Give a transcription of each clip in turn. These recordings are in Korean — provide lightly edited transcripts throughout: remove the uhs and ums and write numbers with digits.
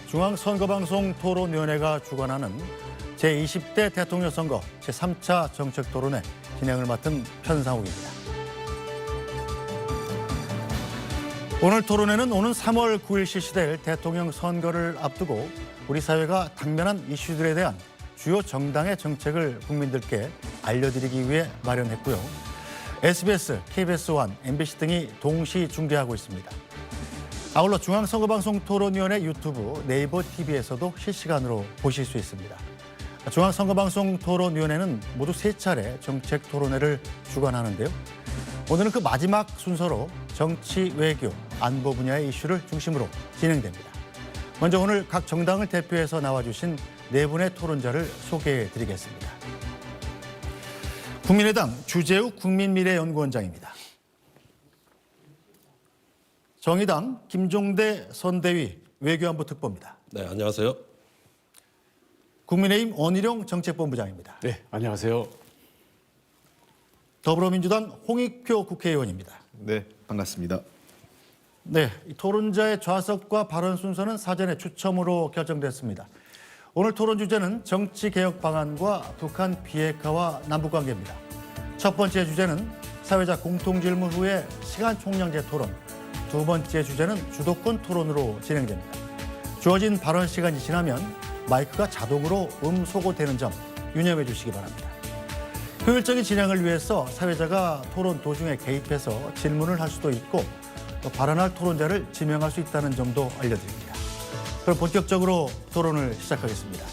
중앙선거방송 토론위원회가 주관하는 제20대 대통령 선거 제3차 정책 토론회 진행을 맡은 편상욱입니다. 오늘 토론회는 오는 3월 9일 실시될 대통령 선거를 앞두고 우리 사회가 당면한 이슈들에 대한 주요 정당의 정책을 국민들께 알려드리기 위해 마련했고요. SBS, KBS1, MBC 등이 동시 중계하고 있습니다. 아울러 중앙선거방송 토론위원회 유튜브, 네이버 TV에서도 실시간으로 보실 수 있습니다. 중앙선거방송 토론위원회는 모두 3차례 정책 토론회를 주관하는데요. 오늘은 그 마지막 순서로 정치, 외교, 안보 분야의 이슈를 중심으로 진행됩니다. 먼저 오늘 각 정당을 대표해서 나와주신 네 분의 토론자를 소개해드리겠습니다. 국민의당 주재욱 국민미래연구원장입니다. 정의당 김종대 선대위 외교안보 특보입니다. 네, 안녕하세요. 국민의힘 원희룡 정책본부장입니다. 네, 안녕하세요. 더불어민주당 홍익표 국회의원입니다. 네, 반갑습니다. 네, 토론자의 좌석과 발언 순서는 사전에 추첨으로 결정됐습니다. 오늘 토론 주제는 정치개혁 방안과 북한 비핵화와 남북관계입니다. 첫 번째 주제는 사회자 공통질문 후에 시간 총량제 토론, 두 번째 주제는 주도권 토론으로 진행됩니다. 주어진 발언 시간이 지나면 마이크가 자동으로 소거되는 점 유념해 주시기 바랍니다. 효율적인 진행을 위해서 사회자가 토론 도중에 개입해서 질문을 할 수도 있고 또 발언할 토론자를 지명할 수 있다는 점도 알려드립니다. 그럼 본격적으로 토론을 시작하겠습니다.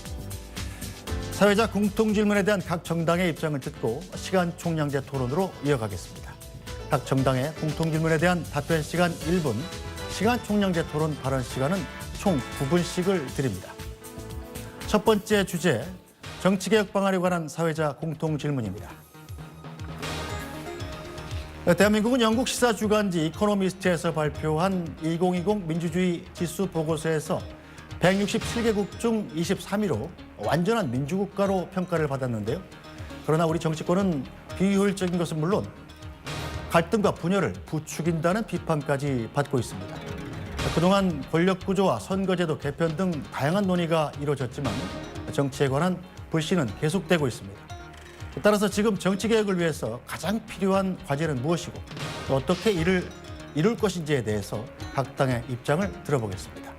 사회자 공통질문에 대한 각 정당의 입장을 듣고 시간 총량제 토론으로 이어가겠습니다. 각 정당의 공통질문에 대한 답변 시간 1분, 시간 총량제 토론 발언 시간은 총 9분씩을 드립니다. 첫 번째 주제, 정치개혁 방안에 관한 사회자 공통질문입니다. 대한민국은 영국 시사주간지 이코노미스트에서 발표한 2020 민주주의 지수 보고서에서 167개국 중 23위로 완전한 민주국가로 평가를 받았는데요. 그러나 우리 정치권은 비효율적인 것은 물론 갈등과 분열을 부추긴다는 비판까지 받고 있습니다. 그동안 권력구조와 선거제도 개편 등 다양한 논의가 이루어졌지만 정치에 관한 불신은 계속되고 있습니다. 따라서 지금 정치개혁을 위해서 가장 필요한 과제는 무엇이고 또 어떻게 이룰 것인지에 대해서 각 당의 입장을 들어보겠습니다.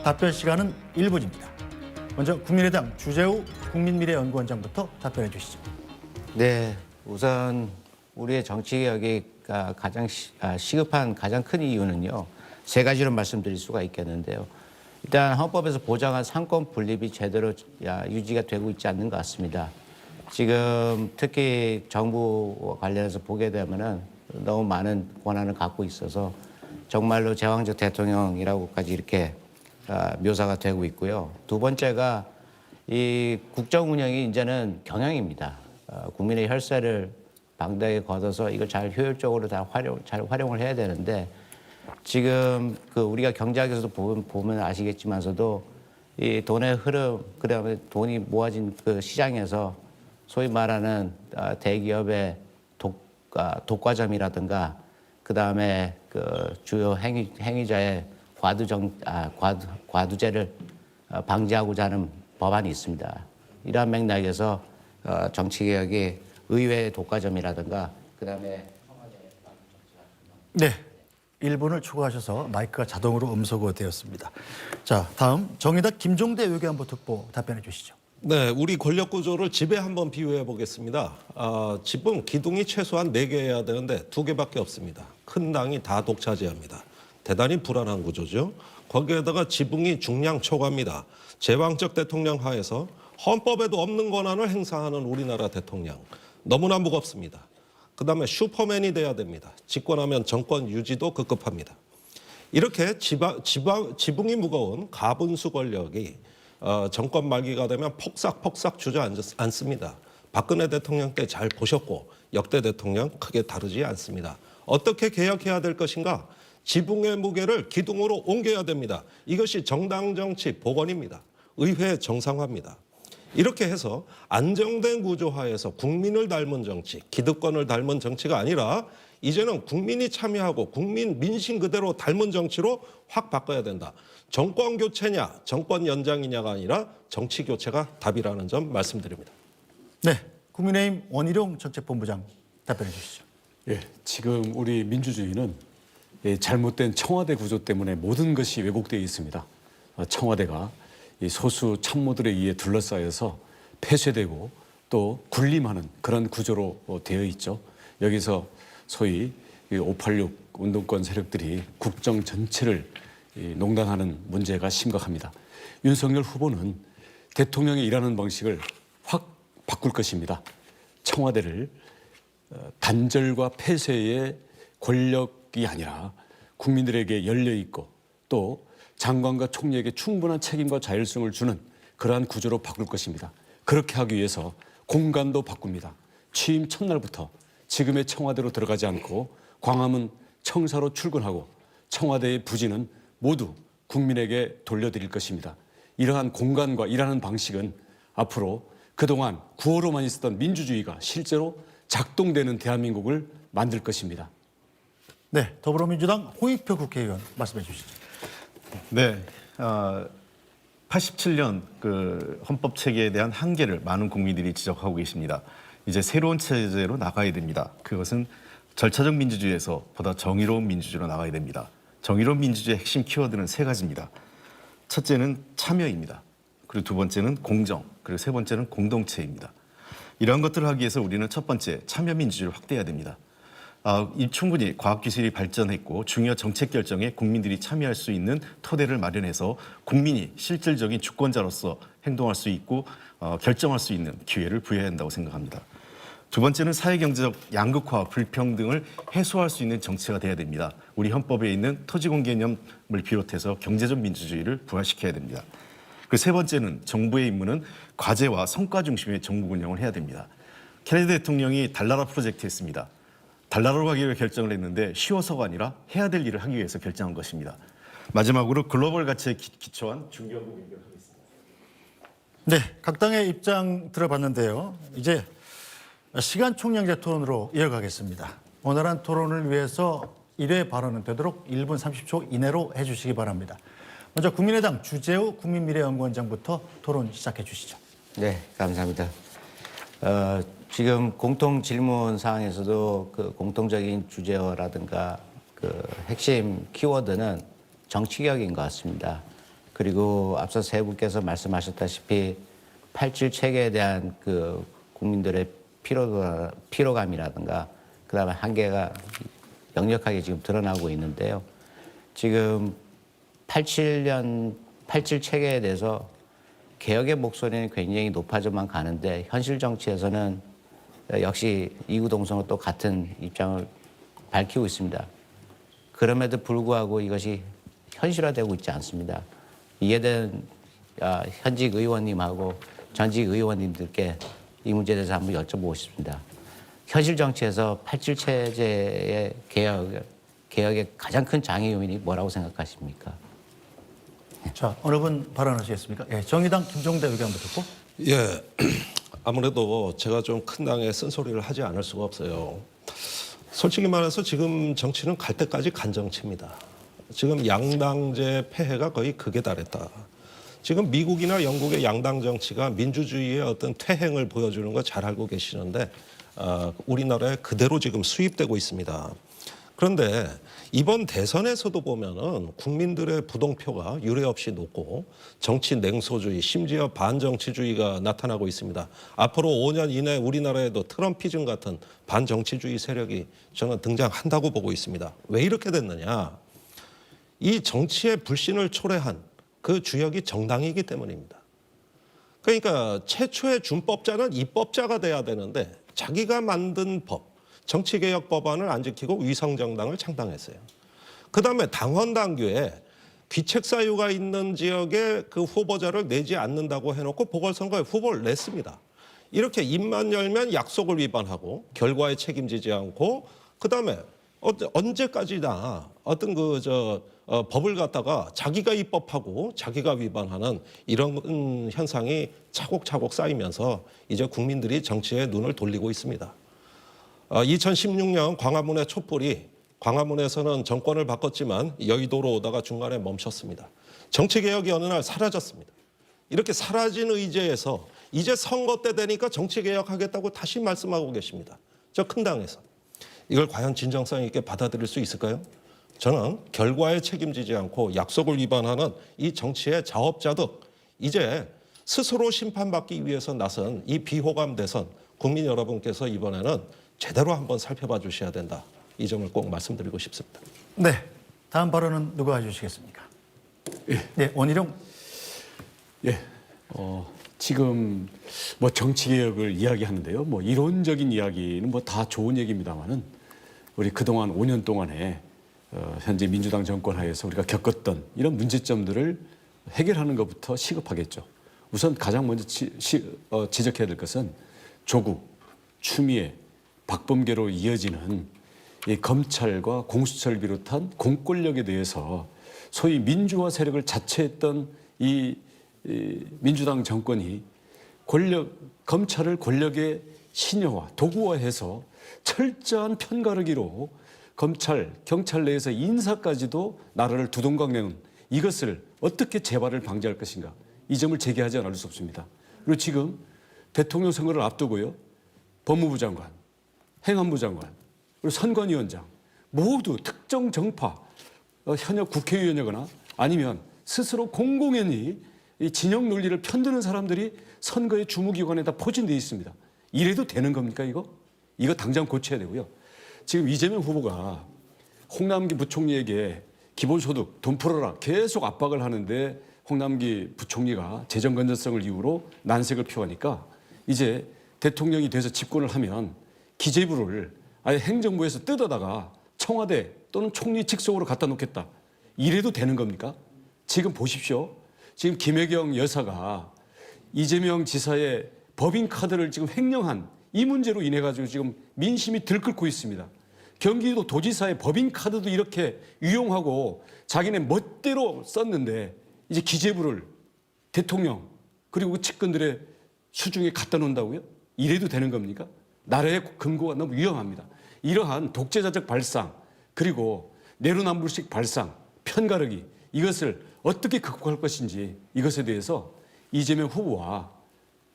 답변 시간은 1분입니다. 먼저 국민의당 주재욱 국민미래연구원장부터 답변해 주시죠. 네, 우선 우리의 정치개혁이 가장 시급한 가장 큰 이유는요. 세 가지로 말씀드릴 수가 있겠는데요. 일단 헌법에서 보장한 상권 분립이 제대로 유지가 되고 있지 않는 것 같습니다. 지금 특히 정부 관련해서 보게 되면은 너무 많은 권한을 갖고 있어서 정말로 제왕적 대통령이라고까지 이렇게 묘사가 되고 있고요. 두 번째가 이 국정 운영이 이제는 경영입니다. 국민의 혈세를 방대하게 걷어서 이걸 잘 효율적으로 잘 활용을 해야 되는데 지금 우리가 경제학에서도 보면 아시겠지만서도 이 돈의 흐름, 그다음에 돈이 모아진 그 시장에서 소위 말하는 대기업의 독과점이라든가 그다음에 그 주요 행위자의 과두제를 방지하고자 하는 법안이 있습니다. 이러한 맥락에서 정치개혁이 의회의 독과점이라든가 그다음에 네, 1분을 초과하셔서 마이크가 자동으로 음소거되었습니다. 자, 다음 정의당 김종대 외교안보 특보 답변해 주시죠. 네, 우리 권력 구조를 집에 한번 비유해 보겠습니다. 집은 기둥이 최소한 4개여야 되는데 2개밖에 없습니다. 큰 당이 다 독차지합니다. 대단히 불안한 구조죠. 거기에다가 지붕이 중량 초과입니다. 제왕적 대통령 하에서 헌법에도 없는 권한을 행사하는 우리나라 대통령. 너무나 무겁습니다. 그다음에 슈퍼맨이 돼야 됩니다. 집권하면 정권 유지도 급급합니다. 이렇게 지붕이 무거운 가분수 권력이 정권 말기가 되면 폭삭폭삭 주저앉습니다. 박근혜 대통령 때 잘 보셨고 역대 대통령 크게 다르지 않습니다. 어떻게 개혁해야 될 것인가? 지붕의 무게를 기둥으로 옮겨야 됩니다. 이것이 정당 정치 복원입니다. 의회 정상화입니다. 이렇게 해서 안정된 구조하에서 국민을 닮은 정치, 기득권을 닮은 정치가 아니라 이제는 국민이 참여하고 국민 민심 그대로 닮은 정치로 확 바꿔야 된다. 정권 교체냐, 정권 연장이냐가 아니라 정치 교체가 답이라는 점 말씀드립니다. 네, 국민의힘 원희룡 정책본부장 답변해 주시죠. 예, 지금 우리 민주주의는 잘못된 청와대 구조 때문에 모든 것이 왜곡되어 있습니다. 청와대가 이 소수 참모들에 의해 둘러싸여서 폐쇄되고 또 군림하는 그런 구조로 되어 있죠. 여기서 소위 586 운동권 세력들이 국정 전체를 농단하는 문제가 심각합니다. 윤석열 후보는 대통령이 일하는 방식을 확 바꿀 것입니다. 청와대를 단절과 폐쇄의 권력이 아니라 국민들에게 열려 있고 또 장관과 총리에게 충분한 책임과 자율성을 주는 그러한 구조로 바꿀 것입니다. 그렇게 하기 위해서 공간도 바꿉니다. 취임 첫날부터 지금의 청와대로 들어가지 않고 광화문 청사로 출근하고 청와대의 부지는 모두 국민에게 돌려드릴 것입니다. 이러한 공간과 일하는 방식은 앞으로 그동안 구호로만 있었던 민주주의가 실제로 작동되는 대한민국을 만들 것입니다. 네, 더불어민주당 홍익표 국회의원 말씀해 주시죠. 네, 87년 그 헌법 체계에 대한 한계를 많은 국민들이 지적하고 계십니다. 이제 새로운 체제로 나가야 됩니다. 그것은 절차적 민주주의에서 보다 정의로운 민주주의로 나가야 됩니다. 정의로운 민주주의의 핵심 키워드는 세 가지입니다. 첫째는 참여입니다. 그리고 두 번째는 공정, 그리고 세 번째는 공동체입니다. 이러한 것들을 하기 위해서 우리는 첫 번째 참여 민주주의를 확대해야 됩니다. 충분히 과학기술이 발전했고 중요 정책 결정에 국민들이 참여할 수 있는 토대를 마련해서 국민이 실질적인 주권자로서 행동할 수 있고 결정할 수 있는 기회를 부여해야 한다고 생각합니다. 두 번째는 사회경제적 양극화와 불평등을 해소할 수 있는 정치가 돼야 됩니다. 우리 헌법에 있는 토지공 개념을 비롯해서 경제적 민주주의를 부활시켜야 됩니다. 그 세 번째는 정부의 임무는 과제와 성과 중심의 정부 운영을 해야 됩니다. 케네디 대통령이 달나라 프로젝트 했습니다. 달나라로 가기 위해 결정을 했는데 쉬워서가 아니라 해야 될 일을 하기 위해서 결정한 것입니다. 마지막으로 글로벌 가치에 기초한 중개업을 연결하겠습니다. 네, 각 당의 입장 들어봤는데요. 이제 시간 총량제 토론으로 이어가겠습니다. 원활한 토론을 위해서 1회 발언은 되도록 1분 30초 이내로 해주시기 바랍니다. 먼저 국민의당 주재우 국민미래연구원장부터 토론 시작해 주시죠. 네, 감사합니다. 지금 공통 질문 사항에서도 그 공통적인 주제어라든가 그 핵심 키워드는 정치개혁인 것 같습니다. 그리고 앞서 세 분께서 말씀하셨다시피 87 체계에 대한 그 국민들의 피로감이라든가 그다음에 한계가 역력하게 지금 드러나고 있는데요. 지금 87 체계에 대해서 개혁의 목소리는 굉장히 높아져만 가는데 현실 정치에서는 역시 이구동성으로 또 같은 입장을 밝히고 있습니다. 그럼에도 불구하고 이것이 현실화되고 있지 않습니다. 이에 대한 현직 의원님하고 전직 의원님들께 이 문제에 대해서 한번 여쭤보고 싶습니다. 현실 정치에서 87 체제의 개혁의 가장 큰 장애 요인이 뭐라고 생각하십니까? 자, 어느 분 발언하시겠습니까? 예, 정의당 김종대 의견부터 듣고. 예, 아무래도 제가 좀 큰 당에 쓴소리를 하지 않을 수가 없어요. 솔직히 말해서 지금 정치는 갈 때까지 간 정치입니다. 지금 양당제 폐해가 거의 극에 달했다. 지금 미국이나 영국의 양당 정치가 민주주의의 어떤 퇴행을 보여주는 거 잘 알고 계시는데 우리나라에 그대로 지금 수입되고 있습니다. 그런데 이번 대선에서도 보면은 국민들의 부동표가 유례없이 높고 정치 냉소주의, 심지어 반정치주의가 나타나고 있습니다. 앞으로 5년 이내 우리나라에도 트럼피즘 같은 반정치주의 세력이 저는 등장한다고 보고 있습니다. 왜 이렇게 됐느냐? 이 정치의 불신을 초래한 그 주역이 정당이기 때문입니다. 그러니까 최초의 준법자는 입법자가 돼야 되는데 자기가 만든 법, 정치개혁 법안을 안 지키고 위성정당을 창당했어요. 그다음에 당헌당규에 귀책 사유가 있는 지역에 그 후보자를 내지 않는다고 해놓고 보궐선거에 후보를 냈습니다. 이렇게 입만 열면 약속을 위반하고 결과에 책임지지 않고 그다음에 언제까지나 어떤 법을 갖다가 자기가 입법하고 자기가 위반하는 이런 현상이 차곡차곡 쌓이면서 이제 국민들이 정치에 눈을 돌리고 있습니다. 2016년 광화문의 촛불이 광화문에서는 정권을 바꿨지만 여의도로 오다가 중간에 멈췄습니다. 정치개혁이 어느 날 사라졌습니다. 이렇게 사라진 의제에서 이제 선거 때 되니까 정치개혁하겠다고 다시 말씀하고 계십니다. 저 큰 당에서. 이걸 과연 진정성 있게 받아들일 수 있을까요? 저는 결과에 책임지지 않고 약속을 위반하는 이 정치의 자업자득, 이제 스스로 심판받기 위해서 나선 이 비호감 대선, 국민 여러분께서 이번에는 제대로 한번 살펴봐 주셔야 된다. 이 점을 꼭 말씀드리고 싶습니다. 네, 다음 발언은 누가 해주시겠습니까? 네, 원희룡. 예, 지금 뭐 정치 개혁을 이야기하는데요. 뭐 이론적인 이야기는 뭐 다 좋은 얘기입니다만은 우리 그동안 5년 동안에 현재 민주당 정권 하에서 우리가 겪었던 이런 문제점들을 해결하는 것부터 시급하겠죠. 우선 가장 먼저 지적해야 될 것은 조국, 추미애, 박범계로 이어지는 이 검찰과 공수처를 비롯한 공권력에 대해서 소위 민주화 세력을 자처했던 이 민주당 정권이 검찰을 권력의 신여화, 도구화해서 철저한 편가르기로 검찰, 경찰 내에서 인사까지도 나라를 두동강내는 이것을 어떻게 재발을 방지할 것인가, 이 점을 제기하지 않을 수 없습니다. 그리고 지금 대통령 선거를 앞두고요, 법무부 장관, 행안부 장관, 그리고 선관위원장 모두 특정 정파, 현역 국회의원이거나 아니면 스스로 공공연히 이 진영 논리를 편드는 사람들이 선거의 주무기관에다 포진되어 있습니다. 이래도 되는 겁니까 이거? 이거 당장 고쳐야 되고요. 지금 이재명 후보가 홍남기 부총리에게 기본소득 돈 풀어라 계속 압박을 하는데 홍남기 부총리가 재정 건전성을 이유로 난색을 표하니까 이제 대통령이 돼서 집권을 하면 기재부를 아예 행정부에서 뜯어다가 청와대 또는 총리 직속으로 갖다 놓겠다. 이래도 되는 겁니까? 지금 보십시오. 지금 김혜경 여사가 이재명 지사의 법인카드를 지금 횡령한 이 문제로 인해 가지고 지금 민심이 들끓고 있습니다. 경기도 도지사의 법인카드도 이렇게 유용하고 자기네 멋대로 썼는데 이제 기재부를 대통령 그리고 측근들의 수중에 갖다 놓는다고요? 이래도 되는 겁니까? 나라의 근거가 너무 위험합니다. 이러한 독재자적 발상 그리고 내로남불식 발상, 편가르기 이것을 어떻게 극복할 것인지 이것에 대해서 이재명 후보와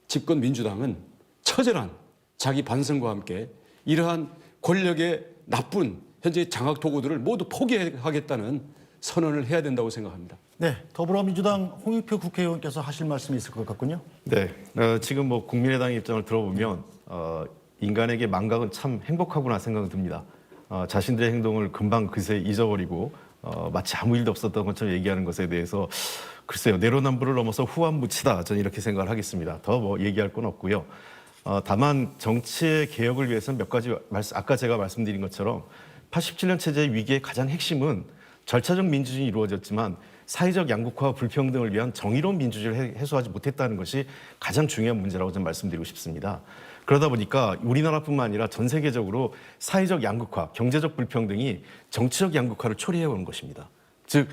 집권 민주당은 처절한 자기 반성과 함께 이러한 권력의 나쁜 현재 장악 도구들을 모두 포기하겠다는 선언을 해야 된다고 생각합니다. 네, 더불어민주당 홍익표 국회의원께서 하실 말씀이 있을 것 같군요. 네, 지금 뭐 국민의당 입장을 들어보면 인간에게 망각은 참 행복하구나 생각이 듭니다. 자신들의 행동을 금방 그새 잊어버리고 마치 아무 일도 없었던 것처럼 얘기하는 것에 대해서 글쎄요, 내로남불을 넘어서 후한무치다 저는 이렇게 생각을 하겠습니다. 더 뭐 얘기할 건 없고요. 다만 정치의 개혁을 위해서는 몇 가지 아까 제가 말씀드린 것처럼 87년 체제의 위기의 가장 핵심은 절차적 민주주의 이루어졌지만 사회적 양극화와 불평등을 위한 정의로운 민주주의를 해소하지 못했다는 것이 가장 중요한 문제라고 저는 말씀드리고 싶습니다. 그러다 보니까 우리나라뿐만 아니라 전 세계적으로 사회적 양극화, 경제적 불평등이 정치적 양극화를 초래해온 것입니다. 즉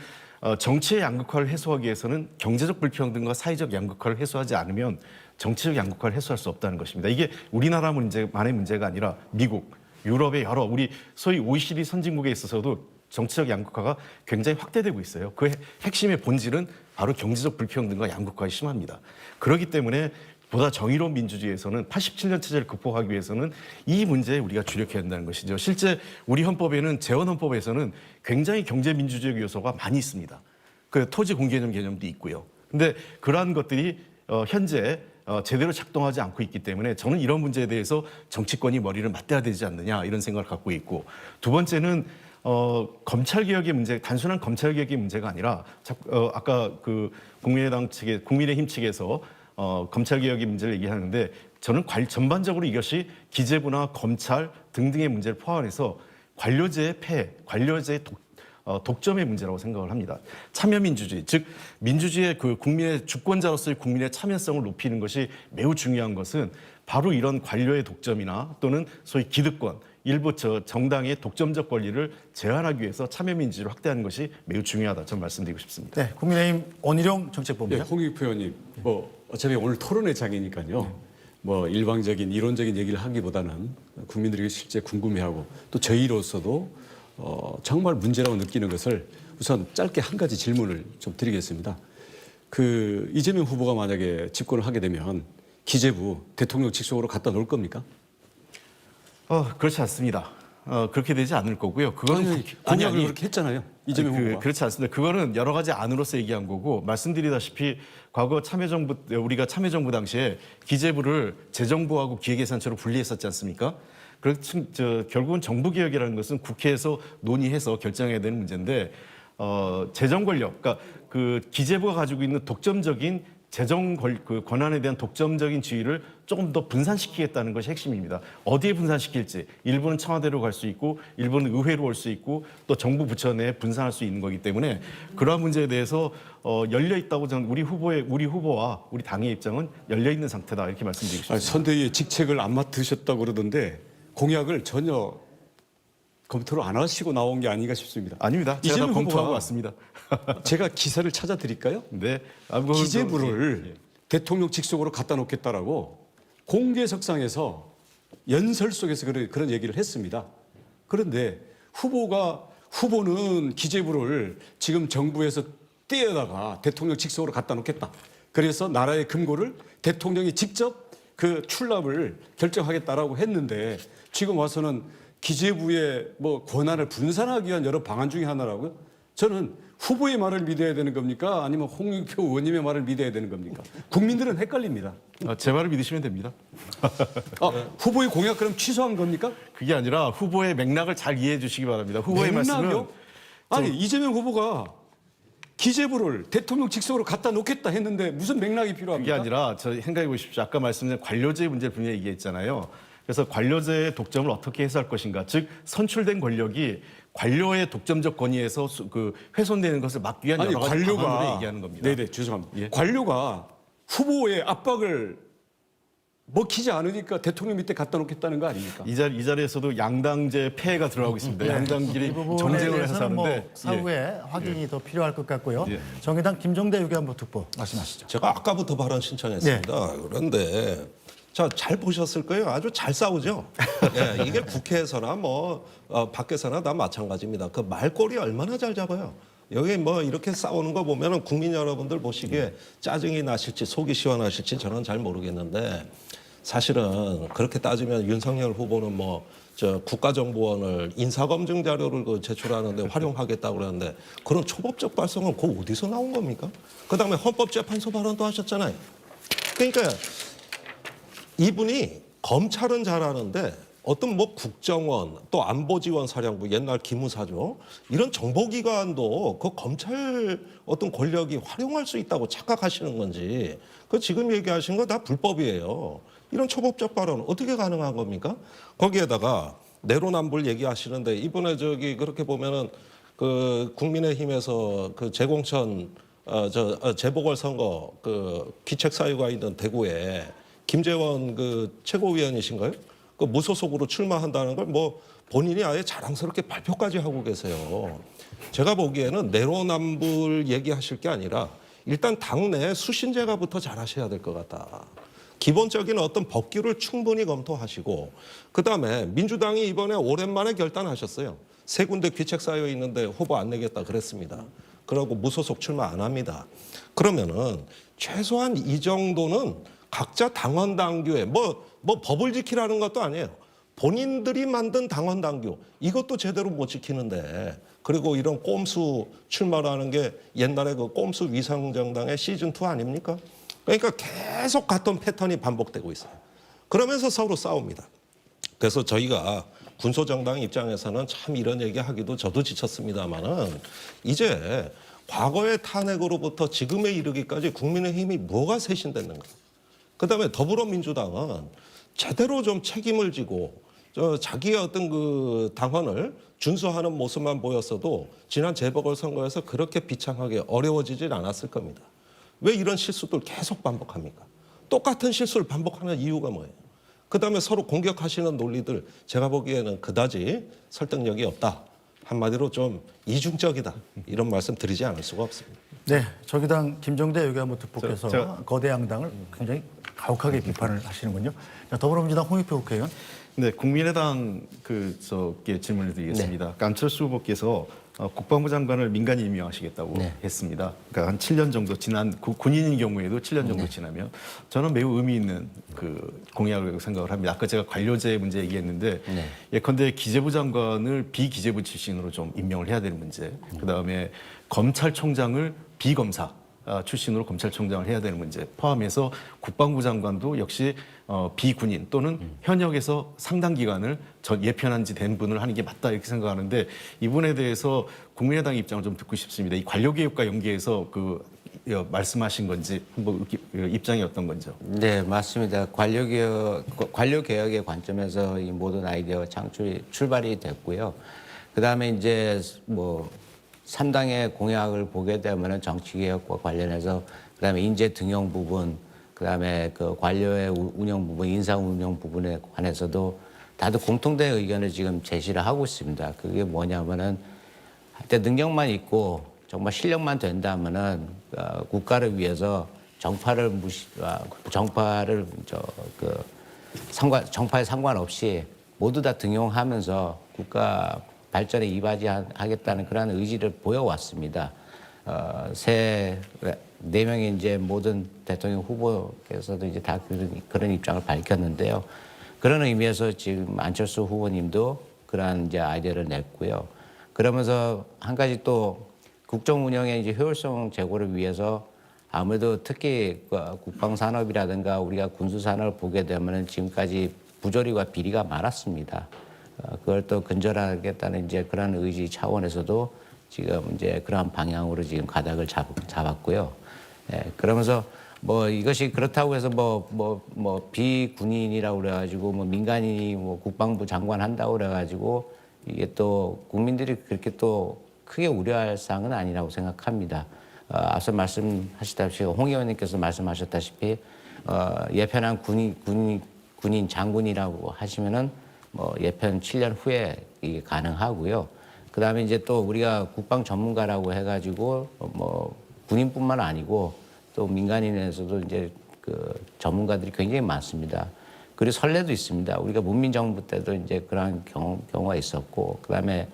정치의 양극화를 해소하기 위해서는 경제적 불평등과 사회적 양극화를 해소하지 않으면 정치적 양극화를 해소할 수 없다는 것입니다. 이게 우리나라 문제만의 문제가 아니라 미국, 유럽의 여러 우리 소위 OECD 선진국에 있어서도 정치적 양극화가 굉장히 확대되고 있어요. 그 핵심의 본질은 바로 경제적 불평등과 양극화가 심합니다. 그렇기 때문에 보다 정의로운 민주주의에서는 87년 체제를 극복하기 위해서는 이 문제에 우리가 주력해야 한다는 것이죠. 실제 우리 헌법에는 재헌헌법에서는 굉장히 경제민주주의 요소가 많이 있습니다. 그 토지 공개념 개념도 있고요. 근데 그러한 것들이 현재 제대로 작동하지 않고 있기 때문에 저는 이런 문제에 대해서 정치권이 머리를 맞대야 되지 않느냐 이런 생각을 갖고 있고, 두 번째는 검찰개혁의 문제, 단순한 검찰개혁의 문제가 아니라 아까 그 국민의힘 측에서 검찰개혁의 문제를 얘기하는데 저는 전반적으로 이것이 기재부나 검찰 등등의 문제를 포함해서 관료제의 폐해, 관료제의 독점의 문제라고 생각을 합니다. 참여민주주의, 즉 민주주의의 그 국민의 주권자로서의 국민의 참여성을 높이는 것이 매우 중요한 것은 바로 이런 관료의 독점이나 또는 소위 기득권, 일부 정당의 독점적 권리를 제한하기 위해서 참여민주주의를 확대하는 것이 매우 중요하다. 저는 말씀드리고 싶습니다. 네, 국민의힘 원희룡 네, 정책본부장. 홍익표 의원님, 어차피 오늘 토론회 장이니까요. 일방적인 이론적인 얘기를 하기보다는 국민들이 실제 궁금해하고 또 저희로서도 정말 문제라고 느끼는 것을 우선 짧게 한 가지 질문을 좀 드리겠습니다. 그 이재명 후보가 만약에 집권을 하게 되면 기재부 대통령 직속으로 갖다 놓을 겁니까? 그렇지 않습니다. 그렇게 되지 않을 거고요. 그거는 공약을 그렇게 했잖아요. 이재명 후보가. 그렇지 않습니다. 그거는 여러 가지 안으로서 얘기한 거고 말씀드리다시피 과거 우리가 참여정부 당시에 기재부를 재정부하고 기획예산처로 분리했었지 않습니까? 결국은 정부 개혁이라는 것은 국회에서 논의해서 결정해야 되는 문제인데 재정 권력, 그러니까 그 기재부가 가지고 있는 독점적인 그 권한에 대한 독점적인 지위를 조금 더 분산시키겠다는 것이 핵심입니다. 어디에 분산시킬지 일부는 청와대로 갈 수 있고 일부는 의회로 올 수 있고 또 정부 부처 내에 분산할 수 있는 거기 때문에 그러한 문제에 대해서 열려 있다고 저는 우리 후보와 우리 당의 입장은 열려 있는 상태다 이렇게 말씀드리고 싶습니다. 선대위의 직책을 안 맡으셨다고 그러던데 공약을 전혀 검토를 안 하시고 나온 게 아닌가 싶습니다. 아닙니다. 제가 다 이재명 검토하고 후보가- 왔습니다. 제가 기사를 찾아 드릴까요? 네. 기재부를 대통령 직속으로 갖다 놓겠다라고 공개석상에서 연설 속에서 그런 얘기를 했습니다. 그런데 후보는 기재부를 지금 정부에서 떼어다가 대통령 직속으로 갖다 놓겠다. 그래서 나라의 금고를 대통령이 직접 그 출납을 결정하겠다라고 했는데 지금 와서는 기재부의 권한을 분산하기 위한 여러 방안 중에 하나라고요. 저는 후보의 말을 믿어야 되는 겁니까? 아니면 홍익표 의원님의 말을 믿어야 되는 겁니까? 국민들은 헷갈립니다. 제 말을 믿으시면 됩니다. 후보의 공약 그럼 취소한 겁니까? 그게 아니라 후보의 맥락을 잘 이해해 주시기 바랍니다. 후보의 말씀은 맥락이요? 아니 이재명 후보가 기재부를 대통령 직속으로 갖다 놓겠다 했는데 무슨 맥락이 그게 필요합니까? 아니라 저 생각해 보십시오. 아까 말씀드린 관료제의 문제를 분명히 얘기했잖아요. 그래서 관료제의 독점을 어떻게 해소할 것인가. 즉 선출된 권력이 관료의 독점적 권위에서 훼손되는 것을 막기 위한 여러 가지 방안으로 얘기하는 겁니다. 네네 죄송합니다. 예. 관료가 후보의 압박을 먹히지 않으니까 대통령 밑에 갖다 놓겠다는 거 아닙니까? 이 자리에서도 양당제 폐해가 들어가고 있습니다. 양당끼리 이 부분에 정쟁을 해서 대해서는 하는데 예. 사후에 확인이 더 필요할 것 같고요. 예. 정의당 김종대 의원부 특보 말씀하시죠. 제가 아까부터 발언 신청했습니다. 그런데 잘 보셨을 거예요. 아주 잘 싸우죠. 예, 이게 국회에서나 밖에서나 다 마찬가지입니다. 그 말꼬리 얼마나 잘 잡아요. 여기 이렇게 싸우는 거 보면은 국민 여러분들 보시기에 짜증이 나실지 속이 시원하실지 저는 잘 모르겠는데 사실은 그렇게 따지면 윤석열 후보는 국가정보원을 인사검증 자료를 제출하는데 활용하겠다고 그러는데 그런 초법적 발성은 그 어디서 나온 겁니까? 그다음에 헌법재판소 발언도 하셨잖아요. 그러니까 이분이 검찰은 잘하는데 어떤 국정원 또 안보지원사령부 옛날 기무사죠 이런 정보기관도 그 검찰 어떤 권력이 활용할 수 있다고 착각하시는 건지 그 지금 얘기하신 거 다 불법이에요. 이런 초법적 발언 어떻게 가능한 겁니까? 거기에다가 내로남불 얘기하시는데 이번에 그렇게 보면은 그 국민의힘에서 그 재공천 재보궐선거 그 기책사유가 있는 대구에 김재원 그 최고위원이신가요? 그 무소속으로 출마한다는 걸 본인이 아예 자랑스럽게 발표까지 하고 계세요. 제가 보기에는 내로남불 얘기하실 게 아니라 일단 당내 수신제가부터 잘하셔야 될 것 같다. 기본적인 어떤 법규를 충분히 검토하시고 그다음에 민주당이 이번에 오랜만에 결단하셨어요. 3군데 귀책사유 있는데 후보 안 내겠다 그랬습니다. 그러고 무소속 출마 안 합니다. 그러면은 최소한 이 정도는 각자 당원 당규에 법을 지키라는 것도 아니에요. 본인들이 만든 당원 당규 이것도 제대로 못 지키는데 그리고 이런 꼼수 출마라는 게 옛날에 그 꼼수 위성정당의 시즌2 아닙니까? 그러니까 계속 같은 패턴이 반복되고 있어요. 그러면서 서로 싸웁니다. 그래서 저희가 군소정당 입장에서는 참 이런 얘기하기도 저도 지쳤습니다만은 이제 과거의 탄핵으로부터 지금에 이르기까지 국민의힘이 뭐가 쇄신됐는가? 그다음에 더불어민주당은 제대로 좀 책임을 지고 자기의 어떤 그 당헌을 준수하는 모습만 보였어도 지난 재보궐선거에서 그렇게 비참하게 어려워지진 않았을 겁니다. 왜 이런 실수들 계속 반복합니까? 똑같은 실수를 반복하는 이유가 뭐예요? 그다음에 서로 공격하시는 논리들 제가 보기에는 그다지 설득력이 없다. 한마디로 좀 이중적이다. 이런 말씀 드리지 않을 수가 없습니다. 네, 정의당 김종대 의원부 특보께서 거대 양당을 굉장히 가혹하게 비판을 하시는군요. 자, 더불어민주당 홍익표 국회의원. 네, 국민의당 질문을 드리겠습니다. 안철수 후보께서 국방부 장관을 민간이 임명하시겠다고 네. 했습니다. 그러니까 한 7년 정도 지난 군인인 경우에도 7년 정도 지나면 저는 매우 의미 있는 그 공약을 생각을 합니다. 아까 제가 관료제 문제 얘기했는데 네. 예컨대 기재부 장관을 비기재부 출신으로 좀 임명을 해야 되는 문제. 그다음에 검찰총장을 비검사 출신으로 검찰총장을 해야 되는 문제 포함해서 국방부 장관도 역시 비군인 또는 현역에서 상당 기간을 예편한 지 된 분을 하는 게 맞다 이렇게 생각하는데 이분에 대해서 국민의당 입장을 좀 듣고 싶습니다. 이 관료개혁과 연계해서 말씀하신 건지 한번 입장이 어떤 건죠? 네, 맞습니다. 관료개혁의 관점에서 이 모든 아이디어가 출발이 됐고요. 그 다음에 이제 뭐 3당의 공약을 보게 되면은 정치개혁과 관련해서 그다음에 인재 등용 부분, 그다음에 그 관료의 운영 부분, 인사 운영 부분에 관해서도 다들 공통된 의견을 지금 제시를 하고 있습니다. 그게 뭐냐면은 하여튼 능력만 있고 정말 실력만 된다면은 국가를 위해서 정파를 정파에 상관없이 모두 다 등용하면서 국가 발전에 이바지하겠다는 그런 의지를 보여왔습니다. 네 명의 이제 모든 대통령 후보께서도 이제 다 그런 입장을 밝혔는데요. 그런 의미에서 지금 안철수 후보님도 그러한 이제 아이디어를 냈고요. 그러면서 한 가지 또 국정 운영의 이제 효율성 제고를 위해서 아무래도 특히 국방 산업이라든가 우리가 군수 산업을 보게 되면은 지금까지 부조리와 비리가 많았습니다. 그걸 또 근절하겠다는 이제 그런 의지 차원에서도 지금 이제 그러한 방향으로 지금 가닥을 잡았고요. 예, 그러면서 뭐 이것이 그렇다고 해서 뭐 비군인이라고 그래가지고 뭐 민간인이 뭐 국방부 장관 한다고 그래가지고 이게 또 국민들이 그렇게 또 크게 우려할 사항은 아니라고 생각합니다. 앞서 말씀하시다시피 홍 의원님께서 말씀하셨다시피 예편한 군인 장군이라고 하시면은 뭐 예편 7년 후에 이게 가능하고요. 그다음에 이제 또 우리가 국방 전문가라고 해가지고 뭐 군인뿐만 아니고 또 민간인에서도 이제 그 전문가들이 굉장히 많습니다. 그리고 선례도 있습니다. 우리가 문민정부 때도 이제 그런 경우가 있었고, 그다음에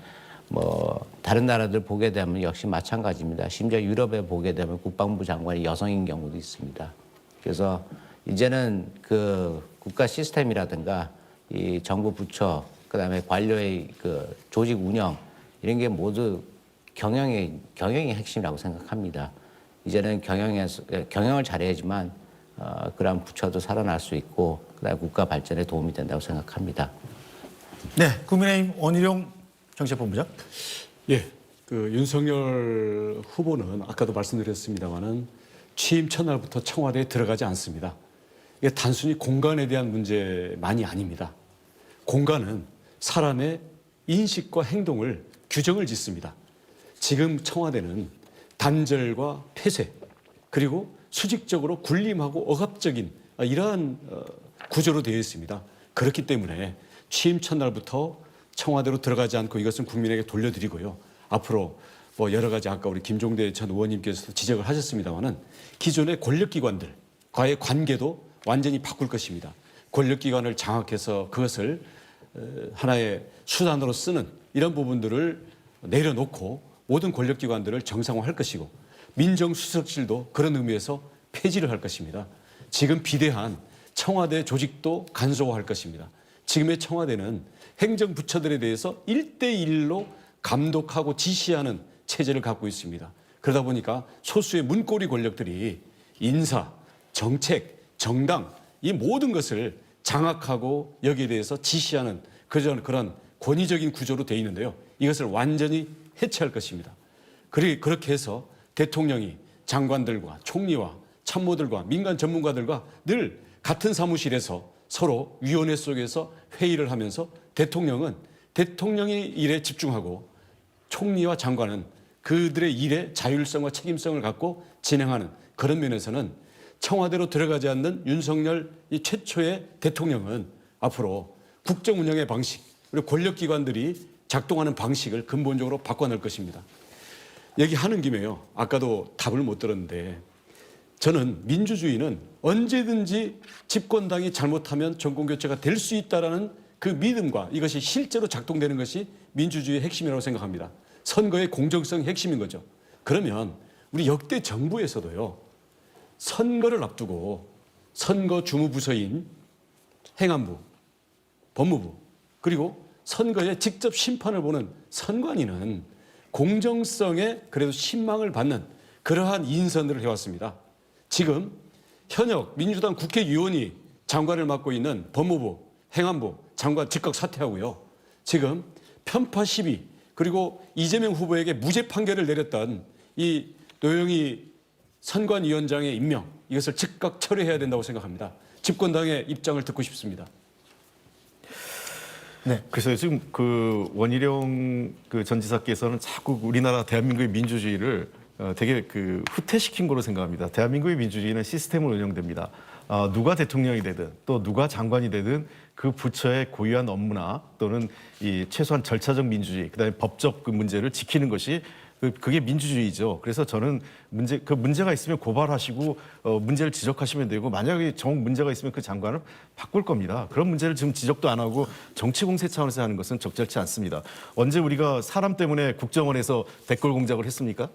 뭐 다른 나라들 보게 되면 역시 마찬가지입니다. 심지어 유럽에 보게 되면 국방부 장관이 여성인 경우도 있습니다. 그래서 이제는 그 국가 시스템이라든가 이 정부 부처, 그다음에 관료의 그 조직 운영 이런 게 모두 경영이 핵심이라고 생각합니다. 이제는 경영을 잘해야지만 그러한 부처도 살아날 수 있고 그다음에 국가 발전에 도움이 된다고 생각합니다. 네, 국민의힘 원희룡 정책본부장. 예, 그 윤석열 후보는 아까도 말씀드렸습니다마는 취임 첫날부터 청와대에 들어가지 않습니다. 이게 단순히 공간에 대한 문제만이 아닙니다. 공간은 사람의 인식과 행동을 규정을 짓습니다. 지금 청와대는 단절과 폐쇄 그리고 수직적으로 군림하고 억압적인 이러한 구조로 되어 있습니다. 그렇기 때문에 취임 첫날부터 청와대로 들어가지 않고 이것은 국민에게 돌려드리고요. 앞으로 뭐 여러 가지 아까 우리 김종대 전 의원님께서도 지적을 하셨습니다마는 기존의 권력기관들과의 관계도 완전히 바꿀 것입니다. 권력기관을 장악해서 그것을 하나의 수단으로 쓰는 이런 부분들을 내려놓고 모든 권력기관들을 정상화할 것이고 민정수석실도 그런 의미에서 폐지를 할 것입니다. 지금 비대한 청와대 조직도 간소화할 것입니다. 지금의 청와대는 행정부처들에 대해서 1대1로 감독하고 지시하는 체제를 갖고 있습니다. 그러다 보니까 소수의 문고리 권력들이 인사, 정책, 정당 이 모든 것을 장악하고 여기에 대해서 지시하는 그런 권위적인 구조로 되어 있는데요. 이것을 완전히 해체할 것입니다. 그렇게 해서 대통령이 장관들과 총리와 참모들과 민간 전문가들과 늘 같은 사무실에서 서로 위원회 속에서 회의를 하면서 대통령은 대통령의 일에 집중하고 총리와 장관은 그들의 일에 자율성과 책임성을 갖고 진행하는 그런 면에서는 청와대로 들어가지 않는 윤석열 이 최초의 대통령은 앞으로 국정 운영의 방식 그리고 권력기관들이 작동하는 방식을 근본적으로 바꿔낼 것입니다. 얘기하는 김에요. 아까도 답을 못 들었는데 저는 민주주의는 언제든지 집권당이 잘못하면 정권교체가 될 수 있다는 그 믿음과 이것이 실제로 작동되는 것이 민주주의의 핵심이라고 생각합니다. 선거의 공정성이 핵심인 거죠. 그러면 우리 역대 정부에서도요. 선거를 앞두고 선거 주무부서인 행안부, 법무부 그리고 선거에 직접 심판을 보는 선관위는 공정성에 그래도 신망을 받는 그러한 인선들을 해왔습니다. 지금 현역 민주당 국회의원이 장관을 맡고 있는 법무부, 행안부 장관 즉각 사퇴하고요. 지금 편파 시비 그리고 이재명 후보에게 무죄 판결을 내렸던 이 노영희 선관위원장의 임명 이것을 즉각 철회해야 된다고 생각합니다. 집권당의 입장을 듣고 싶습니다. 네. 그래서 지금 그 원희룡 그 전 지사께서는 자꾸 우리나라 대한민국의 민주주의를 되게 그 후퇴시킨 거로 생각합니다. 대한민국의 민주주의는 시스템으로 운영됩니다. 누가 대통령이 되든 또 누가 장관이 되든 그 부처의 고유한 업무나 또는 이 최소한 절차적 민주주의, 그다음에 법적 그 문제를 지키는 것이 그게 민주주의죠. 그래서 저는 문제가 있으면 고발하시고 문제를 지적하시면 되고 만약에 정 문제가 있으면 그 장관을 바꿀 겁니다. 그런 문제를 지금 지적도 안 하고 정치 공세 차원에서 하는 것은 적절치 않습니다. 언제 우리가 사람 때문에 국정원에서 댓글 공작을 했습니까?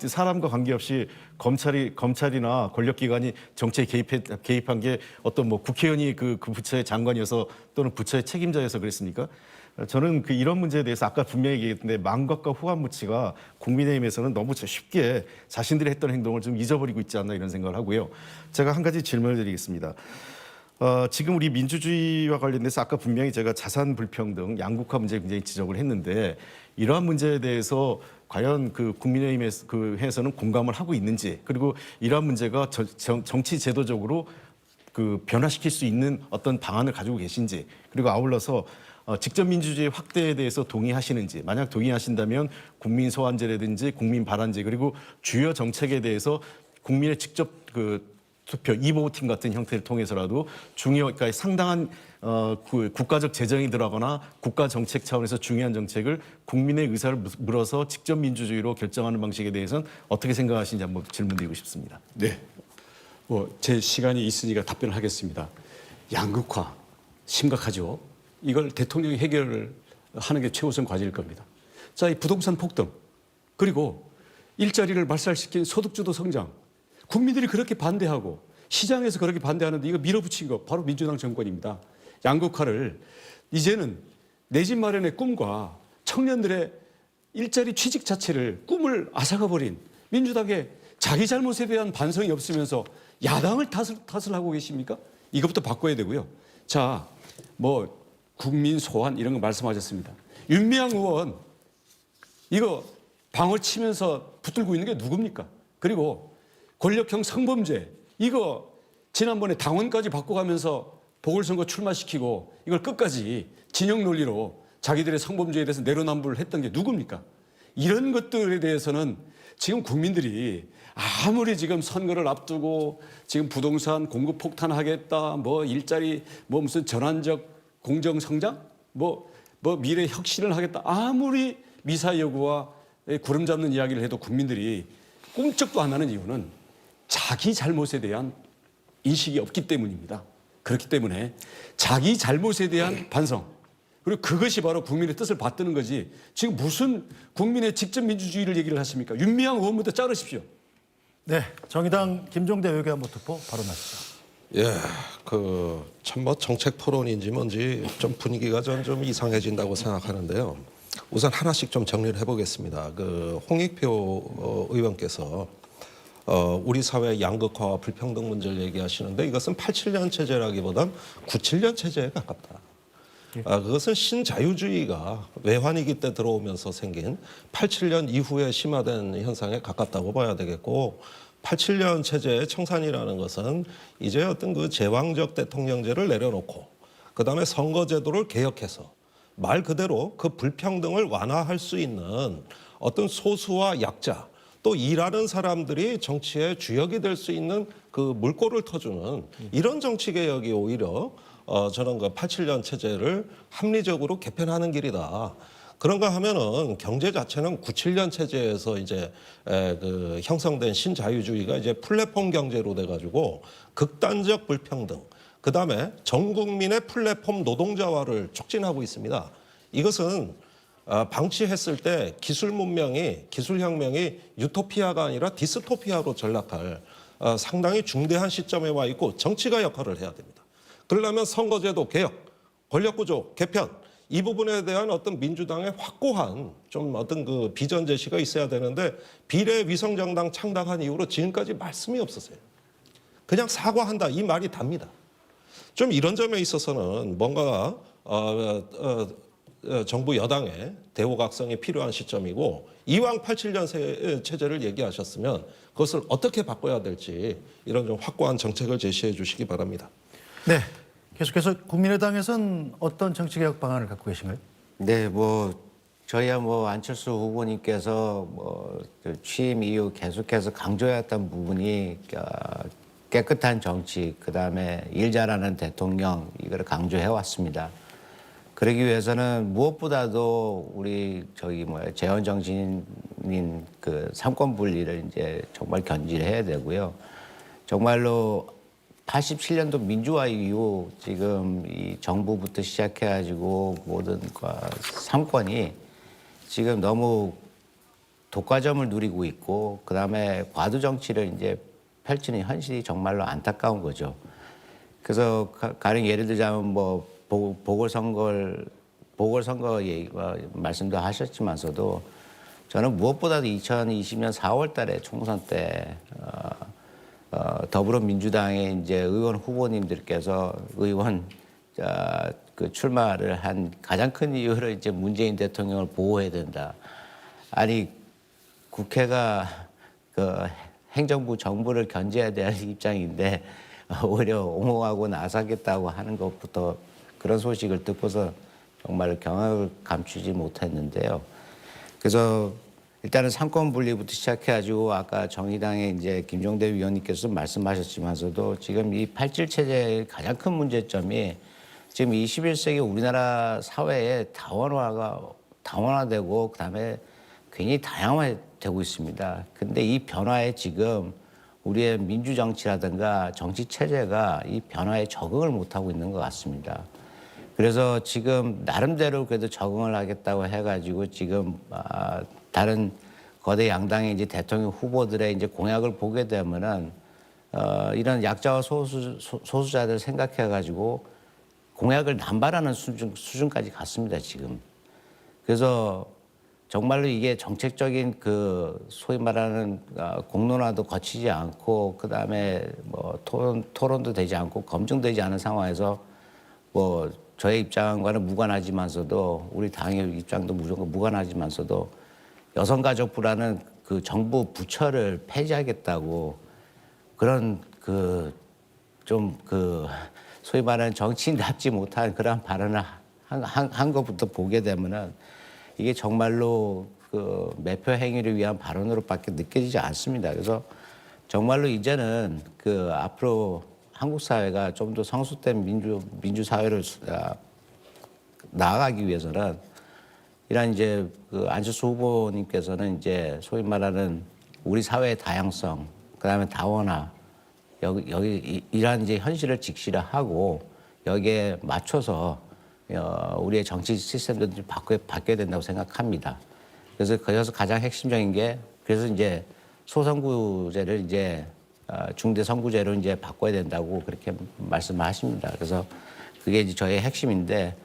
사람과 관계없이 검찰이나 권력기관이 정치에 개입한 게 어떤 뭐 국회의원이 그 부처의 장관이어서 또는 부처의 책임자여서 그랬습니까? 저는 이런 문제에 대해서 아까 분명히 얘기했는데 망각과 후한무치가 국민의힘에서는 너무 쉽게 자신들이 했던 행동을 좀 잊어버리고 있지 않나 이런 생각을 하고요. 제가 한 가지 질문을 드리겠습니다. 지금 우리 민주주의와 관련돼서 아까 분명히 제가 자산 불평등, 양극화 문제 굉장히 지적을 했는데 이러한 문제에 대해서 과연 그 국민의힘에서는 공감을 하고 있는지 그리고 이러한 문제가 정치 제도적으로 그 변화시킬 수 있는 어떤 방안을 가지고 계신지 그리고 아울러서 직접 민주주의 확대에 대해서 동의하시는지 만약 동의하신다면 국민 소환제라든지 국민 발안제 그리고 주요 정책에 대해서 국민의 직접 그 투표 이보팅 같은 형태를 통해서라도 그러니까 상당한 그 국가적 재정이 들어가거나 국가 정책 차원에서 중요한 정책을 국민의 의사를 물어서 직접 민주주의로 결정하는 방식에 대해서는 어떻게 생각하시는지 한번 질문드리고 싶습니다. 네, 제 시간이 있으니까 답변을 하겠습니다. 양극화 심각하죠. 이걸 대통령이 해결을 하는 게 최우선 과제일 겁니다. 자, 이 부동산 폭등 그리고 일자리를 말살시킨 소득주도 성장 국민들이 그렇게 반대하고 시장에서 그렇게 반대하는데 이거 밀어붙인 거 바로 민주당 정권입니다. 양극화를 이제는 내 집 마련의 꿈과 청년들의 일자리 취직 자체를 꿈을 앗아가버린 민주당의 자기 잘못에 대한 반성이 없으면서 야당을 탓을 하고 계십니까? 이것부터 바꿔야 되고요. 자, 국민 소환 이런 거 말씀하셨습니다. 윤미향 의원 이거 방울 치면서 붙들고 있는 게 누굽니까? 그리고 권력형 성범죄 이거 지난번에 당원까지 바꿔가면서 보궐선거 출마시키고 이걸 끝까지 진영 논리로 자기들의 성범죄에 대해서 내로남불을 했던 게 누굽니까? 이런 것들에 대해서는 지금 국민들이 아무리 지금 선거를 앞두고 지금 부동산 공급 폭탄하겠다 일자리 무슨 전환적 공정 성장 미래 혁신을 하겠다 아무리 미사 여구와 구름 잡는 이야기를 해도 국민들이 꿈쩍도 안 하는 이유는 자기 잘못에 대한 인식이 없기 때문입니다. 그렇기 때문에 자기 잘못에 대한 반성 그리고 그것이 바로 국민의 뜻을 받드는 거지 지금 무슨 국민의 직접 민주주의를 얘기를 하십니까? 윤미향 의원부터 자르십시오. 네, 정의당 김종대 외교안보 특보 발언하시죠. 예, 정책 토론인지 뭔지 좀 분위기가 좀 이상해진다고 생각하는데요. 우선 하나씩 좀 정리를 해보겠습니다. 홍익표 의원께서 우리 사회 양극화와 불평등 문제를 얘기하시는데 이것은 87년 체제라기보단 97년 체제에 가깝다. 그것은 신자유주의가 외환위기 때 들어오면서 생긴 87년 이후에 심화된 현상에 가깝다고 봐야 되겠고 87년 체제의 청산이라는 것은 이제 어떤 제왕적 대통령제를 내려놓고 그다음에 선거제도를 개혁해서 말 그대로 그 불평등을 완화할 수 있는 어떤 소수와 약자 또 일하는 사람들이 정치의 주역이 될 수 있는 그 물꼬를 터주는 이런 정치 개혁이 오히려 저는 87년 체제를 합리적으로 개편하는 길이다. 그런가 하면은 경제 자체는 97년 체제에서 이제 형성된 신자유주의가 이제 플랫폼 경제로 돼가지고 극단적 불평등, 그 다음에 전 국민의 플랫폼 노동자화를 촉진하고 있습니다. 이것은 방치했을 때 기술혁명이 유토피아가 아니라 디스토피아로 전락할 상당히 중대한 시점에 와 있고 정치가 역할을 해야 됩니다. 그러려면 선거제도 개혁, 권력구조 개편 이 부분에 대한 어떤 민주당의 확고한 좀 어떤 그 비전 제시가 있어야 되는데 비례위성정당 창당한 이후로 지금까지 말씀이 없었어요. 그냥 사과한다 이 말이 답니다. 좀 이런 점에 있어서는 뭔가 정부 여당의 대호각성이 필요한 시점이고 이왕 87년 체제를 얘기하셨으면 그것을 어떻게 바꿔야 될지 이런 좀 확고한 정책을 제시해 주시기 바랍니다. 네, 계속해서 국민의당에서는 어떤 정치개혁 방안을 갖고 계신가요? 네, 저희야 안철수 후보님께서 취임 이후 계속해서 강조해왔던 부분이 깨끗한 정치, 그다음에 일 잘하는 대통령 이걸 강조해왔습니다. 그러기 위해서는 무엇보다도 우리 재원 정신인 그 삼권 분리를 이제 정말 견지해야 되고요. 정말로 87년도 민주화 이후 지금 이 정부부터 시작해가지고 모든 삼권이 지금 너무 독과점을 누리고 있고 그다음에 과도 정치를 이제 펼치는 현실이 정말로 안타까운 거죠. 그래서 가령 예를 들자면 보궐선거 말씀도 하셨지만서도 저는 무엇보다도 2020년 4월 달에 총선 때 더불어민주당의 이제 의원 후보님들께서 그 출마를 한 가장 큰 이유를 이제 문재인 대통령을 보호해야 된다. 아니 국회가 행정부 정부를 견제해야 될 입장인데 오히려 옹호하고 나서겠다고 하는 것부터 그런 소식을 듣고서 정말 경악을 감추지 못했는데요. 그래서 일단은 삼권 분리부터 시작해가지고 아까 정의당의 이제 김종대 위원님께서 말씀하셨지만서도 지금 이 87 체제의 가장 큰 문제점이 지금 21세기 우리나라 사회의 다원화되고 그다음에 굉장히 다양화되고 있습니다. 근데 이 변화에 지금 우리의 민주정치라든가 정치 체제가 이 변화에 적응을 못하고 있는 것 같습니다. 그래서 지금 나름대로 그래도 적응을 하겠다고 해가지고 지금 다른 거대 양당의 이제 대통령 후보들의 이제 공약을 보게 되면은 이런 약자와 소수자들 생각해가지고 공약을 남발하는 수준까지 갔습니다 지금. 그래서 정말로 이게 정책적인 소위 말하는 공론화도 거치지 않고 그다음에 토론도 되지 않고 검증되지 않은 상황에서 저의 입장과는 무관하지만서도 우리 당의 입장도 무조건 무관하지만서도 여성가족부라는 그 정부 부처를 폐지하겠다고 그런 소위 말하는 정치인답지 못한 그런 발언을 한 것부터 보게 되면은 이게 정말로 매표 행위를 위한 발언으로밖에 느껴지지 않습니다. 그래서 정말로 이제는 앞으로 한국 사회가 좀 더 성숙된 민주 사회를 나아가기 위해서는 이런 이제 안철수 후보님께서는 이제 소위 말하는 우리 사회의 다양성, 그다음에 다원화 여기 이러한 이제 현실을 직시를 하고 여기에 맞춰서 우리의 정치 시스템도 바뀌어야 된다고 생각합니다. 그래서 거기서 가장 핵심적인 게 그래서 이제 소선구제를 이제 중대 선구제로 이제 바꿔야 된다고 그렇게 말씀하십니다. 그래서 그게 이제 저의 핵심인데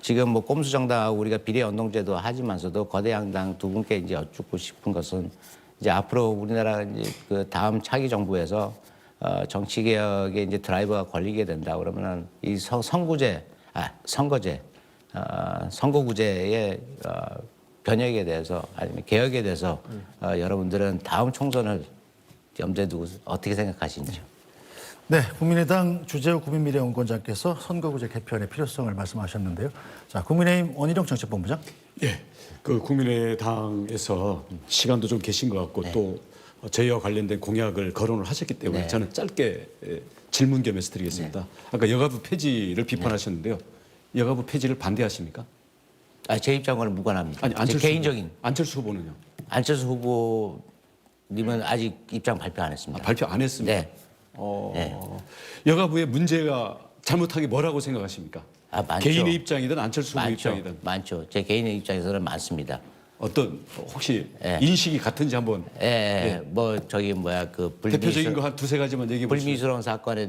지금 꼼수 정당하고 우리가 비례 연동제도 하지만서도 거대 양당 두 분께 이제 여쭙고 싶은 것은 이제 앞으로 우리나라 이제 다음 차기 정부에서 정치 개혁에 이제 드라이버가 걸리게 된다 그러면은 이 선거구제의 변혁에 대해서 아니면 개혁에 대해서 여러분들은 다음 총선을 염두에 두고 어떻게 생각하시는지요? 네, 국민의당 주재우 국민미래연구원장께서 선거구제 개편의 필요성을 말씀하셨는데요. 자, 국민의힘 원희룡 정책본부장. 예, 국민의당에서 시간도 좀 계신 것 같고 또 저희와 관련된 공약을 거론을 하셨기 때문에 저는 짧게 질문 겸해서 드리겠습니다. 아까 여가부 폐지를 비판하셨는데요. 여가부 폐지를 반대하십니까? 제 입장과는 무관합니다. 아니, 안철수 제 개인적인. 안철수 후보는요? 안철수 후보님은 아직 입장 발표 안 했습니다. 발표 안 했습니다. 네. 여가부에 문제가 잘못한 게 뭐라고 생각하십니까? 많죠. 개인의 입장이든 안철수 후보 많죠. 입장이든 많죠. 제 개인의 입장에서는 많습니다. 어떤 혹시 예. 인식이 같은지 한번 뭐 저기 뭐야 그 대표적인 거 한 두세 가지만 얘기해 보시죠. 불미스러운 사건에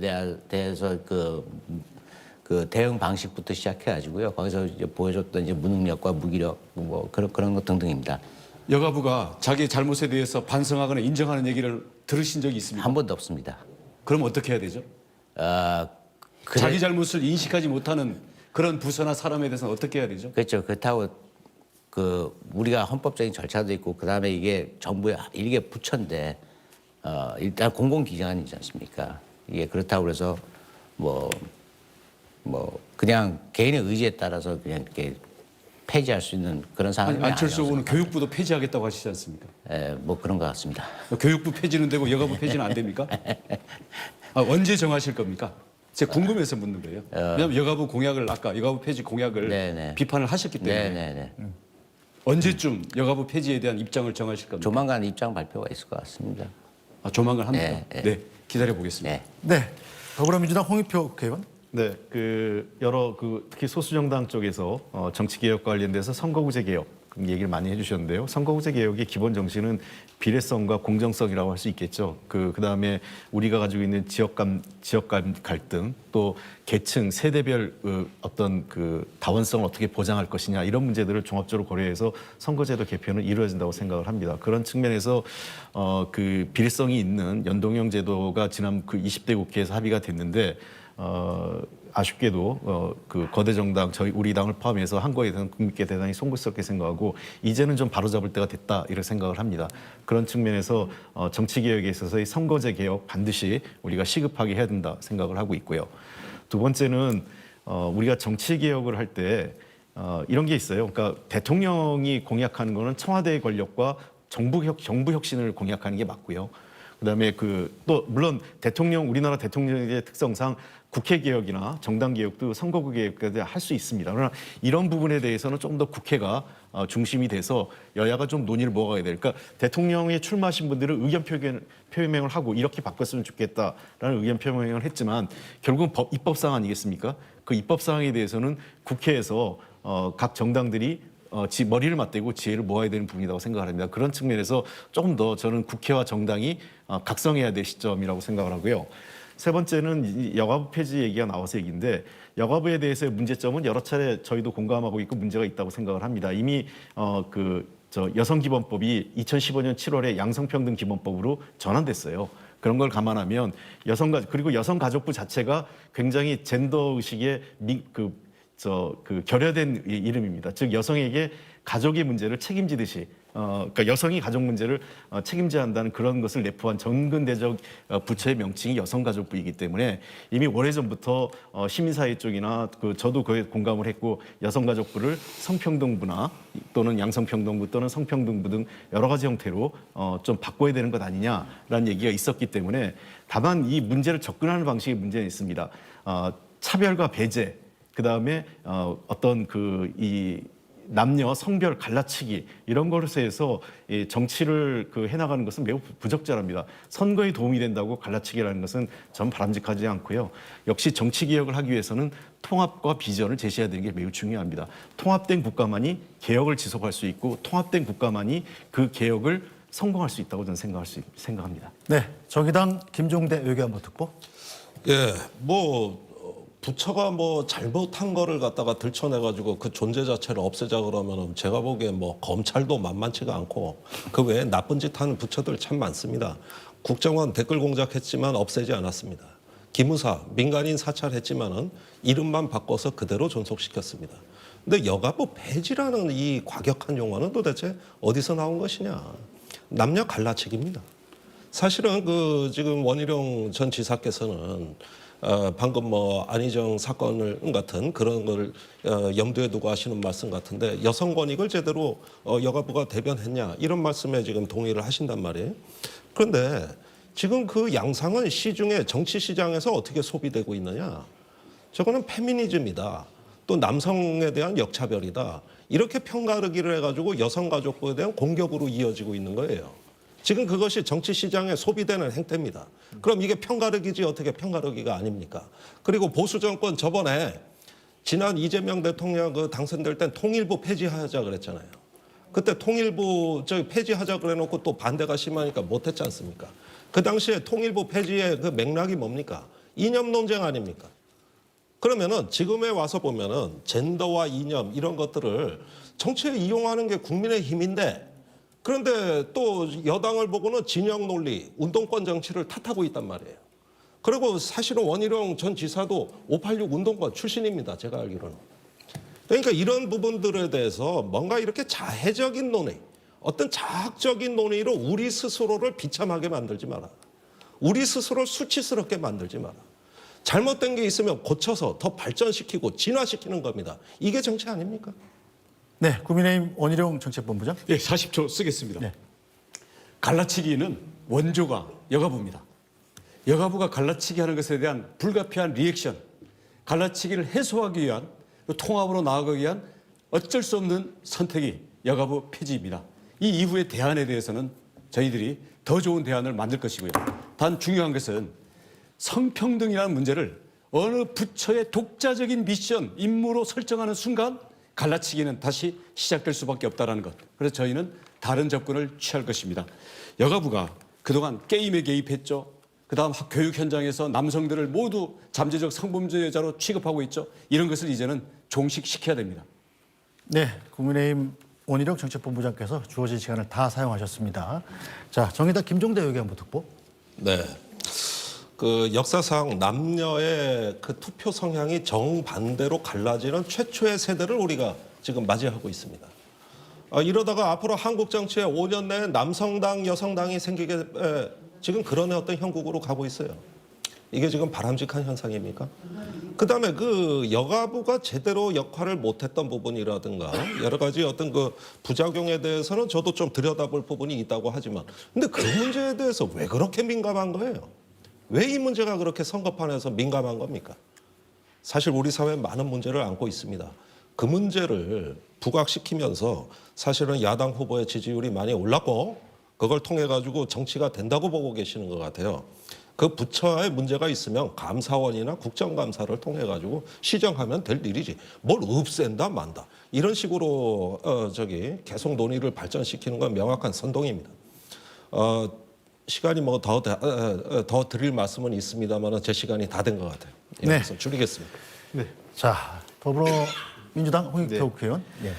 대해서 그 대응 방식부터 시작해가지고요. 거기서 이제 보여줬던 이제 무능력과 무기력 뭐 그런 것 등등입니다. 여가부가 자기 잘못에 대해서 반성하거나 인정하는 얘기를 들으신 적이 있습니까? 한 번도 없습니다. 그럼 어떻게 해야 되죠? 그래- 자기 잘못을 인식하지 못하는 그런 부서나 사람에 대해서는 어떻게 해야 되죠? 그렇죠. 그렇다고 우리가 헌법적인 절차도 있고 그다음에 이게 정부의 일개 부처인데 일단 공공기관이지 않습니까? 이게 그렇다고 그래서 뭐 그냥 개인의 의지에 따라서 그냥 이렇게 폐지할 수 있는 그런 상황이 안철수 후보는 교육부도 폐지하겠다고 하시지 않습니까? 뭐 그런 것 같습니다. 교육부 폐지는 되고 여가부 폐지는 안 됩니까? 언제 정하실 겁니까? 제가 궁금해서 묻는 거예요. 왜냐하면 여가부 공약을 아까 여가부 폐지 공약을 네네. 비판을 하셨기 때문에 네네네. 언제쯤 여가부 폐지에 대한 입장을 정하실 겁니까? 조만간 입장 발표가 있을 것 같습니다. 조만간 합니다. 네, 네, 기다려 보겠습니다. 네. 네, 더불어민주당 홍익표 국회의원. 네, 여러 특히 소수정당 쪽에서 정치 개혁 관련돼서 선거구제 개혁 얘기를 많이 해주셨는데요. 선거구제 개혁의 기본 정신은 비례성과 공정성이라고 할 수 있겠죠. 그다음에 우리가 가지고 있는 지역 간 갈등, 또 계층 세대별 어떤 다원성을 어떻게 보장할 것이냐 이런 문제들을 종합적으로 고려해서 선거제도 개편은 이루어진다고 생각을 합니다. 그런 측면에서 비례성이 있는 연동형 제도가 지난 20대 국회에서 합의가 됐는데. 아쉽게도 거대 정당 우리 당을 포함해서 한 거에 대한 국민께 대단히 송구스럽게 생각하고 이제는 좀 바로잡을 때가 됐다 이렇게 생각을 합니다. 그런 측면에서 정치 개혁에 있어서의 선거제 개혁 반드시 우리가 시급하게 해야 된다 생각을 하고 있고요. 두 번째는 우리가 정치 개혁을 할 때 이런 게 있어요. 그러니까 대통령이 공약하는 거는 청와대의 권력과 정부 혁신을 공약하는 게 맞고요. 그다음에 또 물론 우리나라 대통령의 특성상 국회 개혁이나 정당 개혁도 선거구 개혁까지 할 수 있습니다. 그러나 이런 부분에 대해서는 좀 더 국회가 중심이 돼서 여야가 좀 논의를 모아가야 돼요. 그러니까 대통령에 출마하신 분들은 의견 표명을 하고 이렇게 바꿨으면 좋겠다라는 의견 표명을 했지만 결국은 입법사항 아니겠습니까? 그 입법사항에 대해서는 국회에서 각 정당들이 머리를 맞대고 지혜를 모아야 되는 부분이라고 생각을 합니다. 그런 측면에서 조금 더 저는 국회와 정당이 각성해야 될 시점이라고 생각을 하고요. 세 번째는 여가부 폐지 얘기가 나와서 얘기인데 여가부에 대해서의 문제점은 여러 차례 저희도 공감하고 있고 문제가 있다고 생각을 합니다. 이미 여성기본법이 2015년 7월에 양성평등기본법으로 전환됐어요. 그런 걸 감안하면 그리고 여성가족부 자체가 굉장히 젠더 의식의 결여된 이름입니다. 즉 여성에게 가족의 문제를 책임지듯이 그러니까 여성이 가족 문제를 책임져야 한다는 그런 것을 내포한 전근대적 부처의 명칭이 여성가족부이기 때문에 이미 오래전부터 시민사회 쪽이나 저도 그에 공감을 했고 여성가족부를 성평등부나 또는 양성평등부 또는 성평등부 등 여러 가지 형태로 좀 바꿔야 되는 것 아니냐라는 얘기가 있었기 때문에 다만 이 문제를 접근하는 방식에 문제는 있습니다. 차별과 배제 그다음에 어떤 이 남녀 성별 갈라치기 이런 것에 해서 정치를 해나가는 것은 매우 부적절합니다. 선거에 도움이 된다고 갈라치기라는 것은 전 바람직하지 않고요. 역시 정치 개혁을 하기 위해서는 통합과 비전을 제시해야 되는 게 매우 중요합니다. 통합된 국가만이 개혁을 지속할 수 있고 통합된 국가만이 그 개혁을 성공할 수 있다고 저는 생각합니다. 네, 정의당 김종대 외교안보 특보. 예, 부처가 잘못한 거를 갖다가 들춰내가지고 그 존재 자체를 없애자 그러면은 제가 보기엔 검찰도 만만치가 않고 그 외에 나쁜 짓 하는 부처들 참 많습니다. 국정원 댓글 공작했지만 없애지 않았습니다. 기무사 민간인 사찰했지만은 이름만 바꿔서 그대로 존속시켰습니다. 근데 여가부 폐지라는 이 과격한 용어는 도대체 어디서 나온 것이냐? 남녀 갈라치기입니다. 사실은 지금 원희룡 전 지사께서는 방금 안희정 사건 같은 그런 걸 염두에 두고 하시는 말씀 같은데 여성 권익을 제대로 여가부가 대변했냐 이런 말씀에 지금 동의를 하신단 말이에요. 그런데 지금 그 양상은 시중에 정치 시장에서 어떻게 소비되고 있느냐? 저거는 페미니즘이다. 또 남성에 대한 역차별이다. 이렇게 편가르기를 해가지고 여성가족부에 대한 공격으로 이어지고 있는 거예요. 지금 그것이 정치 시장에 소비되는 행태입니다. 그럼 이게 편가르기지 어떻게 편가르기가 아닙니까? 그리고 보수 정권 저번에 지난 이재명 대통령 그 당선될 땐 통일부 폐지하자 그랬잖아요. 그때 통일부 폐지하자 그래놓고 또 반대가 심하니까 못했지 않습니까? 그 당시에 통일부 폐지의 그 맥락이 뭡니까? 이념 논쟁 아닙니까? 그러면은 지금에 와서 보면은 젠더와 이념 이런 것들을 정치에 이용하는 게 국민의 힘인데, 그런데 또 여당을 보고는 진영 논리, 운동권 정치를 탓하고 있단 말이에요. 그리고 사실은 원희룡 전 지사도 586 운동권 출신입니다. 제가 알기로는. 그러니까 이런 부분들에 대해서 뭔가 이렇게 자해적인 논의, 어떤 자학적인 논의로 우리 스스로를 비참하게 만들지 마라. 우리 스스로를 수치스럽게 만들지 마라. 잘못된 게 있으면 고쳐서 더 발전시키고 진화시키는 겁니다. 이게 정치 아닙니까? 네, 국민의힘 원희룡 정책본부장. 예, 40초 쓰겠습니다. 네. 갈라치기는 원조가 여가부입니다. 여가부가 갈라치기 하는 것에 대한 불가피한 리액션, 갈라치기를 해소하기 위한 통합으로 나아가기 위한 어쩔 수 없는 선택이 여가부 폐지입니다. 이 이후의 대안에 대해서는 저희들이 더 좋은 대안을 만들 것이고요. 단 중요한 것은 성평등이라는 문제를 어느 부처의 독자적인 미션, 임무로 설정하는 순간 갈라치기는 다시 시작될 수밖에 없다는 것. 그래서 저희는 다른 접근을 취할 것입니다. 여가부가 그동안 게임에 개입했죠. 그다음 교육 현장에서 남성들을 모두 잠재적 성범죄자로 취급하고 있죠. 이런 것을 이제는 종식시켜야 됩니다. 네, 국민의힘 원희룡 정책본부장께서 주어진 시간을 다 사용하셨습니다. 자, 정의당 김종대 의견부 특보. 네. 그 역사상 남녀의 그 투표 성향이 정반대로 갈라지는 최초의 세대를 우리가 지금 맞이하고 있습니다. 이러다가 앞으로 한국 정치에 5년 내에 남성당, 여성당이 생기게 지금 그런 어떤 형국으로 가고 있어요. 이게 지금 바람직한 현상입니까? 그다음에 그 여가부가 제대로 역할을 못했던 부분이라든가 여러 가지 어떤 그 부작용에 대해서는 저도 좀 들여다볼 부분이 있다고 하지만, 근데 그 문제에 대해서 왜 그렇게 민감한 거예요? 왜 이 문제가 그렇게 선거판에서 민감한 겁니까? 사실 우리 사회는 많은 문제를 안고 있습니다. 그 문제를 부각시키면서 사실은 야당 후보의 지지율이 많이 올랐고 그걸 통해 가지고 정치가 된다고 보고 계시는 것 같아요. 그 부처에 문제가 있으면 감사원이나 국정감사를 통해 가지고 시정하면 될 일이지. 뭘 없앤다 만다. 이런 식으로 계속 논의를 발전시키는 건 명확한 선동입니다. 시간이 뭐 더 드릴 말씀은 있습니다만 제 시간이 다 된 것 같아요. 네. 여기서 줄이겠습니다. 자, 더불어민주당 홍익표 국회의원. 예.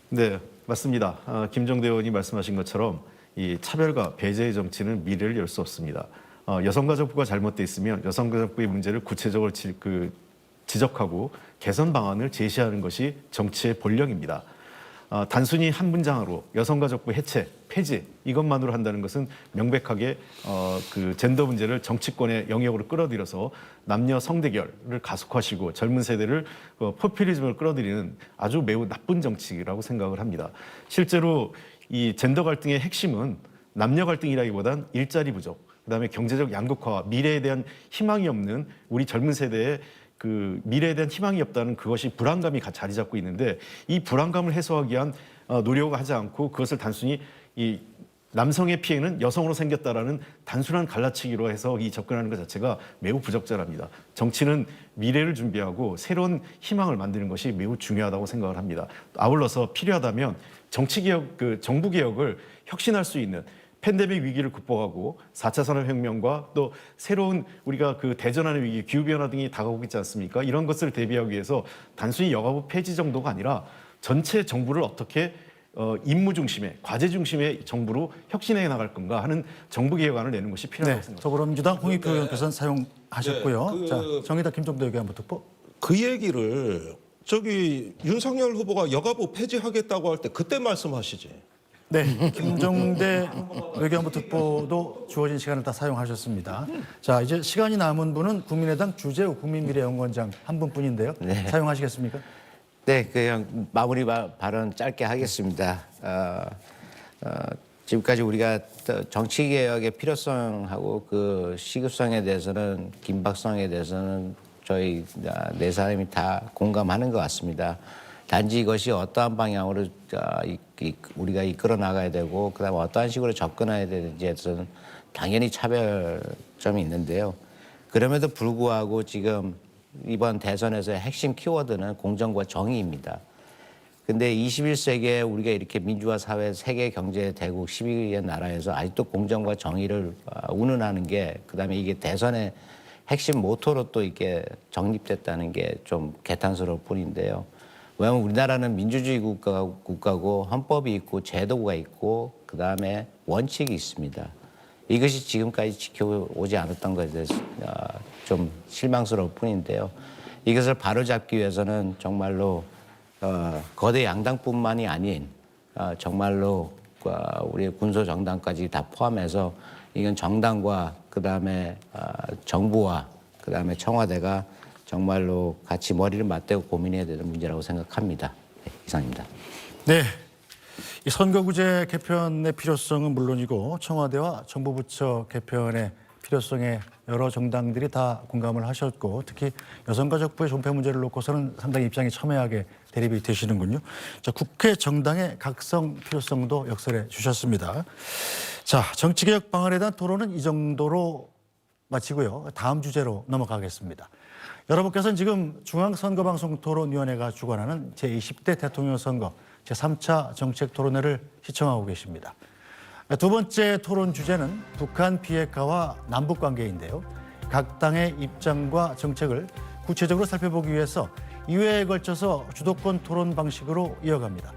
네, 맞습니다. 김종대 의원이 말씀하신 것처럼 이 차별과 배제의 정치는 미래를 열 수 없습니다. 여성가족부가 잘못돼 있으면 여성가족부의 문제를 구체적으로 지적하고 개선 방안을 제시하는 것이 정치의 본령입니다. 단순히 한 문장으로 여성가족부 해체, 폐지 이것만으로 한다는 것은 명백하게 그 젠더 문제를 정치권의 영역으로 끌어들여서 남녀 성대결을 가속화시키고 젊은 세대를 포퓰리즘을 끌어들이는 아주 매우 나쁜 정치라고 생각을 합니다. 실제로 이 젠더 갈등의 핵심은 남녀 갈등이라기보단 일자리 부족, 그다음에 경제적 양극화, 미래에 대한 희망이 없는 우리 젊은 세대의 그 미래에 대한 희망이 없다는 그것이 불안감이 자리 잡고 있는데, 이 불안감을 해소하기 위한 노력을 하지 않고 그것을 단순히 이 남성의 피해는 여성으로 생겼다라는 단순한 갈라치기로 해서 이 접근하는 것 자체가 매우 부적절합니다. 정치는 미래를 준비하고 새로운 희망을 만드는 것이 매우 중요하다고 생각을 합니다. 아울러서 필요하다면 정치개혁, 정부개혁을 혁신할 수 있는 팬데믹 위기를 극복하고 4차 산업혁명과 또 새로운 우리가 그 대전하는 위기, 기후변화 등이 다가오고 있지 않습니까? 이런 것을 대비하기 위해서 단순히 여가부 폐지 정도가 아니라 전체 정부를 어떻게 임무 중심의, 과제 중심의 정부로 혁신해 나갈 건가 하는 정부 개혁안을 내는 것이 필요하다고 네, 생각합니다. 더불어민주당 홍익표 의원께서는 사용하셨고요. 네, 자, 정의당 김종대 의견부 특보. 그 얘기를 윤석열 후보가 여가부 폐지하겠다고 할 때 그때 말씀하시지. 네, 김종대 의견부 특보도 주어진 시간을 다 사용하셨습니다. 자, 이제 시간이 남은 분은 국민의당 주재우 국민미래연구원장 한 분뿐인데요. 네. 사용하시겠습니까? 네, 그냥 마무리 발언 짧게 하겠습니다. 지금까지 우리가 정치 개혁의 필요성하고 그 시급성에 대해서는, 긴박성에 대해서는 저희 네 사람이 다 공감하는 것 같습니다. 단지 이것이 어떠한 방향으로 우리가 이끌어 나가야 되고 그다음에 어떠한 식으로 접근해야 되는지에 대해서는 당연히 차별점이 있는데요. 그럼에도 불구하고 지금 이번 대선에서의 핵심 키워드는 공정과 정의입니다. 근데 21세기에 우리가 이렇게 민주화 사회 세계 경제 대국 10위의 나라에서 아직도 공정과 정의를 운운하는 게 그다음에 이게 대선의 핵심 모토로 또 이게 정립됐다는 게 좀 개탄스러울 뿐인데요. 왜냐하면 우리나라는 민주주의 국가고 헌법이 있고 제도가 있고 그다음에 원칙이 있습니다. 이것이 지금까지 지켜오지 않았던 것에 대해서 좀 실망스러울 뿐인데요. 이것을 바로잡기 위해서는 정말로 거대 양당뿐만이 아닌 정말로 우리 군소 정당까지 다 포함해서 이건 정당과 그다음에 정부와 그다음에 청와대가 정말로 같이 머리를 맞대고 고민해야 되는 문제라고 생각합니다. 네, 이상입니다. 네. 이 선거구제 개편의 필요성은 물론이고 청와대와 정부 부처 개편의 필요성에 여러 정당들이 다 공감을 하셨고 특히 여성가족부의 존폐 문제를 놓고서는 상당히 입장이 첨예하게 대립이 되시는군요. 자, 국회 정당의 각성 필요성도 역설해 주셨습니다. 자, 정치개혁 방안에 대한 토론은 이 정도로 마치고요. 다음 주제로 넘어가겠습니다. 여러분께서는 지금 중앙선거방송토론위원회가 주관하는 제20대 대통령 선거 제3차 정책토론회를 시청하고 계십니다. 두 번째 토론 주제는 북한 비핵화와 남북관계인데요. 각 당의 입장과 정책을 구체적으로 살펴보기 위해서 2회에 걸쳐서 주도권 토론 방식으로 이어갑니다.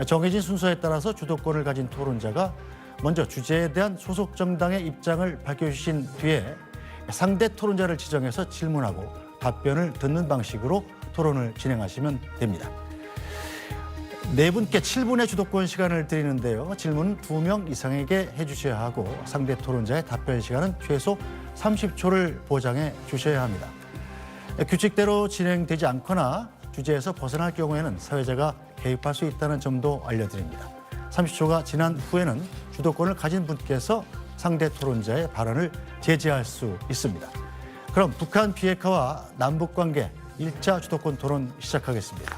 정해진 순서에 따라서 주도권을 가진 토론자가 먼저 주제에 대한 소속 정당의 입장을 밝혀주신 뒤에 상대 토론자를 지정해서 질문하고 답변을 듣는 방식으로 토론을 진행하시면 됩니다. 네 분께 7분의 주도권 시간을 드리는데요. 질문은 2명 이상에게 해주셔야 하고 상대 토론자의 답변 시간은 최소 30초를 보장해 주셔야 합니다. 규칙대로 진행되지 않거나 주제에서 벗어날 경우에는 사회자가 개입할 수 있다는 점도 알려드립니다. 30초가 지난 후에는 주도권을 가진 분께서 상대 토론자의 발언을 제지할 수 있습니다. 그럼 북한 비핵화와 남북관계 1차 주도권 토론 시작하겠습니다.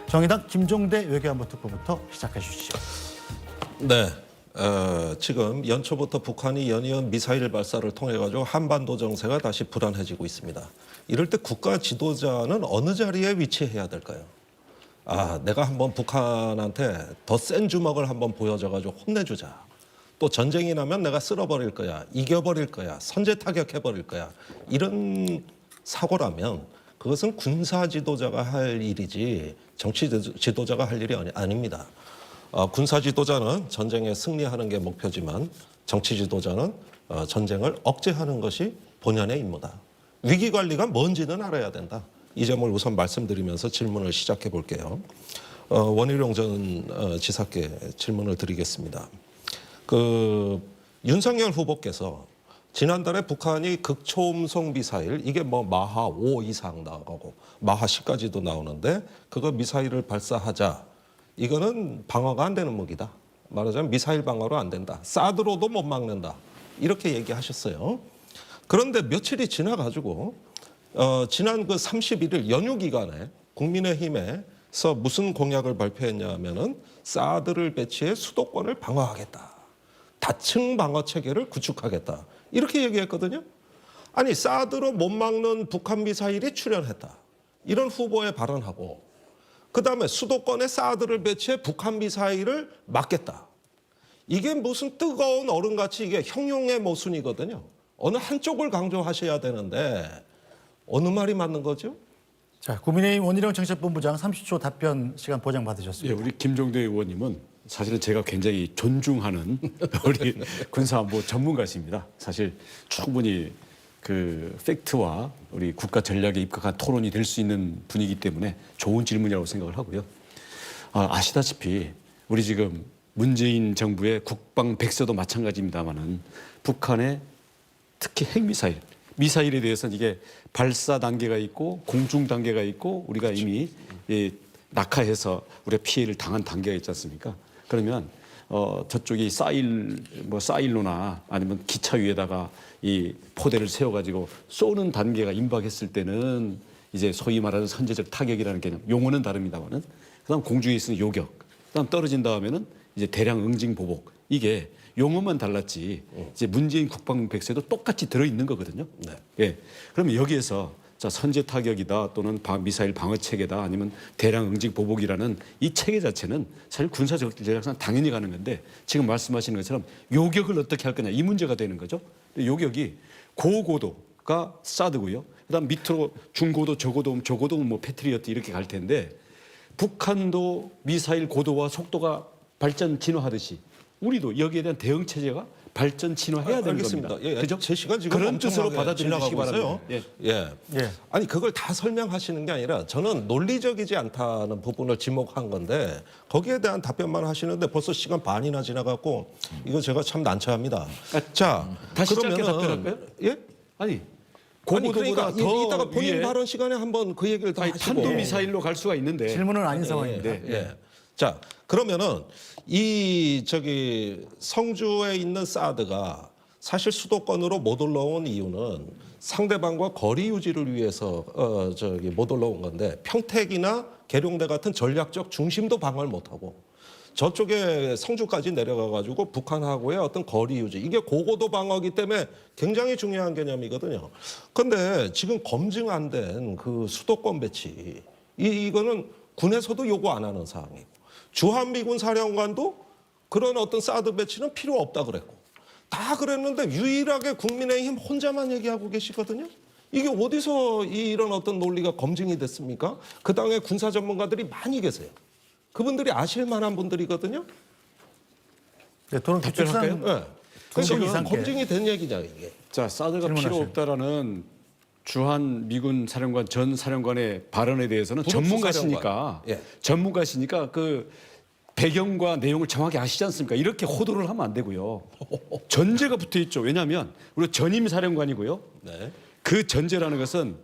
정의당 김종대 외교안보 특보부터 시작해 주시죠. 네, 지금 연초부터 북한이 연이은 미사일 발사를 통해 가지고 한반도 정세가 다시 불안해지고 있습니다. 이럴 때 국가 지도자는 어느 자리에 위치해야 될까요? 내가 한번 북한한테 더 센 주먹을 한번 보여줘 가지고 혼내주자. 또 전쟁이 나면 내가 쓸어버릴 거야, 이겨버릴 거야, 선제 타격해버릴 거야. 이런 사고라면 그것은 군사 지도자가 할 일이지 정치 지도자가 할 일이 아닙니다. 군사 지도자는 전쟁에 승리하는 게 목표지만 정치 지도자는 전쟁을 억제하는 것이 본연의 임무다. 위기 관리가 뭔지는 알아야 된다. 이 점을 우선 말씀드리면서 질문을 시작해 볼게요. 원희룡 전 지사께 질문을 드리겠습니다. 윤석열 후보께서 지난달에 북한이 극초음속 미사일, 이게 뭐 마하 5 이상 나가고 마하 10까지도 나오는데 그거 미사일을 발사하자. 이거는 방어가 안 되는 무기다. 말하자면 미사일 방어로 안 된다. 사드로도 못 막는다. 이렇게 얘기하셨어요. 그런데 며칠이 지나가지고 지난 그 31일 연휴 기간에 국민의힘에서 무슨 공약을 발표했냐면은 사드를 배치해 수도권을 방어하겠다. 다층 방어 체계를 구축하겠다. 이렇게 얘기했거든요. 아니 사드로 못 막는 북한 미사일이 출현했다. 이런 후보의 발언하고 그다음에 수도권에 사드를 배치해 북한 미사일을 막겠다. 이게 무슨 뜨거운 얼음같이 이게 형용의 모순이거든요. 어느 한쪽을 강조하셔야 되는데 어느 말이 맞는 거죠? 자, 국민의힘 원희룡 정책본부장 30초 답변 시간 보장 받으셨습니다. 예, 우리 김종대 의원님은 사실은 제가 굉장히 존중하는 우리 군사안보 전문가십니다. 사실 충분히 그 팩트와 우리 국가 전략에 입각한 토론이 될 수 있는 분이기 때문에 좋은 질문이라고 생각을 하고요. 아시다시피 우리 지금 문재인 정부의 국방 백서도 마찬가지입니다만은 북한의 특히 핵미사일, 미사일에 대해서는 이게 발사 단계가 있고 공중 단계가 있고 우리가 이미 낙하해서 우리가 피해를 당한 단계가 있지 않습니까? 그러면 저쪽이 사일로나 아니면 기차 위에다가 이 포대를 세워가지고 쏘는 단계가 임박했을 때는 이제 소위 말하는 선제적 타격이라는 개념, 용어는 다릅니다만은 그다음 공중에 있는 요격, 그다음 떨어진 다음에는 이제 대량 응징 보복. 이게 용어만 달랐지 이제 문재인 국방 백서에도 똑같이 들어 있는 거거든요. 네. 예. 그러면 여기에서 자 선제 타격이다 또는 미사일 방어 체계다 아니면 대량 응징 보복이라는 이 체계 자체는 사실 군사 전략상 당연히 가는 건데 지금 말씀하시는 것처럼 요격을 어떻게 할 거냐 이 문제가 되는 거죠. 요격이 고고도가 사드고요. 그다음 밑으로 중고도, 저고도는 뭐 패트리어트 이렇게 갈 텐데 북한도 미사일 고도와 속도가 발전 진화하듯이 우리도 여기에 대한 대응 체제가 발전 진화해야 되는 알겠습니다. 겁니다. 예, 그죠? 제 시간 지금 그런 뜻으로 엄청나게 받아들여 주시기 지나가고 있어요. 바랍니다. 예. 예. 아니 그걸 다 설명하시는 게 아니라 저는 논리적이지 않다는 부분을 지목한 건데 거기에 대한 답변만 하시는데 벌써 시간 반이나 지나갔고 이거 제가 참 난처합니다. 자, 다시 짧게 그러면은 답변할까요? 예? 아니 그러니까 고고도보다 더 이따가 본인 위에 발언 시간에 한번 그 얘기를 더 하시고 탄도 미사일로 갈 수가 있는데 질문은 아닌 상황입니다. 예. 자, 그러면은 이 성주에 있는 사드가 사실 수도권으로 못 올라온 이유는 상대방과 거리 유지를 위해서 못 올라온 건데 평택이나 계룡대 같은 전략적 중심도 방어를 못 하고 저쪽에 성주까지 내려가 가지고 북한하고의 어떤 거리 유지 이게 고고도 방어기 때문에 굉장히 중요한 개념이거든요. 근데 지금 검증 안 된 그 수도권 배치 이거는 군에서도 요구 안 하는 사항이고 주한미군 사령관도 그런 어떤 사드 배치는 필요 없다 그랬고 다 그랬는데 유일하게 국민의힘 혼자만 얘기하고 계시거든요. 이게 어디서 이런 어떤 논리가 검증이 됐습니까? 그 당에 군사 전문가들이 많이 계세요. 그분들이 아실 만한 분들이거든요. 네, 토론 규칙상 네. 두 분 그러니까 이상께. 검증이 된 얘기냐 이게. 자 사드가 필요 질문하세요. 없다라는 주한 미군 사령관 전 사령관의 발언에 대해서는 부속수 전문가시니까 사령관. 예. 전문가시니까 그 배경과 내용을 정확히 아시지 않습니까? 이렇게 호도를 하면 안 되고요. 전제가 붙어 있죠. 왜냐하면 우리 전임 사령관이고요. 네. 그 전제라는 것은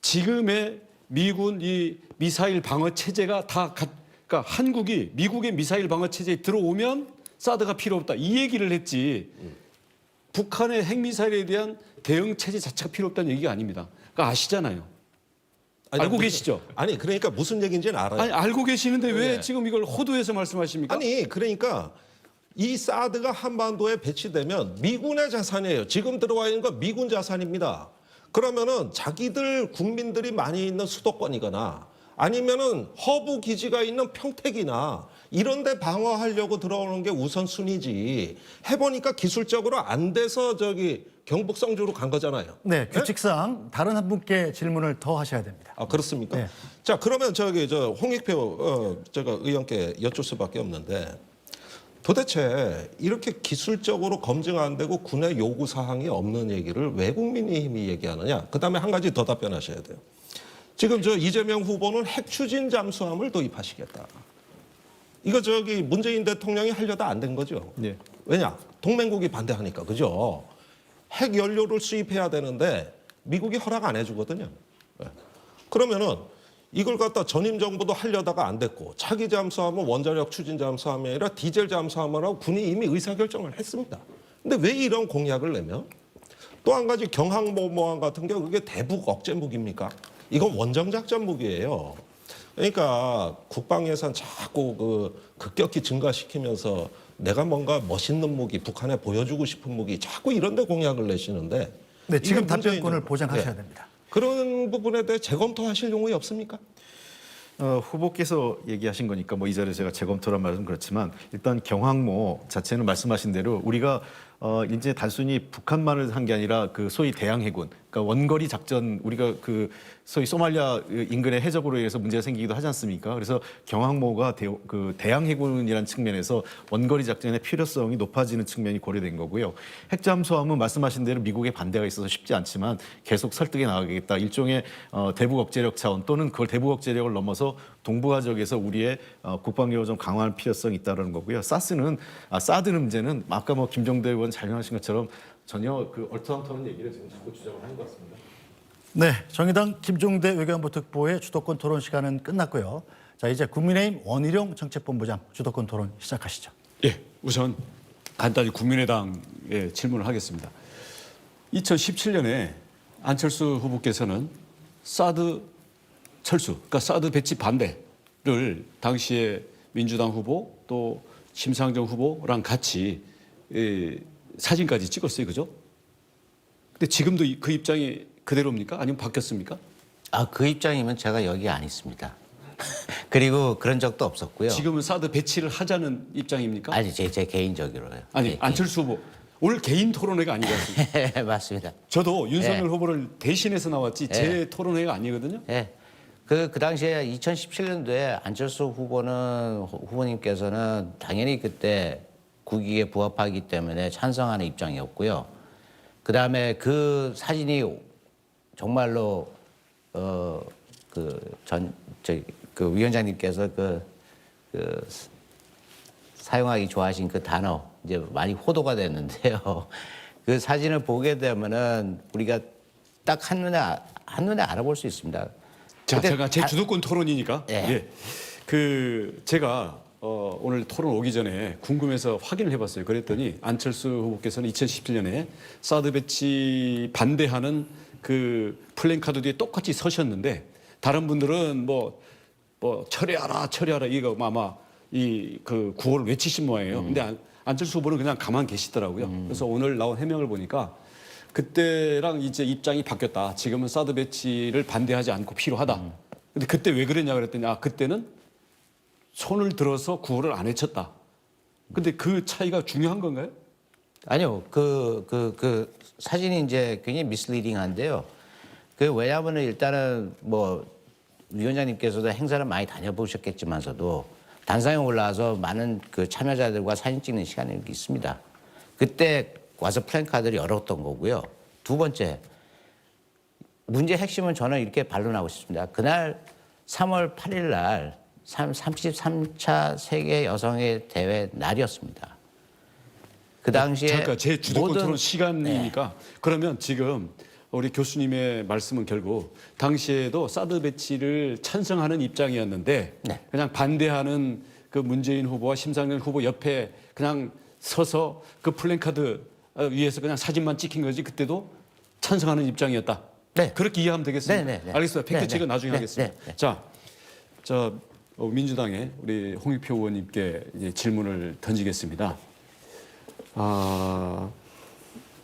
지금의 미군 이 미사일 방어 체제가 그러니까 한국이 미국의 미사일 방어 체제에 들어오면 사드가 필요 없다 이 얘기를 했지. 북한의 핵미사일에 대한 대응 체제 자체가 필요 없다는 얘기가 아닙니다. 그러니까 아시잖아요. 알고 계시죠? 아니 그러니까 무슨 얘기인지는 알아요. 아니 알고 계시는데 왜 네. 지금 이걸 호도해서 말씀하십니까? 아니 그러니까 이 사드가 한반도에 배치되면 미군의 자산이에요. 지금 들어와 있는 건 미군 자산입니다. 그러면은 자기들 국민들이 많이 있는 수도권이거나 아니면은 허브 기지가 있는 평택이나 이런 데 방어하려고 들어오는 게 우선순위지. 해보니까 기술적으로 안 돼서 경북 성주로 간 거잖아요. 네, 규칙상 다른 한 분께 질문을 더 하셔야 됩니다. 아 그렇습니까? 네. 자 그러면 홍익표 제가 의원께 여쭐 수밖에 없는데 도대체 이렇게 기술적으로 검증 안 되고 군의 요구 사항이 없는 얘기를 왜 국민의힘이 얘기하느냐? 그다음에 한 가지 더 답변하셔야 돼요. 지금 이재명 후보는 핵 추진 잠수함을 도입하시겠다. 이거 문재인 대통령이 하려다 안 된 거죠. 네. 왜냐? 동맹국이 반대하니까 그죠? 핵 연료를 수입해야 되는데 미국이 허락 안 해주거든요. 네. 그러면은 이걸 갖다 전임 정부도 하려다가 안 됐고 차기 잠수함은 원자력 추진 잠수함이 아니라 디젤 잠수함을 하고 군이 이미 의사결정을 했습니다. 근데 왜 이런 공약을 내면 또 한 가지 경항모모함 같은 게 그게 대북 억제 무기입니까? 이건 원정작전 무기예요. 그러니까 국방 예산 자꾸 급격히 증가시키면서 내가 뭔가 멋있는 무기, 북한에 보여주고 싶은 무기 자꾸 이런 데 공약을 내시는데 네, 지금 이게 문재인 답변권을 정부. 보장하셔야 네. 됩니다. 그런 부분에 대해 재검토하실 용의 없습니까? 후보께서 얘기하신 거니까 이 자리에 제가 재검토란 말은 그렇지만 일단 경항모 자체는 말씀하신 대로 우리가 이제 단순히 북한만을 한 게 아니라 그 소위 대양해군, 그러니까 원거리 작전 우리가 그 소위 소말리아 인근의 해적으로 의해서 문제가 생기기도 하지 않습니까? 그래서 경항모가 대양해군이라는 측면에서 원거리 작전의 필요성이 높아지는 측면이 고려된 거고요. 핵잠수함은 말씀하신 대로 미국의 반대가 있어서 쉽지 않지만 계속 설득해 나가겠다. 일종의 대북 억제력 차원 또는 그걸 대북 억제력을 넘어서 동북아 지역에서 우리의 국방력을 좀 강화할 필요성이 있다는 거고요. 사드 문제는 아까 김종대 의원 잘명하신 것처럼 전혀 얼토당토하는 얘기를 지금 자꾸 주장을 하는 것 같습니다. 네, 정의당 김종대 외교안보 특보의 주도권 토론 시간은 끝났고요. 자, 이제 국민의힘 원희룡 정책본부장 주도권 토론 시작하시죠. 예, 우선 간단히 국민의당에 질문을 하겠습니다. 2017년에 안철수 후보께서는 사드 철수, 그러니까 사드 배치 반대를 당시에 민주당 후보 또 심상정 후보랑 같이 사진까지 찍었어요, 그죠? 근데 지금도 그 입장이 그대로입니까? 아니면 바뀌었습니까? 그 입장이면 제가 여기 안 있습니다. 그리고 그런 적도 없었고요. 지금은 사드 배치를 하자는 입장입니까? 아니 제 개인적으로요. 아니 네, 안철수 후보 오늘 개인 토론회가 아니거든요. 개인. 맞습니다. 저도 윤석열 예. 후보를 대신해서 나왔지 제 토론회가 아니거든요. 예. 그 당시에 2017년도에 안철수 후보님께서는 당연히 그때 국익에 부합하기 때문에 찬성하는 입장이었고요. 그 다음에 그 사진이 정말로 그 위원장님께서 사용하기 좋아하신 그 단어 이제 많이 호도가 됐는데요. 그 사진을 보게 되면은 우리가 딱 한눈에 알아볼 수 있습니다. 자, 근데 제가 제 주도권 토론이니까. 예. 예. 제가 오늘 토론 오기 전에 궁금해서 확인을 해봤어요. 그랬더니 안철수 후보께서는 2017년에 사드 배치 반대하는 그 플랜카드 뒤에 똑같이 서셨는데 다른 분들은 뭐 처리하라 이거 아마 그 구호를 외치신 모양이에요. 근데 안철수 후보는 그냥 가만 계시더라고요. 그래서 오늘 나온 해명을 보니까 그때랑 이제 입장이 바뀌었다. 지금은 사드 배치를 반대하지 않고 필요하다. 근데 그때 왜 그랬냐 그랬더니 그때는 손을 들어서 구호를 안 외쳤다. 근데 그 차이가 중요한 건가요? 아니요. 그 사진이 이제 굉장히 미스리딩한데요. 왜냐하면 일단은 뭐 위원장님께서도 행사를 많이 다녀보셨겠지만서도 단상에 올라와서 많은 그 참여자들과 사진 찍는 시간이 있습니다. 그때 와서 플랜카드를 열었던 거고요. 두 번째, 문제 핵심은 저는 이렇게 반론하고 싶습니다. 그날 3월 8일 날 33차 세계 여성의 대회 날이었습니다. 그 당시에 잠깐 제 주도권 모든- 토론 시간이니까 그러면 지금 우리 교수님의 말씀은 결국 당시에도 사드 배치를 찬성하는 입장이었는데 네. 그냥 반대하는 그 문재인 후보와 심상정 후보 옆에 그냥 서서 그 플랜카드 위에서 그냥 사진만 찍힌 거지 그때도 찬성하는 입장이었다. 네. 그렇게 이해하면 되겠습니다. 네, 네, 네. 알겠습니다. 팩트 네, 체크는 네. 나중에 네, 하겠습니다. 네, 네. 자, 민주당의 우리 홍익표 의원님께 이제 질문을 던지겠습니다.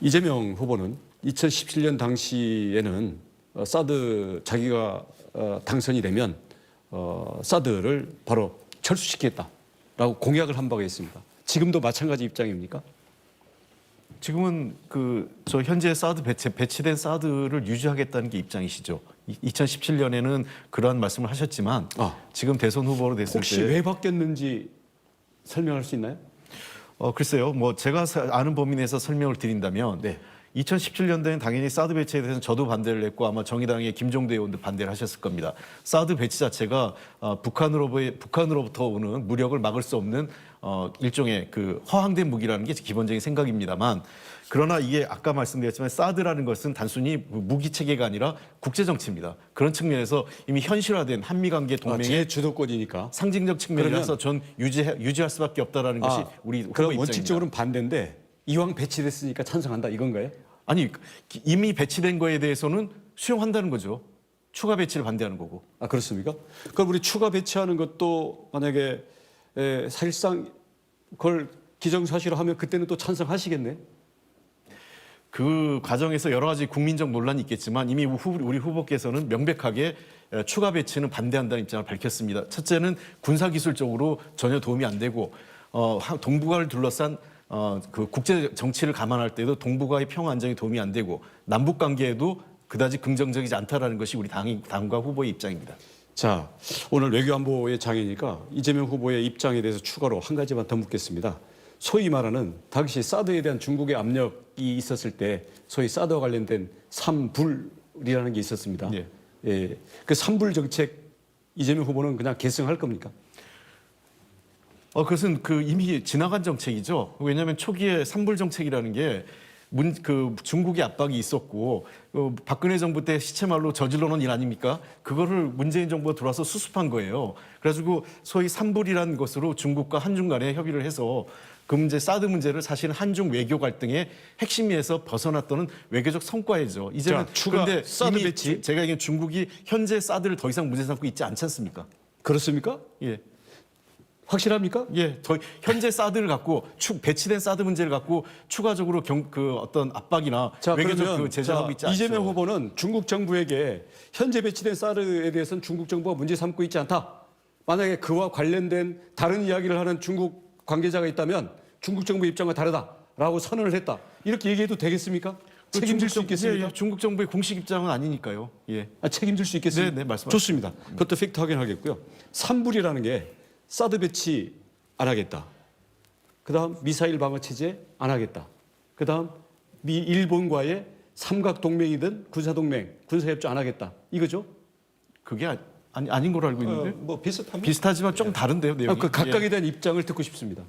이재명 후보는 2017년 당시에는 사드 자기가 당선이 되면 사드를 바로 철수시키겠다라고 공약을 한 바가 있습니다. 지금도 마찬가지 입장입니까? 지금은 저 현재 사드 배치된 사드를 유지하겠다는 게 입장이시죠. 2017년에는 그러한 말씀을 하셨지만 지금 대선 후보로 됐을 혹시 때 왜 바뀌었는지 설명할 수 있나요? 글쎄요. 뭐 제가 아는 범위 내에서 설명을 드린다면 네. 2017년도에는 당연히 사드 배치에 대해서는 저도 반대를 했고 아마 정의당의 김종대 의원도 반대를 하셨을 겁니다. 사드 배치 자체가 북한으로부터 오는 무력을 막을 수 없는 일종의 그 허황된 무기라는 게 기본적인 생각입니다만 그러나 이게 아까 말씀드렸지만 사드라는 것은 단순히 무기 체계가 아니라 국제 정치입니다. 그런 측면에서 이미 현실화된 한미 관계 동맹의 제 주도권이니까. 상징적 측면이라서 전 유지할 수밖에 없다라는 것이 우리 후보 그럼 입장입니다. 원칙적으로는 반대인데 이왕 배치됐으니까 찬성한다 이건가요? 아니 이미 배치된 거에 대해서는 수용한다는 거죠. 추가 배치를 반대하는 거고. 그렇습니까? 그럼 우리 추가 배치하는 것도 만약에 사실상 그걸 기정사실화하면 그때는 또 찬성하시겠네? 그 과정에서 여러 가지 국민적 논란이 있겠지만 이미 우리 후보께서는 명백하게 추가 배치는 반대한다는 입장을 밝혔습니다. 첫째는 군사기술적으로 전혀 도움이 안 되고 동북아를 둘러싼 그 국제 정치를 감안할 때도 동북아의 평화 안정에 도움이 안 되고 남북 관계에도 그다지 긍정적이지 않다라는 것이 우리 당과 후보의 입장입니다. 자, 오늘 외교안보의 장이니까 이재명 후보의 입장에 대해서 추가로 한 가지만 더 묻겠습니다. 소위 말하는 당시 사드에 대한 중국의 압력이 있었을 때 소위 사드와 관련된 삼불이라는 게 있었습니다. 예. 예, 그 삼불 정책 이재명 후보는 그냥 계승할 겁니까? 그것은 이미 지나간 정책이죠. 왜냐하면 초기에 삼불 정책이라는 게 중국의 압박이 있었고 박근혜 정부 때 시체말로 저질러 놓은 일 아닙니까? 그거를 문재인 정부가 들어와서 수습한 거예요. 그래가지고 소위 삼불이라는 것으로 중국과 한중 간에 협의를 해서 그 문제 사드 문제를 사실은 한중 외교 갈등의 핵심에서 벗어났다는 외교적 성과이죠. 이제는 자, 추가 그런데 사드 이미 배치. 제가 얘기한 중국이 현재 사드를 더 이상 문제 삼고 있지 않지 않습니까? 그렇습니까? 예. 확실합니까? 예, 저희 현재 사드를 갖고 배치된 사드 문제를 갖고 추가적으로 그 어떤 압박이나 자, 외교적 그러면 그 제재하고 있지 않죠. 이재명 후보는 중국 정부에게 현재 배치된 사드에 대해서는 중국 정부가 문제 삼고 있지 않다. 만약에 그와 관련된 다른 이야기를 하는 중국 관계자가 있다면 중국 정부 입장과 다르다라고 선언을 했다. 이렇게 얘기해도 되겠습니까? 책임질 수 있겠습니까? 예, 중국 정부의 공식 입장은 아니니까요. 예. 책임질 수 있겠습니까? 네, 말씀하십시오. 좋습니다. 그것도 팩트 확인하겠고요. 산불이라는 게 사드 배치 안 하겠다. 그다음 미사일 방어 체제 안 하겠다. 그다음 일본과의 삼각 동맹이든 군사 동맹, 군사 협조 안 하겠다. 이거죠? 그게 아닌 걸로 알고 있는데. 뭐 비슷합니다. 비슷하지만 좀 다른데요, 내용이. 그 각각에 대한 입장을 듣고 싶습니다.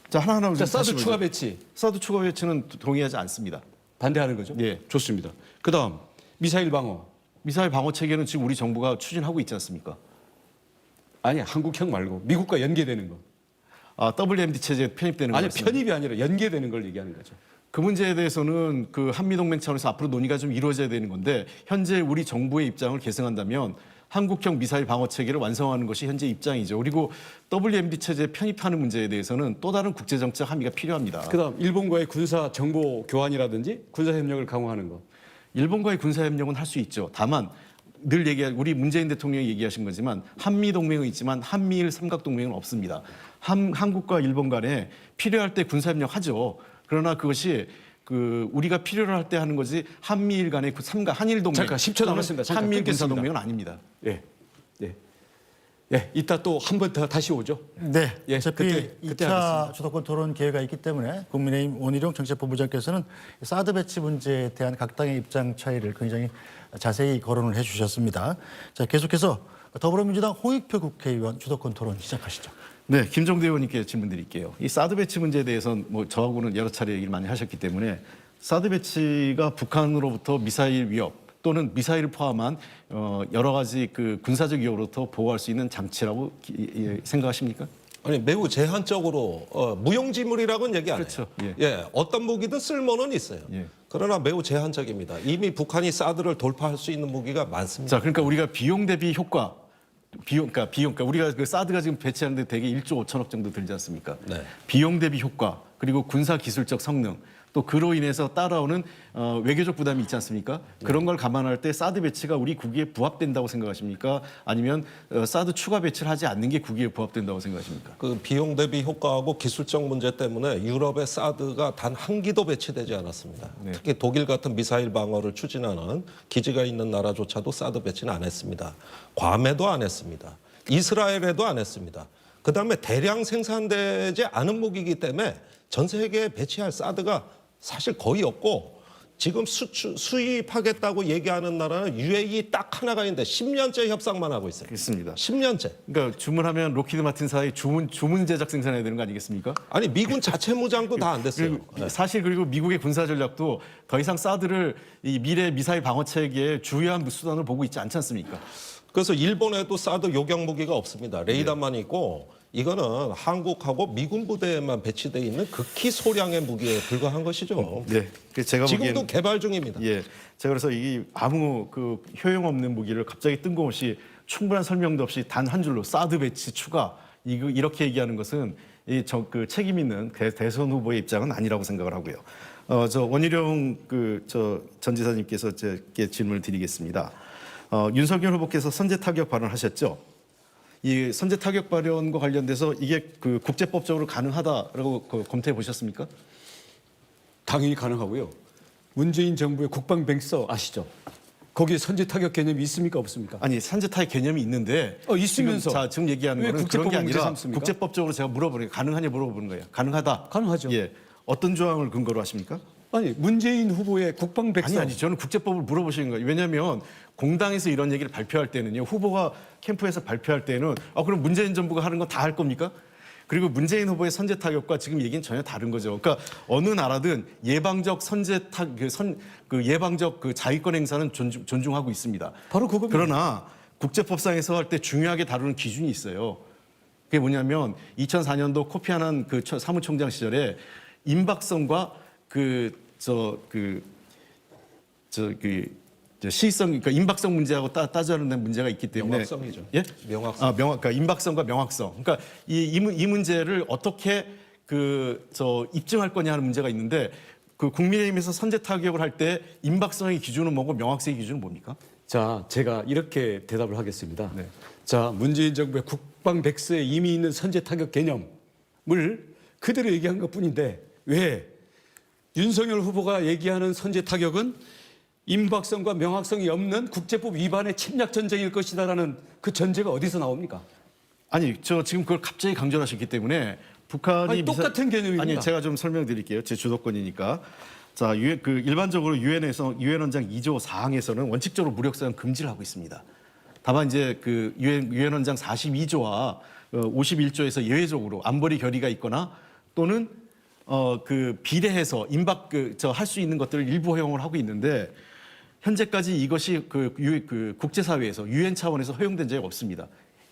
자, 하나하나 자, 좀 사드 다시 추가 보죠. 배치 사드 추가 배치는 동의하지 않습니다. 반대하는 거죠? 예. 좋습니다. 그다음 미사일 방어. 미사일 방어 체계는 지금 우리 정부가 추진하고 있지 않습니까? 아니, 한국형 말고 미국과 연계되는 거. WMD 체제 편입되는 거. 아니, 편입이 아니라 연계되는 걸 얘기하는 거죠. 그 문제에 대해서는 그 한미동맹 차원에서 앞으로 논의가 좀 이루어져야 되는 건데 현재 우리 정부의 입장을 계승한다면 한국형 미사일 방어 체계를 완성하는 것이 현재 입장이죠. 그리고 WMD 체제 편입하는 문제에 대해서는 또 다른 국제정책 합의가 필요합니다. 그다음 일본과의 군사 정보 교환이라든지 군사 협력을 강화하는 거. 일본과의 군사 협력은 할 수 있죠. 다만 늘 우리 문재인 대통령이 얘기하신 거지만 한미 동맹은 있지만 한미일 삼각 동맹은 없습니다. 한국과 일본 간에 필요할 때 군사 협력 하죠. 그러나 그것이 그 우리가 필요로 할 때 하는 거지 한미일 간의 그 삼각 한일 동맹 잠깐 10초 남았습니다. 잠깐 한미일 군사 끊겠습니다. 동맹은 아닙니다. 예. 예. 예, 이따 또 한 번 더 다시 오죠. 네, 예, 어차피 그때 2차 하겠습니다. 주도권 토론 기회가 있기 때문에 국민의힘 원희룡 정책본부장께서는 사드 배치 문제에 대한 각 당의 입장 차이를 굉장히 자세히 거론을 해주셨습니다. 자, 계속해서 더불어민주당 홍익표 국회의원 주도권 토론 시작하시죠. 네, 김종대 의원님께 질문 드릴게요. 이 사드 배치 문제에 대해서는 뭐 저하고는 여러 차례 얘기를 많이 하셨기 때문에 사드 배치가 북한으로부터 미사일 위협 또는 미사일을 포함한 여러 가지 그 군사적 위협으로부터 보호할 수 있는 장치라고 생각하십니까? 아니 매우 제한적으로 무용지물이라고는 얘기 안 해요. 그렇죠. 예. 예, 어떤 무기든 쓸모는 있어요. 예. 그러나 매우 제한적입니다. 이미 북한이 사드를 돌파할 수 있는 무기가 많습니다. 자, 그러니까 우리가 비용 대비 효과, 그러니까 우리가 그 사드가 지금 배치하는데 대개 1조 5천억 정도 들지 않습니까? 네. 비용 대비 효과 그리고 군사 기술적 성능 또 그로 인해서 따라오는 외교적 부담이 있지 않습니까? 그런 걸 감안할 때 사드 배치가 우리 국위에 부합된다고 생각하십니까? 아니면 사드 추가 배치를 하지 않는 게 국위에 부합된다고 생각하십니까? 그 비용 대비 효과하고 기술적 문제 때문에 유럽의 사드가 단 한 기도 배치되지 않았습니다. 네. 특히 독일 같은 미사일 방어를 추진하는 기지가 있는 나라조차도 사드 배치는 안 했습니다. 괌에도 안 했습니다. 이스라엘에도 안 했습니다. 그다음에 대량 생산되지 않은 무기이기 때문에 전 세계에 배치할 사드가 사실 거의 없고 지금 수입하겠다고 얘기하는 나라는 UAE 딱 하나가 있는데 10년째 협상만 하고 있어요. 그렇습니다. 10년째. 그러니까 주문하면 로키드 마틴사의 주문 제작 생산해야 되는 거 아니겠습니까? 아니 미군 자체 무장도 다 안 됐어요. 그리고 사실 그리고 미국의 군사 전략도 더 이상 사드를 이 미래 미사일 방어 체계의 주요한 수단으로 보고 있지 않지 않습니까? 그래서 일본에도 사드 요격 무기가 없습니다. 레이더만 있고 이거는 한국하고 미군 부대에만 배치돼 있는 극히 소량의 무기에 불과한 것이죠. 네, 그래서 제가 지금도 보기엔 개발 중입니다. 예, 제가 그래서 이 아무 그 효용 없는 무기를 갑자기 뜬금없이 충분한 설명도 없이 단 한 줄로 사드 배치 추가 이렇게 얘기하는 것은 그 책임 있는 대선 후보의 입장은 아니라고 생각을 하고요. 저 원희룡 전 지사님께서 제게 질문을 드리겠습니다. 윤석열 후보께서 선제 타격 발언하셨죠. 이 선제 타격 발언과 관련돼서 이게 그 국제법적으로 가능하다라고 검토해 보셨습니까? 당연히 가능하고요. 문재인 정부의 국방백서 아시죠? 거기에 선제 타격 개념이 있습니까 없습니까? 아니 선제 타격 개념이 있는데 있으면서 지금 얘기하는 왜 거는 그런 게 국제법을 문제 아니라 삼습니까? 국제법적으로 제가 물어보는 게 가능하냐 물어보는 거예요. 가능하다. 가능하죠. 예. 어떤 조항을 근거로 하십니까? 아니, 문재인 후보의 국방백서. 아니 저는 국제법을 물어보시는 거예요. 왜냐하면 공당에서 이런 얘기를 발표할 때는요. 후보가 캠프에서 발표할 때는 그럼 문재인 정부가 하는 건 다 할 겁니까? 그리고 문재인 후보의 선제 타격과 지금 얘기는 전혀 다른 거죠. 그러니까 어느 나라든 예방적 예방적 그 자위권 행사는 존중하고 있습니다. 바로 그겁니다. 그러나 국제법상에서 할 때 중요하게 다루는 기준이 있어요. 그게 뭐냐면 2004년도 코피 아난 그 사무총장 시절에 임박성과 시의성, 그러니까 임박성 문제하고 따져는 문제가 있기 때문에 명확성이죠. 예? 명확성. 그러니까 임박성과 명확성. 그러니까 이 문제를 어떻게 입증할 거냐 하는 문제가 있는데 그 국민의힘에서 선제 타격을 할 때 임박성의 기준은 뭐고 명확성의 기준은 뭡니까? 자, 제가 이렇게 대답을 하겠습니다. 네. 자, 문재인 정부의 국방백서에 이미 있는 선제 타격 개념을 그대로 얘기한 것뿐인데 왜 윤석열 후보가 얘기하는 선제 타격은 임박성과 명확성이 없는 국제법 위반의 침략 전쟁일 것이다라는 그 전제가 어디서 나옵니까? 아니, 지금 그걸 갑자기 강조를 하셨기 때문에 북한이 아니, 똑같은 개념입니다. 아니, 제가 좀 설명드릴게요. 제 주도권이니까. 자, 일반적으로 유엔 원장 2조 4항에서는 원칙적으로 무력 사용 금지를 하고 있습니다. 다만 이제 그 유엔 원장 42조와 51조에서 예외적으로 안보리 결의가 있거나 또는 비례해서 할 수 있는 것들을 일부 허용을 하고 있는데 현재까지 이것이 국제사회에서 유엔 차원에서 허용된 적이 없습니다.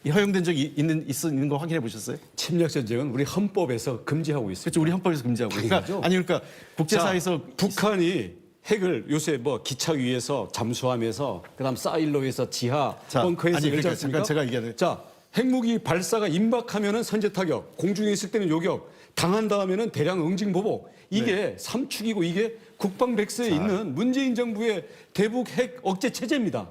이 허용된 적이 있는 거 확인해 보셨어요? 침략 전쟁은 우리 헌법에서 금지하고 있습니다. 그렇죠. 우리 헌법에서 금지하고. 그러니까 국제사회에서 북한이 핵을 요새 뭐 기차 위에서 잠수함에서 그다음 사일로에서 지하 벙커에서 열지 않습니까? 잠깐 제가 얘기하는. 자, 핵무기 발사가 임박하면은 선제 타격, 공중에 있을 때는 요격, 당한 다음에는 대량 응징 보복. 이게 삼축이고 이게 국방백서에 있는 문재인 정부의 대북 핵 억제 체제입니다.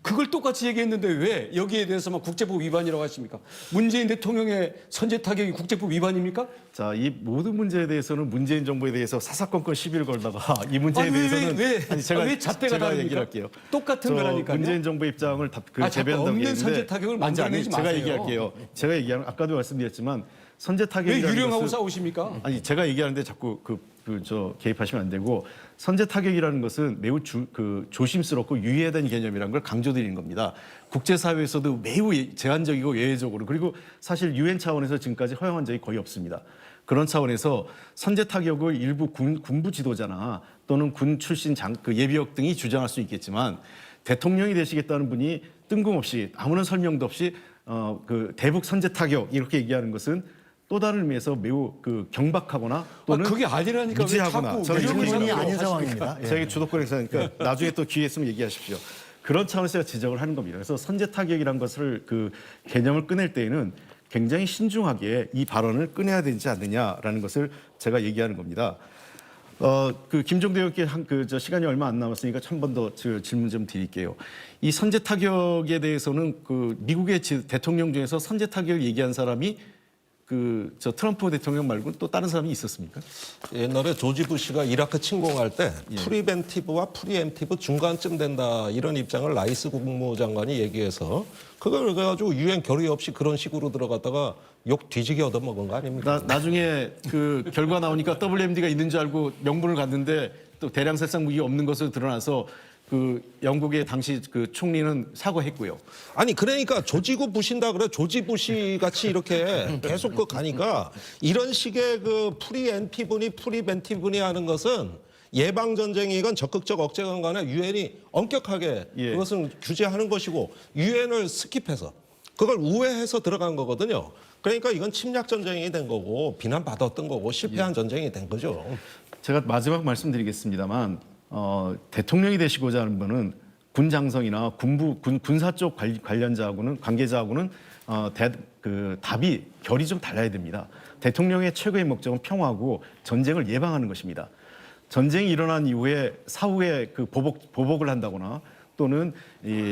그걸 똑같이 얘기했는데 왜 여기에 대해서만 국제법 위반이라고 하십니까? 문재인 대통령의 선제 타격이 국제법 위반입니까? 자, 이 모든 문제에 대해서는 문재인 정부에 대해서 사사건건 시비를 걸다가 이 문제에 대해서는 왜 잣대가 다릅니까? 얘기를 할게요. 똑같은 거라니까요. 문재인 정부 입장을 자꾸 없는 선제 타격을 만들어내지 마세요. 제가 얘기할게요. 제가 얘기하는 아까도 말씀드렸지만 선제 왜 타격이라는 유령하고 것은 싸우십니까? 아니 제가 얘기하는데 자꾸 개입하시면 안 되고 선제 타격이라는 것은 매우 조심스럽고 유의해야 개념이라는 걸 강조드리는 겁니다. 국제사회에서도 매우 제한적이고 예외적으로 그리고 사실 유엔 차원에서 지금까지 허용한 적이 거의 없습니다. 그런 차원에서 선제 타격을 일부 군부 지도자나 또는 군 출신 예비역 등이 주장할 수 있겠지만 대통령이 되시겠다는 분이 뜬금없이 아무런 설명도 없이 대북 선제 타격 이렇게 얘기하는 것은 또 다른 의미에서 매우 경박하거나 또는 그게 아니라니까 무지하거나 왜 자꾸 질문이 아닌 상황입니다. 예. 제가 주도권에서 그러니까 나중에 또 기회 있으면 얘기하십시오. 그런 차원에서 제가 지적을 하는 겁니다. 그래서 선제 타격이라는 것을 개념을 꺼낼 때에는 굉장히 신중하게 이 발언을 꺼내야 되지 않느냐라는 것을 제가 얘기하는 겁니다. 김종대 의원께 시간이 얼마 안 남았으니까 한 번 더 질문 좀 드릴게요. 이 선제 타격에 대해서는 미국의 대통령 중에서 선제 타격을 얘기한 사람이 트럼프 대통령 말고는 또 다른 사람이 있었습니까? 옛날에 조지 부시가 이라크 침공할 때 프리벤티브와 프리엠티브 중간쯤 된다 이런 입장을 라이스 국무장관이 얘기해서 그걸 가지고 유엔 결의 없이 그런 식으로 들어갔다가 욕 뒤지게 얻어먹은 거 아닙니까? 나중에 결과 나오니까 WMD가 있는 줄 알고 명분을 갔는데 또 대량 살상 무기가 없는 것으로 드러나서 영국의 당시 총리는 사과했고요. 아니 그러니까 조지고 부신다 그래 조지 부시 같이 이렇게 계속 가니까 이런 식의 프리엠티브니 프리벤티브니 하는 것은 예방 전쟁이건 적극적 억제건 간에 유엔이 엄격하게 그것은 규제하는 것이고 유엔을 스킵해서 그걸 우회해서 들어간 거거든요. 그러니까 이건 침략 전쟁이 된 거고 비난받았던 거고 실패한 전쟁이 된 거죠. 제가 마지막 말씀드리겠습니다만 대통령이 되시고자 하는 분은 군 장성이나 군사 쪽 관계자하고는 답이 결이 좀 달라야 됩니다. 대통령의 최고의 목적은 평화고 전쟁을 예방하는 것입니다. 전쟁이 일어난 이후에 사후에 보복을 한다거나 또는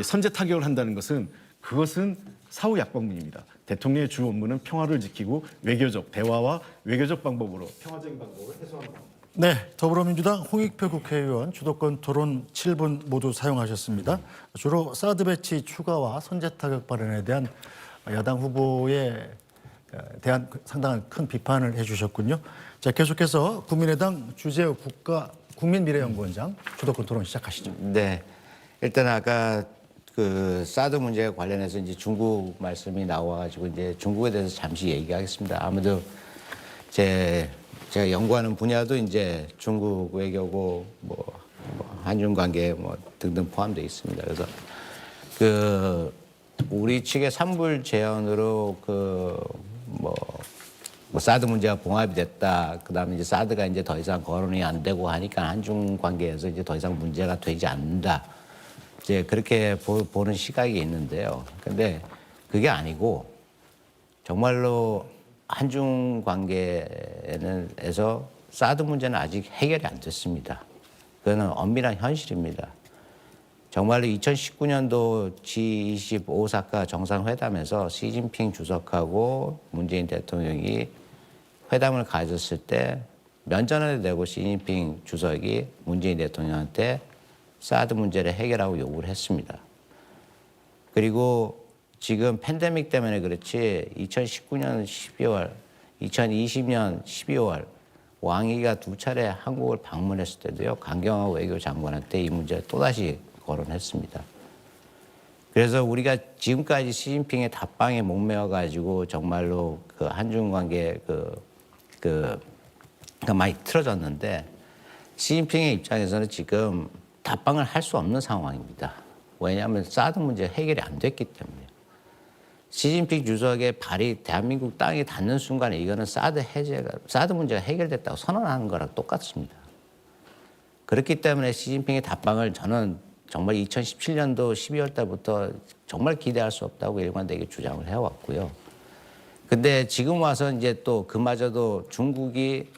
선제 타격을 한다는 것은 그것은 사후 약방문입니다. 대통령의 주 업무는 평화를 지키고 외교적 대화와 외교적 방법으로 평화적인 방법을 해소하는 겁니다. 네, 더불어민주당 홍익표 국회의원 주도권 토론 7분 모두 사용하셨습니다. 주로 사드 배치 추가와 선제 타격 발언에 대한 야당 후보에 대한 상당한 큰 비판을 해주셨군요. 자, 계속해서 국민의당 주재우 국민미래연구원장 주도권 토론 시작하시죠. 네, 일단 아까 사드 문제에 관련해서 이제 중국 말씀이 나와가지고 이제 중국에 대해서 잠시 얘기하겠습니다. 아무도 제가 연구하는 분야도 이제 중국 외교고 한중 관계 등등 포함되어 있습니다. 그래서 우리 측의 산불 제언으로 사드 문제가 봉합이 됐다. 그다음에 이제 사드가 이제 더 이상 거론이 안 되고 하니까 한중 관계에서 이제 더 이상 문제가 되지 않는다. 이제 그렇게 보는 시각이 있는데요. 근데 그게 아니고 정말로 한중 관계에서 사드 문제는 아직 해결이 안 됐습니다. 그거는 엄밀한 현실입니다. 정말로 2019년도 G20 오사카 정상회담에서 시진핑 주석하고 문재인 대통령이 회담을 가졌을 때 면전을 대고 시진핑 주석이 문재인 대통령한테 사드 문제를 해결하고 요구를 했습니다. 그리고 지금 팬데믹 때문에 그렇지 2019년 12월, 2020년 12월 왕이가 2차례 한국을 방문했을 때도요. 강경화 외교장관한테 이 문제를 또다시 거론했습니다. 그래서 우리가 지금까지 시진핑의 답방에 목매어 가지고 정말로 그 한중 관계 가 많이 틀어졌는데 시진핑의 입장에서는 지금 답방을 할 수 없는 상황입니다. 왜냐하면 사드 문제 해결이 안 됐기 때문에. 시진핑 주석의 발이 대한민국 땅에 닿는 순간에 이거는 사드 문제가 해결됐다고 선언하는 거랑 똑같습니다. 그렇기 때문에 시진핑의 답방을 저는 정말 2017년도 12월 달부터 정말 기대할 수 없다고 일관되게 주장을 해왔고요. 근데 지금 와서 이제 또 그마저도 중국이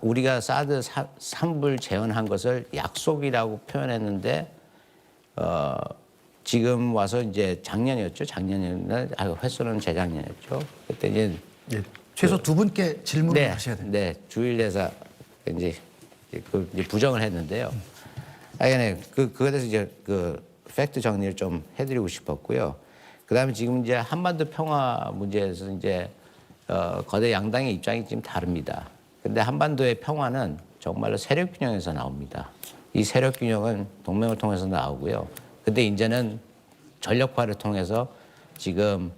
우리가 사드 3불 재현한 것을 약속이라고 표현했는데 지금 와서 이제 작년이었죠. 작년이었나? 횟수는 재작년이었죠. 그때 이제 예, 최소 두 분께 질문을 하셔야 됩니다. 네, 주일대사 이제 부정을 했는데요. 하여간에 그거에 대해서 이제 그 팩트 정리를 좀 해드리고 싶었고요. 그다음에 지금 이제 한반도 평화 문제에서 이제 거대 양당의 입장이 좀 다릅니다. 근데 한반도의 평화는 정말로 세력 균형에서 나옵니다. 이 세력 균형은 동맹을 통해서 나오고요. 근데 이제는 전력화를 통해서 지금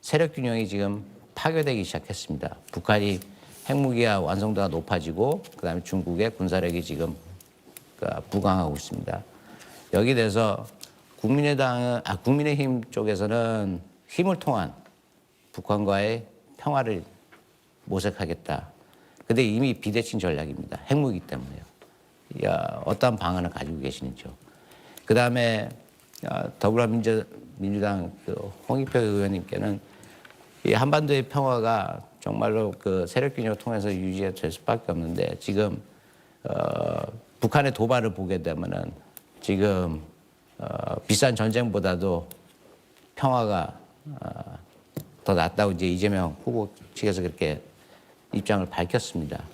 세력 균형이 지금 파괴되기 시작했습니다. 북한이 핵무기와 완성도가 높아지고 그다음에 중국의 군사력이 지금 부강하고 있습니다. 여기 대해서 국민의힘 쪽에서는 힘을 통한 북한과의 평화를 모색하겠다. 근데 이미 비대칭 전략입니다. 핵무기 때문에요. 어떠한 방안을 가지고 계시는지요. 그다음에 더불어민주당 홍익표 의원님께는 이 한반도의 평화가 정말로 그 세력균형을 통해서 유지가 될 수밖에 없는데 지금 북한의 도발을 보게 되면은 지금 비싼 전쟁보다도 평화가 더 낫다고 이제 이재명 후보 측에서 그렇게 입장을 밝혔습니다.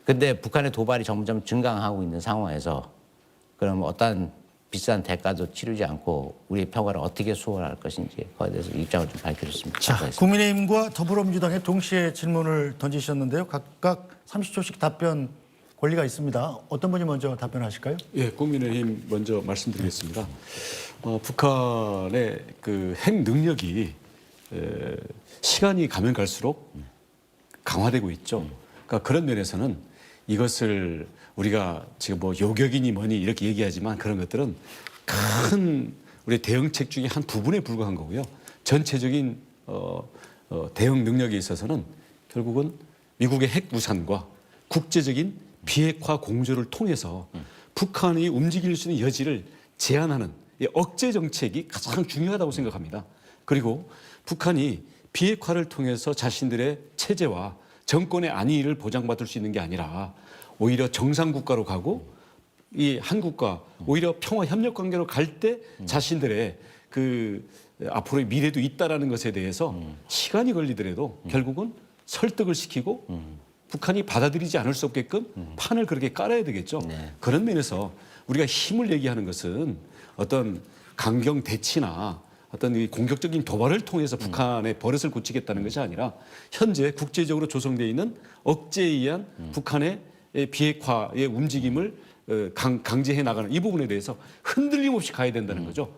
근데 북한의 도발이 점점 증강하고 있는 상황에서 그럼 어떤 비싼 대가도 치르지 않고 우리의 평화를 어떻게 수호할 것인지 거기에 대해서 입장을 좀 밝혀줬습니다. 자, 국민의힘과 더불어민주당에 동시에 질문을 던지셨는데요. 각각 30초씩 답변 권리가 있습니다. 어떤 분이 먼저 답변하실까요? 예, 국민의힘 먼저 말씀드리겠습니다. 북한의 그 핵 능력이 시간이 가면 갈수록 강화되고 있죠. 그러니까 그런 면에서는 이것을 우리가 지금 뭐 요격이니 뭐니 이렇게 얘기하지만 그런 것들은 큰 우리 대응책 중에 한 부분에 불과한 거고요. 전체적인 대응 능력에 있어서는 결국은 미국의 핵 무산과 국제적인 비핵화 공조를 통해서 북한이 움직일 수 있는 여지를 제한하는 이 억제 정책이 가장 중요하다고 생각합니다. 그리고 북한이 비핵화를 통해서 자신들의 체제와 정권의 안위를 보장받을 수 있는 게 아니라 오히려 정상국가로 가고 이 한국과 오히려 평화 협력 관계로 갈 때 자신들의 그 앞으로의 미래도 있다라는 것에 대해서 시간이 걸리더라도 결국은 설득을 시키고 북한이 받아들이지 않을 수 없게끔 판을 그렇게 깔아야 되겠죠. 네. 그런 면에서 우리가 힘을 얘기하는 것은 어떤 강경 대치나 어떤 이 공격적인 도발을 통해서 북한의 버릇을 고치겠다는 것이 아니라 현재 국제적으로 조성되어 있는 억제에 의한 북한의 비핵화의 움직임을 강제해 나가는 이 부분에 대해서 흔들림 없이 가야 된다는 거죠.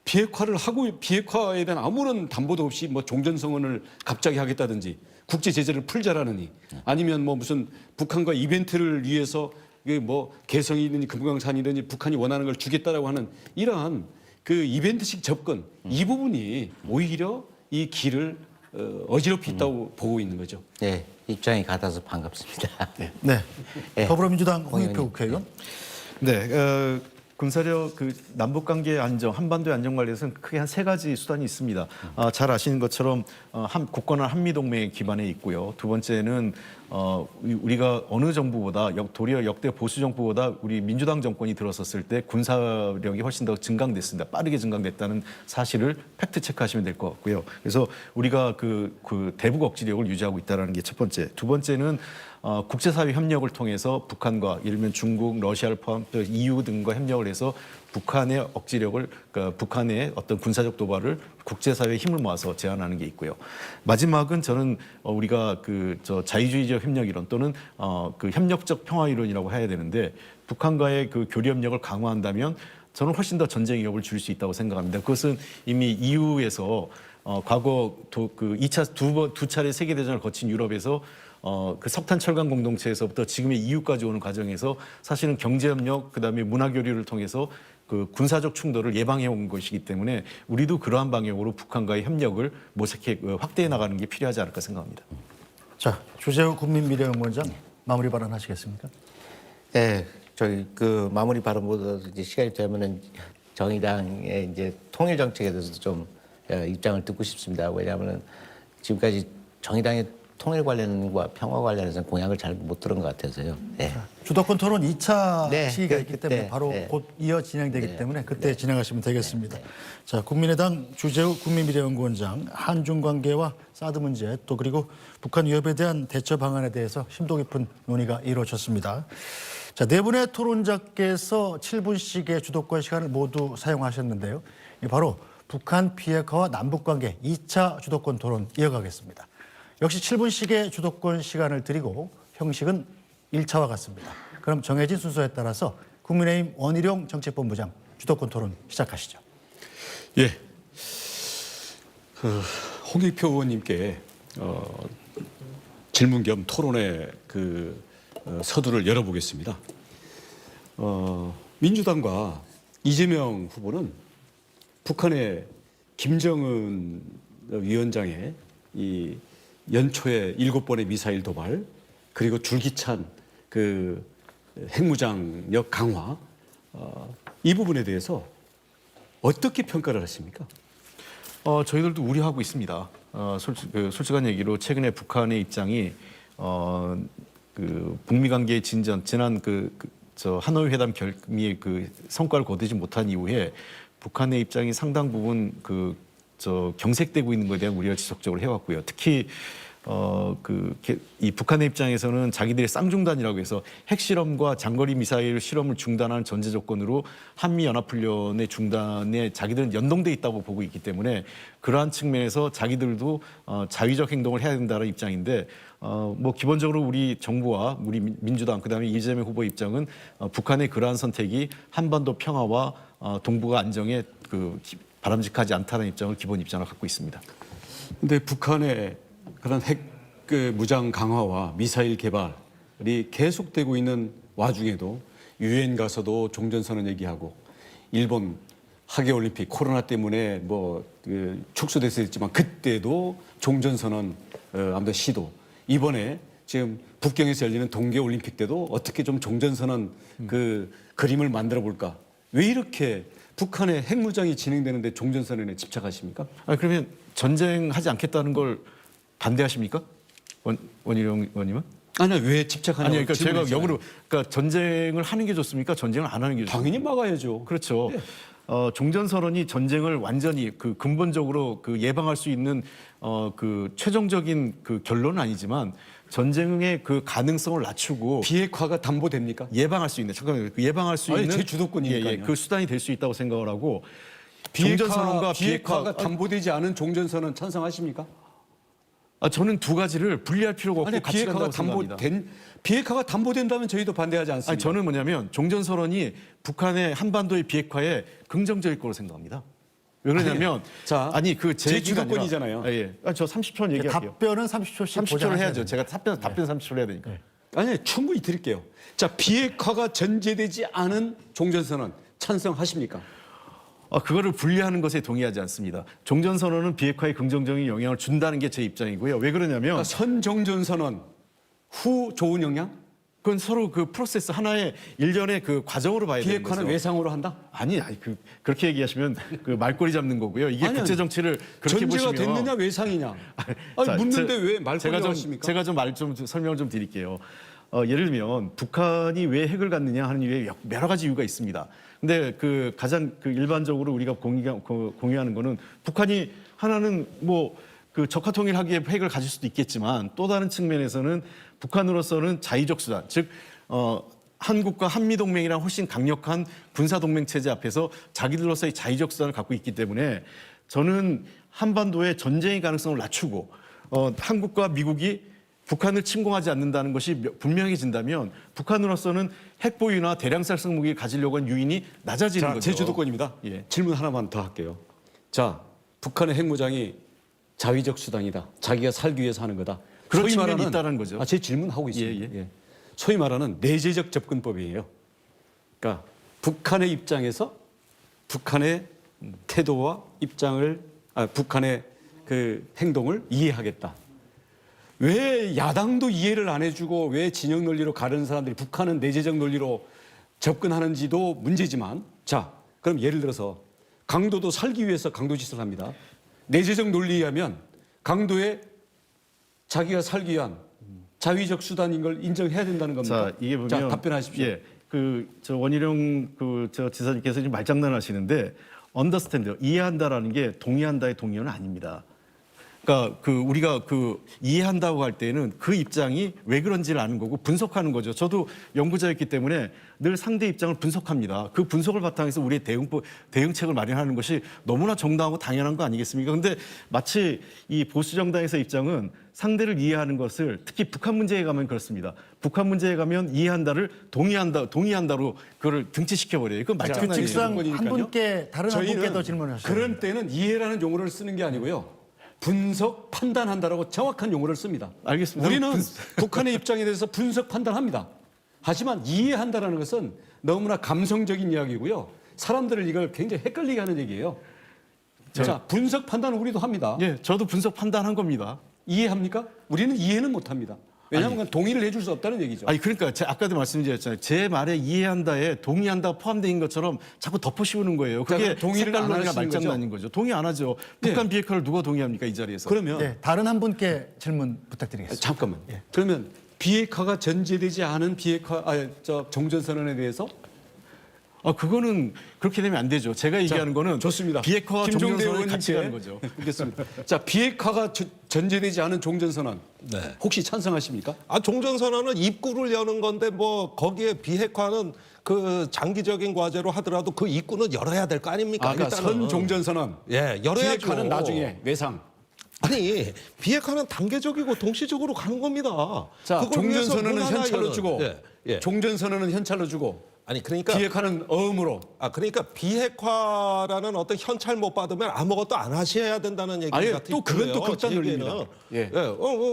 비핵화를 하고 비핵화에 대한 아무런 담보도 없이 뭐 종전선언을 갑자기 하겠다든지 국제 제재를 풀자라느니 아니면 뭐 무슨 북한과 이벤트를 위해서 뭐 개성이든지 금강산이든지 북한이 원하는 걸 주겠다라고 하는 이러한 그 이벤트식 접근 이 부분이 오히려 이 길을 어지럽히 있다고 보고 있는 거죠. 네, 입장이 같아서 반갑습니다. 네. 네. 더불어민주당 홍익표 국회의원. 네, 군사력 그 남북 관계 안정, 한반도의 안정 관리에서는 크게 한 세 가지 수단이 있습니다. 잘 아시는 것처럼 굳건한 한미 동맹에 기반해 있고요. 두 번째는 우리가 어느 정부보다 도리어 역대 보수 정부보다 우리 민주당 정권이 들어섰을 때 군사력이 훨씬 더 증강됐습니다. 빠르게 증강됐다는 사실을 팩트 체크하시면 될 것 같고요. 그래서 우리가 그 대북 억지력을 유지하고 있다는 게 첫 번째. 두 번째는 국제사회 협력을 통해서 북한과 예를 들면 중국, 러시아를 포함 또 EU 등과 협력을 해서 북한의 억지력을 그러니까 북한의 어떤 군사적 도발을 국제사회에 힘을 모아서 제한하는 게 있고요. 마지막은 저는 우리가 자유주의적 협력 이론 또는 그 협력적 평화 이론이라고 해야 되는데 북한과의 그 교류 협력을 강화한다면 저는 훨씬 더 전쟁 위협을 줄일 수 있다고 생각합니다. 그것은 이미 EU에서 과거 두 차례 세계 대전을 거친 유럽에서 그 석탄 철강 공동체에서부터 지금의 EU까지 오는 과정에서 사실은 경제 협력 그다음에 문화 교류를 통해서 그 군사적 충돌을 예방해 온 것이기 때문에 우리도 그러한 방향으로 북한과의 협력을 모색해 확대해 나가는 게 필요하지 않을까 생각합니다. 자, 주재우 국민미래연구원장 마무리 발언하시겠습니까? 네, 저희 그 마무리 발언보다 이제 시간이 되면은 정의당의 이제 통일 정책에 대해서도 좀 입장을 듣고 싶습니다. 왜냐하면은 지금까지 정의당의 통일 관련과 평화 관련해서는 공약을 잘 못 들은 것 같아서요. 네. 주도권 토론 2차 네, 시기가 있기 때문에 네, 바로 네. 곧 이어 진행되기 때문에 그때 진행하시면 되겠습니다. 자, 국민의당 주재우 국민미래연구원장 한중 관계와 사드 문제 또 그리고 북한 위협에 대한 대처 방안에 대해서 심도 깊은 논의가 이루어졌습니다. 자, 네 분의 토론자께서 7분씩의 주도권 시간을 모두 사용하셨는데요. 바로 북한 비핵화와 남북 관계 2차 주도권 토론 이어가겠습니다. 역시 7분씩의 주도권 시간을 드리고 형식은 1차와 같습니다. 그럼 정해진 순서에 따라서 국민의힘 원희룡 정책본부장 주도권 토론 시작하시죠. 예. 홍익표 의원님께 질문 겸 토론의 서두를 열어보겠습니다. 민주당과 이재명 후보는 북한의 김정은 위원장의 이 연초에 7번의 미사일 도발 그리고 줄기찬 그 핵무장력 강화 이 부분에 대해서 어떻게 평가를 하십니까? 저희들도 우려하고 있습니다. 솔직한 얘기로 최근에 북한의 입장이 북미 관계의 진전, 지난 하노이 회담 결의의 성과를 거두지 못한 이후에 북한의 입장이 상당 부분 경색되고 있는 것에 대한 우려를 지속적으로 해왔고요. 특히 이 북한의 입장에서는 자기들의 쌍중단이라고 해서 핵실험과 장거리 미사일 실험을 중단하는 전제 조건으로 한미연합훈련의 중단에 자기들은 연동돼 있다고 보고 있기 때문에 그러한 측면에서 자기들도 자위적 행동을 해야 된다는 입장인데 기본적으로 우리 정부와 우리 민주당 그다음에 이재명 후보 입장은 북한의 그러한 선택이 한반도 평화와 동북아 안정에 바람직하지 않다는 입장을 기본 입장을 갖고 있습니다. 그런데 북한의 그런 핵 무장 강화와 미사일 개발이 계속되고 있는 와중에도 유엔 가서도 종전선언 얘기하고 일본 하계올림픽 코로나 때문에 축소됐었지만 그때도 종전선언 아무튼 시도 이번에 지금 북경에서 열리는 동계올림픽 때도 어떻게 좀 종전선언 그림을 만들어 볼까 왜 이렇게 북한의 핵무장이 진행되는데 종전선언에 집착하십니까? 그러면 전쟁하지 않겠다는 걸 반대하십니까? 원희룡 의원님은? 아니요, 왜 집착하냐고. 아니, 그러니까 제가 역으로 전쟁을 하는 게 좋습니까? 전쟁을 안 하는 게 좋습니까? 당연히 막아야죠. 그렇죠. 종전선언이 전쟁을 완전히 근본적으로 예방할 수 있는 최종적인 결론은 아니지만 전쟁의 가능성을 낮추고 비핵화가 담보됩니까? 예방할 수 있는 예방할 수 아니, 있는 제 주도권이니까요. 그 수단이 될 수 있다고 생각을 하고 종전선언과 비핵화 비핵화가 담보되지 않은 종전선언 찬성하십니까? 저는 두 가지를 분리할 필요가 없고 아니, 같이 간다고 생각합니다. 비핵화가 담보된다면 저희도 반대하지 않습니다. 아니, 저는 뭐냐면 종전선언이 북한의 한반도의 비핵화에 긍정적일 거로 생각합니다. 왜 그러냐면 제 주도권이잖아요. 저 30초는 얘기할게요. 답변은 30초씩 30초를 해야죠. 제가 답변 30초를 해야 되니까. 아니, 충분히 드릴게요. 자, 비핵화가 전제되지 않은 종전선언 찬성하십니까? 그거를 분리하는 것에 동의하지 않습니다. 종전선언은 비핵화에 긍정적인 영향을 준다는 게 제 입장이고요. 왜 그러냐면 선종전선언 후 좋은 영향? 그건 서로 그 프로세스 하나의 일련의 그 과정으로 봐야 되는 비핵화는 거죠. 외상으로 한다? 아니 그렇게 얘기하시면 그 말꼬리 잡는 거고요. 이게 아니, 국제 정치를 그렇게 전제가 보시면 됐느냐 외상이냐? 아니, 자, 묻는데 제- 왜 말꼬리를 제가 하십니까? 제가 좀 설명을 좀 드릴게요. 예를 들면 북한이 왜 핵을 갖느냐 하는 이유에 여러 가지 이유가 있습니다. 근데 그 가장 그 일반적으로 우리가 공유하는 거는 북한이 하나는 뭐 그 적화 통일하기에 핵을 가질 수도 있겠지만 또 다른 측면에서는 북한으로서는 자위적 수단, 즉 한국과 한미동맹이랑 훨씬 강력한 군사동맹 체제 앞에서 자기들로서의 자위적 수단을 갖고 있기 때문에 저는 한반도의 전쟁의 가능성을 낮추고 한국과 미국이 북한을 침공하지 않는다는 것이 분명해진다면 북한으로서는 핵 보유나 대량살상 무기를 가지려고 한 유인이 낮아지는 자, 거죠. 제주도권입니다. 예. 질문 하나만 더 할게요. 자, 북한의 핵무장이 자위적 수단이다. 자기가 살기 위해서 하는 거다. 그런 측면이 있다는 거죠. 제 질문하고 있습니다. 예, 예. 소위 말하는 내재적 접근법이에요. 그러니까 북한의 입장에서 북한의 태도와 입장을 북한의 그 행동을 이해하겠다. 왜 야당도 이해를 안 해주고 왜 진영 논리로 가르는 사람들이 북한은 내재적 논리로 접근하는지도 문제지만 자 그럼 예를 들어서 강도도 살기 위해서 강도짓을 합니다. 내재적 논리에 의하면 강도에 자기가 살기 위한 자위적 수단인 걸 인정해야 된다는 겁니다. 자, 이게 보면 자, 답변하십시오. 예. 저 원희룡 저 지사님께서 지금 말장난하시는데 언더스탠드 이해한다라는 게 동의한다의 동의어는 아닙니다. 그러니까 우리가 이해한다고 할 때는 그 입장이 왜 그런지를 아는 거고 분석하는 거죠. 저도 연구자였기 때문에 늘 상대 입장을 분석합니다. 그 분석을 바탕에서 우리의 대응책을 마련하는 것이 너무나 정당하고 당연한 거 아니겠습니까? 그런데 마치 이 보수 정당에서 입장은 상대를 이해하는 것을 특히 북한 문제에 가면 그렇습니다. 북한 문제에 가면 이해한다를 동의한다로 그걸 등치시켜 버려요. 그건 말장난이에요. 규칙상 한 조건이니까요. 분께 다른 한 분께 저희는 더 질문하셔요. 그런 때는 이해라는 용어를 쓰는 게 아니고요. 분석, 판단한다라고 정확한 용어를 씁니다. 알겠습니다. 우리는 북한의 입장에 대해서 분석, 판단합니다. 하지만 이해한다라는 것은 너무나 감성적인 이야기고요. 사람들을 이걸 굉장히 헷갈리게 하는 얘기예요. 자, 분석, 판단은 우리도 합니다. 예, 저도 분석 판단한 겁니다. 이해합니까? 우리는 이해는 못합니다. 왜냐하면 그건 동의를 해줄 수 없다는 얘기죠. 아니 그러니까 아까도 말씀드렸잖아요. 제 말에 이해한다에 동의한다 포함된 것처럼 자꾸 덮어씌우는 거예요. 자, 그게 그럼 동의를 안 색깔론이나 하시는 말장난인 거죠. 동의 안 하죠. 네. 북한 비핵화를 누가 동의합니까 이 자리에서? 그러면 네, 다른 한 분께 질문 부탁드리겠습니다. 잠깐만. 그러면 비핵화가 전제되지 않은 종전선언에 대해서 그거는 그렇게 되면 안 되죠. 제가 얘기하는 거는 좋습니다. 비핵화와 김종대 종전선언이 같이 가는 의원님께 거죠. 알겠습니다. 자, 비핵화가 전제되지 않은 종전선언 네. 혹시 찬성하십니까? 종전선언은 입구를 여는 건데 뭐 거기에 비핵화는 그 장기적인 과제로 하더라도 그 입구는 열어야 될 거 아닙니까? 그러니까 일단은. 선 종전선언. 예, 열어야죠. 비핵화는 나중에 외상. 아니 비핵화는 단계적이고 동시적으로 가는 겁니다. 자, 그걸 위해서 종전선언은 문 하나 현찰로 열은- 주고 예. 종전선언은 현찰로 주고 아니 그러니까 비핵화는 어음으로. 그러니까 비핵화라는 어떤 현찰 못 받으면 아무것도 안 하셔야 된다는 얘기 아예 같은 또 그건 또 극단 제 얘기는. 논리입니다. 예.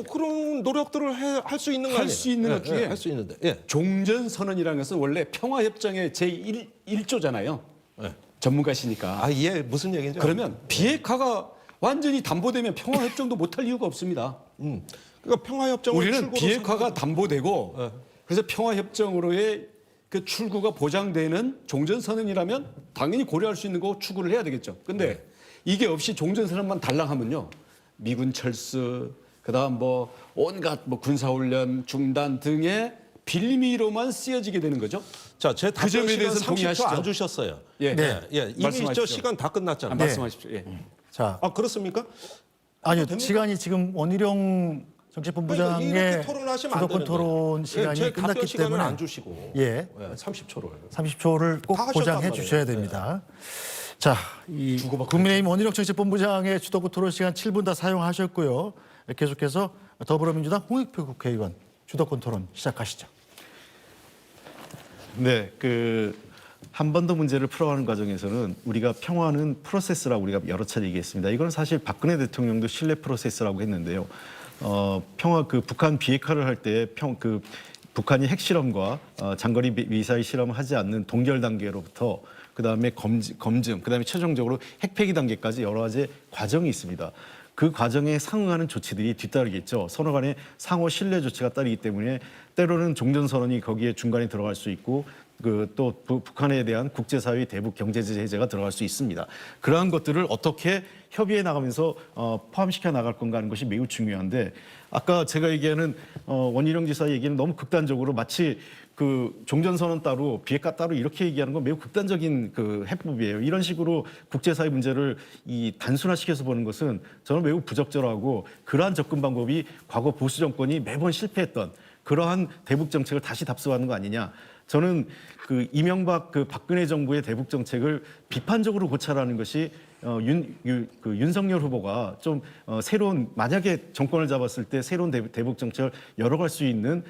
그런 노력들을 할 수 있는 거 할 아니에요? 수 있는 것기에 할 수 있는데. 예. 종전선언이라는 것은 원래 평화협정의 제1조잖아요. 예. 전문가시니까. 이해 무슨 얘기인지. 그러면 비핵화가 완전히 담보되면 평화협정도 못할 이유가 없습니다. 그러니까 평화협정을 우리는 출구로 비핵화가 담보되고 그래서 평화협정으로의 그 출구가 보장되는 종전선언이라면 당연히 고려할 수 있는 거 추구를 해야 되겠죠. 근데 이게 없이 종전선언만 달랑하면요. 미군 철수, 그다음 뭐 온갖 뭐 군사훈련 중단 등의 빌미로만 쓰여지게 되는 거죠. 자, 제 그 점에 답변 시간 대해서는 30초 동의하시죠? 안 주셨어요. 예. 네. 이미 말씀하십시오. 시간 다 끝났잖아요. 말씀하십시오. 예. 자, 그렇습니까? 아니요. 됩니까? 시간이 지금 원희룡 정치본부장의 이렇게 토론하시면 안 주도권 되는 거예요. 토론 시간이 제 답변 끝났기 시간을 때문에 안 주시고. 예. 30초를. 30초를 꼭 다 하셨단 보장해 말이에요. 주셔야 됩니다. 자, 이 국민의힘 원희룡 정치본부장의 주도권 토론 시간 7분 다 사용하셨고요. 계속해서 더불어민주당 홍익표 국회의원 주도권 토론 시작하시죠. 네, 한반도 문제를 풀어가는 과정에서는 우리가 평화는 프로세스라고 우리가 여러 차례 얘기했습니다. 이건 사실 박근혜 대통령도 신뢰 프로세스라고 했는데요. 북한 비핵화를 할 때 북한이 핵실험과 장거리 미사일 실험을 하지 않는 동결 단계로부터 그다음에 검증, 그다음에 최종적으로 핵폐기 단계까지 여러 가지 과정이 있습니다. 그 과정에 상응하는 조치들이 뒤따르겠죠. 서로 간에 상호 신뢰 조치가 따르기 때문에 때로는 종전선언이 거기에 중간에 들어갈 수 있고 또 북한에 대한 국제사회 대북 경제제재 해제가 들어갈 수 있습니다. 그러한 것들을 어떻게 협의해 나가면서 포함시켜 나갈 건가 하는 것이 매우 중요한데 아까 제가 얘기하는 원희룡 지사 얘기는 너무 극단적으로 마치 그 종전선언 따로 비핵화 따로 이렇게 얘기하는 건 매우 극단적인 그 해법이에요. 이런 식으로 국제사회 문제를 이 단순화시켜서 보는 것은 저는 매우 부적절하고 그러한 접근 방법이 과거 보수 정권이 매번 실패했던 그러한 대북 정책을 다시 답습하는 거 아니냐. 저는 그 이명박 그 박근혜 정부의 대북 정책을 비판적으로 고찰하는 것이 윤석열 후보가 좀 새로운 만약에 정권을 잡았을 때 새로운 대북 정책을 열어갈 수 있는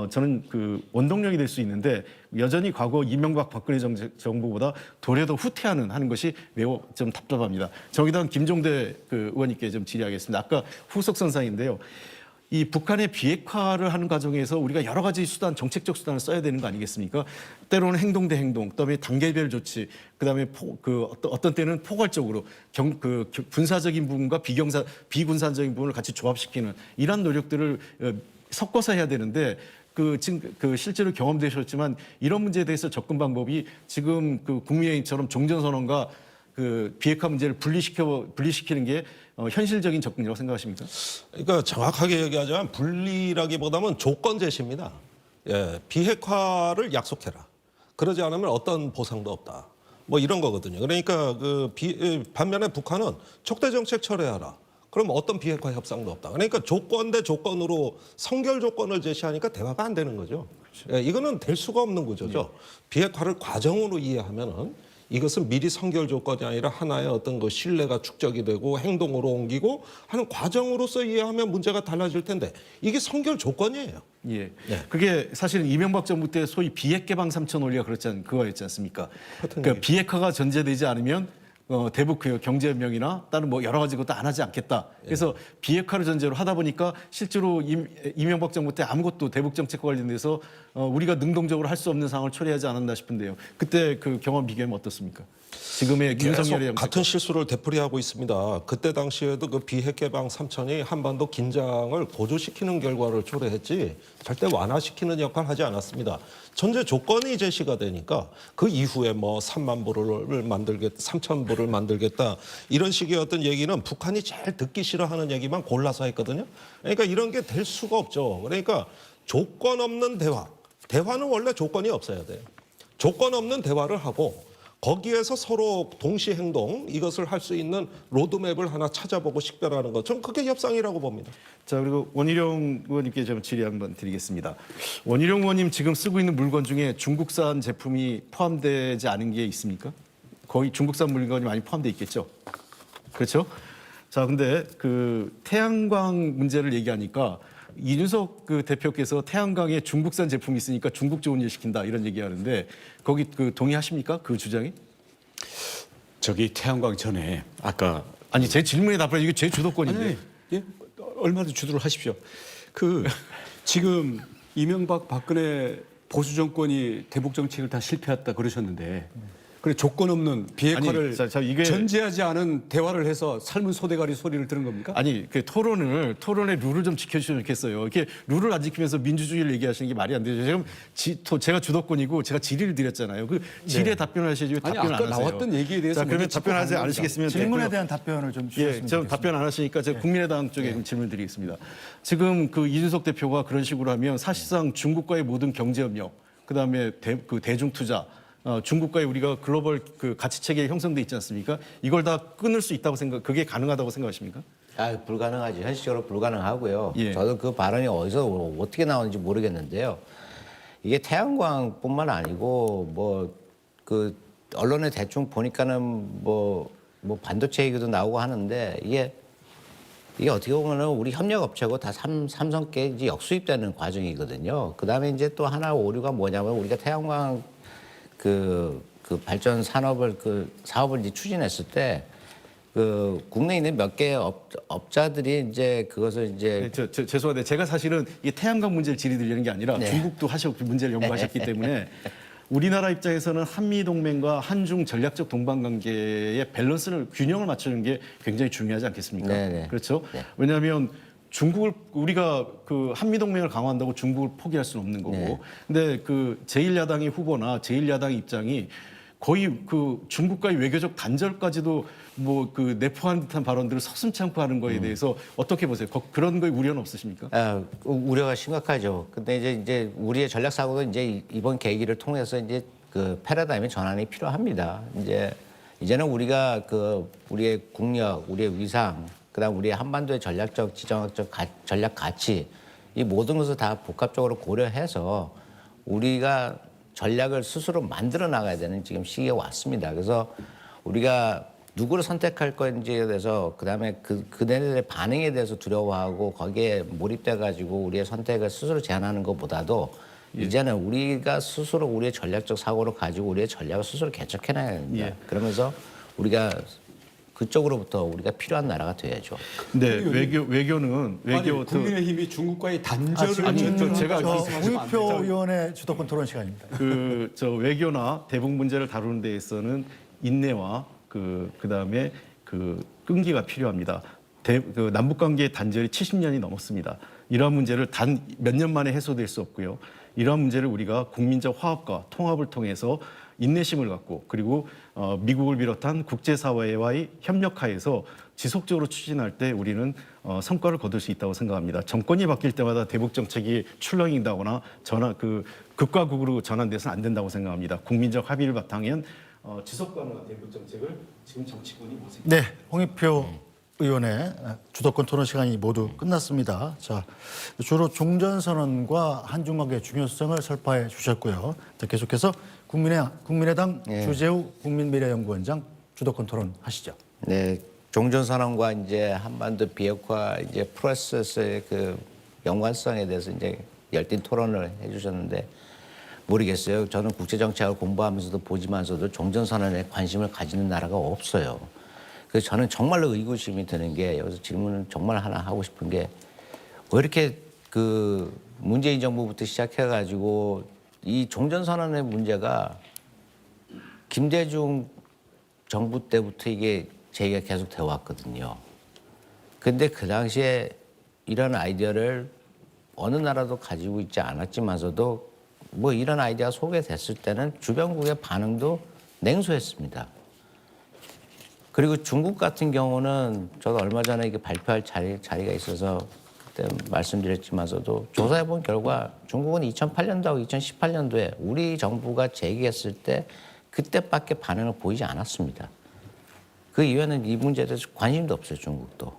저는 그 원동력이 될 수 있는데 여전히 과거 이명박 박근혜 정부보다 도래도 후퇴하는 하는 것이 매우 좀 답답합니다. 정의당 김종대 그 의원님께 좀 질의하겠습니다. 아까 후속 선상인데요. 이 북한의 비핵화를 하는 과정에서 우리가 여러 가지 수단, 정책적 수단을 써야 되는 거 아니겠습니까? 때로는 행동 대 행동, 그다음에 단계별 조치, 그다음에 어떤 때는 포괄적으로 군사적인 부분과 비군사적인 부분을 같이 조합시키는 이런 노력들을 섞어서 해야 되는데 지금 실제로 경험되셨지만 이런 문제에 대해서 접근 방법이 지금 국민의힘처럼 종전선언과 비핵화 문제를 분리시키는 게 현실적인 접근이라고 생각하십니까? 그러니까 정확하게 얘기하자면 분리라기보다는 조건 제시입니다. 예, 비핵화를 약속해라. 그러지 않으면 어떤 보상도 없다. 뭐 이런 거거든요. 그러니까 반면에 북한은 촉대 정책 철회하라. 그럼 어떤 비핵화 협상도 없다. 그러니까 조건 대 조건으로 성결 조건을 제시하니까 대화가 안 되는 거죠. 예, 이거는 될 수가 없는 구조죠. 비핵화를 과정으로 이해하면은 이것은 미리 선결 조건이 아니라 하나의 어떤 그 신뢰가 축적이 되고 행동으로 옮기고 하는 과정으로서 이해하면 문제가 달라질 텐데 이게 선결 조건이에요. 예. 네. 그게 사실은 이명박 정부 때 소위 비핵 개방 3천 논리가 그거였지 않습니까? 그러니까 비핵화가 전제되지 않으면 대북 경제협력이나 다른 뭐 여러 가지 것도 안 하지 않겠다. 그래서 비핵화를 전제로 하다 보니까 실제로 이명박 정부 때 아무것도 대북 정책과 관련돼서 우리가 능동적으로 할 수 없는 상황을 초래하지 않았나 싶은데요. 그때 그 경험 비교하면 어떻습니까? 지금의 윤석열의 정책 같은 실수를 되풀이하고 있습니다. 그때 당시에도 그 비핵 개방 3천이 한반도 긴장을 고조시키는 결과를 초래했지 절대 완화시키는 역할을 하지 않았습니다. 전제 조건이 제시가 되니까 그 이후에 뭐 3만 불을 만들겠다, 3천 불을 만들겠다 이런 식의 어떤 얘기는 북한이 제일 듣기 싫어하는 얘기만 골라서 했거든요. 그러니까 이런 게 될 수가 없죠. 그러니까 조건 없는 대화. 대화는 원래 조건이 없어야 돼요. 조건 없는 대화를 하고 거기에서 서로 동시 행동 이것을 할 수 있는 로드맵을 하나 찾아보고 식별하는 것. 저는 그게 협상이라고 봅니다. 자, 그리고 원희룡 의원님께 좀 질의 한번 드리겠습니다. 원희룡 의원님 지금 쓰고 있는 물건 중에 중국산 제품이 포함되지 않은 게 있습니까? 거의 중국산 물건이 많이 포함되어 있겠죠. 그렇죠? 자, 근데 그 태양광 문제를 얘기하니까 이준석 대표께서 태양광에 중국산 제품이 있으니까 중국 좋은 일 시킨다 이런 얘기하는데 거기 동의하십니까? 그 주장이? 저기 태양광 전에 아까 아니 제 질문에 답해 이게 제 주도권인데. 아니, 예? 얼마든지 주도를 하십시오. 지금 이명박 박근혜 보수 정권이 대북 정책을 다 실패했다 그러셨는데 그래 조건 없는 비핵화를 아니, 이게 전제하지 않은 대화를 해서 삶은 소대가리 소리를 들은 겁니까? 아니 그 토론의 룰을 좀 지켜주시면 좋겠어요. 이렇게 룰을 안 지키면서 민주주의를 얘기하시는 게 말이 안 되죠. 지금 제가 주도권이고 제가 질의를 드렸잖아요. 그 질의에 답변을 하셔야지 아니, 답변을 아까 안 하세요. 나왔던 얘기에 대해서 자, 그러면 먼저 답변하지 짚어보는 않으시겠으면 질문에 됐고요. 대한 답변을 좀 예, 주셨으면 저 좋겠습니다. 답변 안 하시니까 제가 국민의당 쪽에 질문 드리겠습니다. 지금 그 이준석 대표가 그런 식으로 하면 사실상 중국과의 모든 경제협력, 그다음에 대중투자, 중국과의 우리가 글로벌 가치 체계 형성돼 있지 않습니까? 이걸 다 끊을 수 있다고 그게 가능하다고 생각하십니까? 불가능하죠. 현실적으로 불가능하고요. 예. 저도 그 발언이 어디서 어떻게 나오는지 모르겠는데요. 이게 태양광뿐만 아니고 언론에 대충 보니까는 반도체 얘기도 나오고 하는데 이게 어떻게 보면은 우리 협력 업체고 다 삼성께 이제 역수입되는 과정이거든요. 그다음에 이제 또 하나 오류가 뭐냐면 우리가 태양광 발전 산업을 사업을 이제 추진했을 때 국내에 있는 몇 개 업자들이 이제 그것을 이제 죄송한데 제가 사실은 이 태양광 문제를 질의드리는 게 아니라 네. 중국도 문제를 연구하셨기 때문에 우리나라 입장에서는 한미 동맹과 한중 전략적 동반 관계의 밸런스를 균형을 맞추는 게 굉장히 중요하지 않겠습니까? 네네. 그렇죠? 네. 왜냐하면 중국을 우리가 그 한미 동맹을 강화한다고 중국을 포기할 수는 없는 거고. 네. 근데 그 제1야당의 후보나 제1야당 입장이 거의 그 중국과의 외교적 단절까지도 뭐 그 내포하는 듯한 발언들을 서슴지 않고 하는 거에 대해서 어떻게 보세요? 그런 거에 우려는 없으십니까? 우려가 심각하죠. 근데 이제 우리의 전략 사고도 이제 이번 계기를 통해서 이제 그 패러다임의 전환이 필요합니다. 이제는 우리가 그 우리의 국력, 우리의 위상, 그다음 우리의 한반도의 전략적, 지정학적 전략 가치 이 모든 것을 다 복합적으로 고려해서 우리가 전략을 스스로 만들어 나가야 되는 지금 시기가 왔습니다. 그래서 우리가 누구를 선택할 건지에 대해서 그다음에 그네들의 반응에 대해서 두려워하고 거기에 몰입돼 가지고 우리의 선택을 스스로 제한하는 것보다도 이제는 우리가 스스로 우리의 전략적 사고를 가지고 우리의 전략을 스스로 개척해놔야 됩니다. 예. 그러면서 우리가 그쪽으로부터 우리가 필요한 나라가 돼야죠. 네, 외교는 아니, 국민의힘이 중국과의 단절을 지금 제가 홍익표 의원의 주도권 토론 시간입니다. 저 외교나 대북 문제를 다루는 데에서는 인내와 그다음에 끈기가 필요합니다. 그 남북 관계의 단절이 70년이 넘었습니다. 이러한 문제를 단 몇 년 만에 해소될 수 없고요. 이러한 문제를 우리가 국민적 화합과 통합을 통해서 인내심을 갖고 그리고 미국을 비롯한 국제사회와의 협력하에서 지속적으로 추진할 때 우리는 성과를 거둘 수 있다고 생각합니다. 정권이 바뀔 때마다 대북 정책이 출렁인다거나 극과 극으로 전환돼서는 안 된다고 생각합니다. 국민적 합의를 바탕에 지속 가능한 대북 정책을 지금 정치권이 모색합니다. 네, 홍익표 의원의 주도권 토론 시간이 모두 끝났습니다. 자, 주로 종전선언과 한중관계의 중요성을 설파해 주셨고요. 자, 계속해서 국민의당 주재우 국민미래연구원장 주도권 토론 하시죠. 네, 종전선언과 이제 한반도 비핵화 이제 프로세스의 그 연관성에 대해서 이제 열띤 토론을 해주셨는데 모르겠어요. 저는 국제정책을 공부하면서도 보지만서도 종전선언에 관심을 가지는 나라가 없어요. 그래서 저는 정말로 의구심이 드는 게 여기서 질문을 정말 하나 하고 싶은 게 왜 이렇게 그 문재인 정부부터 시작해가지고 이 종전선언의 문제가 김대중 정부 때부터 이게 제기가 계속 되어 왔거든요. 근데 그 당시에 이런 아이디어를 어느 나라도 가지고 있지 않았지만서도 뭐 이런 아이디어가 소개됐을 때는 주변국의 반응도 냉소했습니다. 그리고 중국 같은 경우는 저도 얼마 전에 이게 발표할 자리가 있어서 그때 말씀드렸지만서도 조사해본 결과 중국은 2008년도하고 2018년도에 우리 정부가 제기했을 때 그때밖에 반응을 보이지 않았습니다. 그 이유는 이 문제에 대해서 관심도 없어요, 중국도.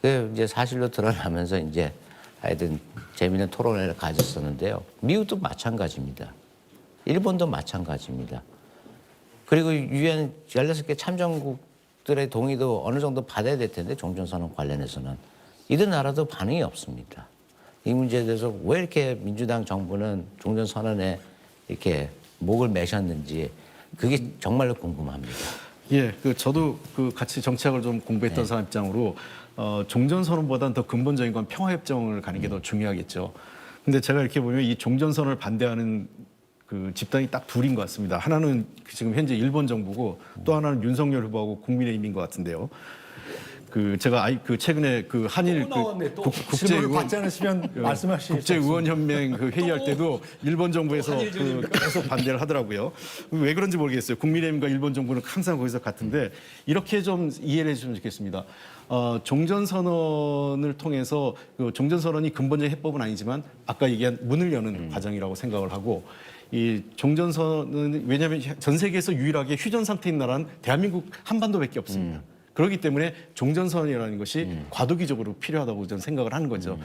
그게 이제 사실로 드러나면서 이제 하여튼 재미있는 토론회를 가졌었는데요. 미국도 마찬가지입니다. 일본도 마찬가지입니다. 그리고 유엔 16개 참전국들의 동의도 어느 정도 받아야 될 텐데 종전선언 관련해서는 이들 나라도 반응이 없습니다. 이 문제에 대해서 왜 이렇게 민주당 정부는 종전선언에 이렇게 목을 매셨는지 그게 정말로 궁금합니다. 예, 저도 같이 정치학을 좀 공부했던 사람 입장으로 종전선언보다는 더 근본적인 건 평화협정을 가는 게 더 중요하겠죠. 근데 제가 이렇게 보면 이 종전선언을 반대하는 그 집단이 딱 둘인 것 같습니다. 하나는 지금 현재 일본 정부고 또 하나는 윤석열 후보하고 국민의힘인 것 같은데요. 제가 최근에 한일 질문을 받지 않으시면 말씀하시죠. 국제의원연맹 회의할 때도 일본 정부에서 계속 반대를 하더라고요. 왜 그런지 모르겠어요. 국민의힘과 일본 정부는 항상 거기서 같은데 이렇게 좀 이해를 해주시면 좋겠습니다. 종전선언을 통해서 종전선언이 근본적인 해법은 아니지만 아까 얘기한 문을 여는 과정이라고 생각을 하고 이 종전선언은 왜냐하면 전 세계에서 유일하게 휴전 상태인 나라는 대한민국 한반도밖에 없습니다. 그렇기 때문에 종전선언이라는 것이 과도기적으로 필요하다고 저는 생각을 하는 거죠.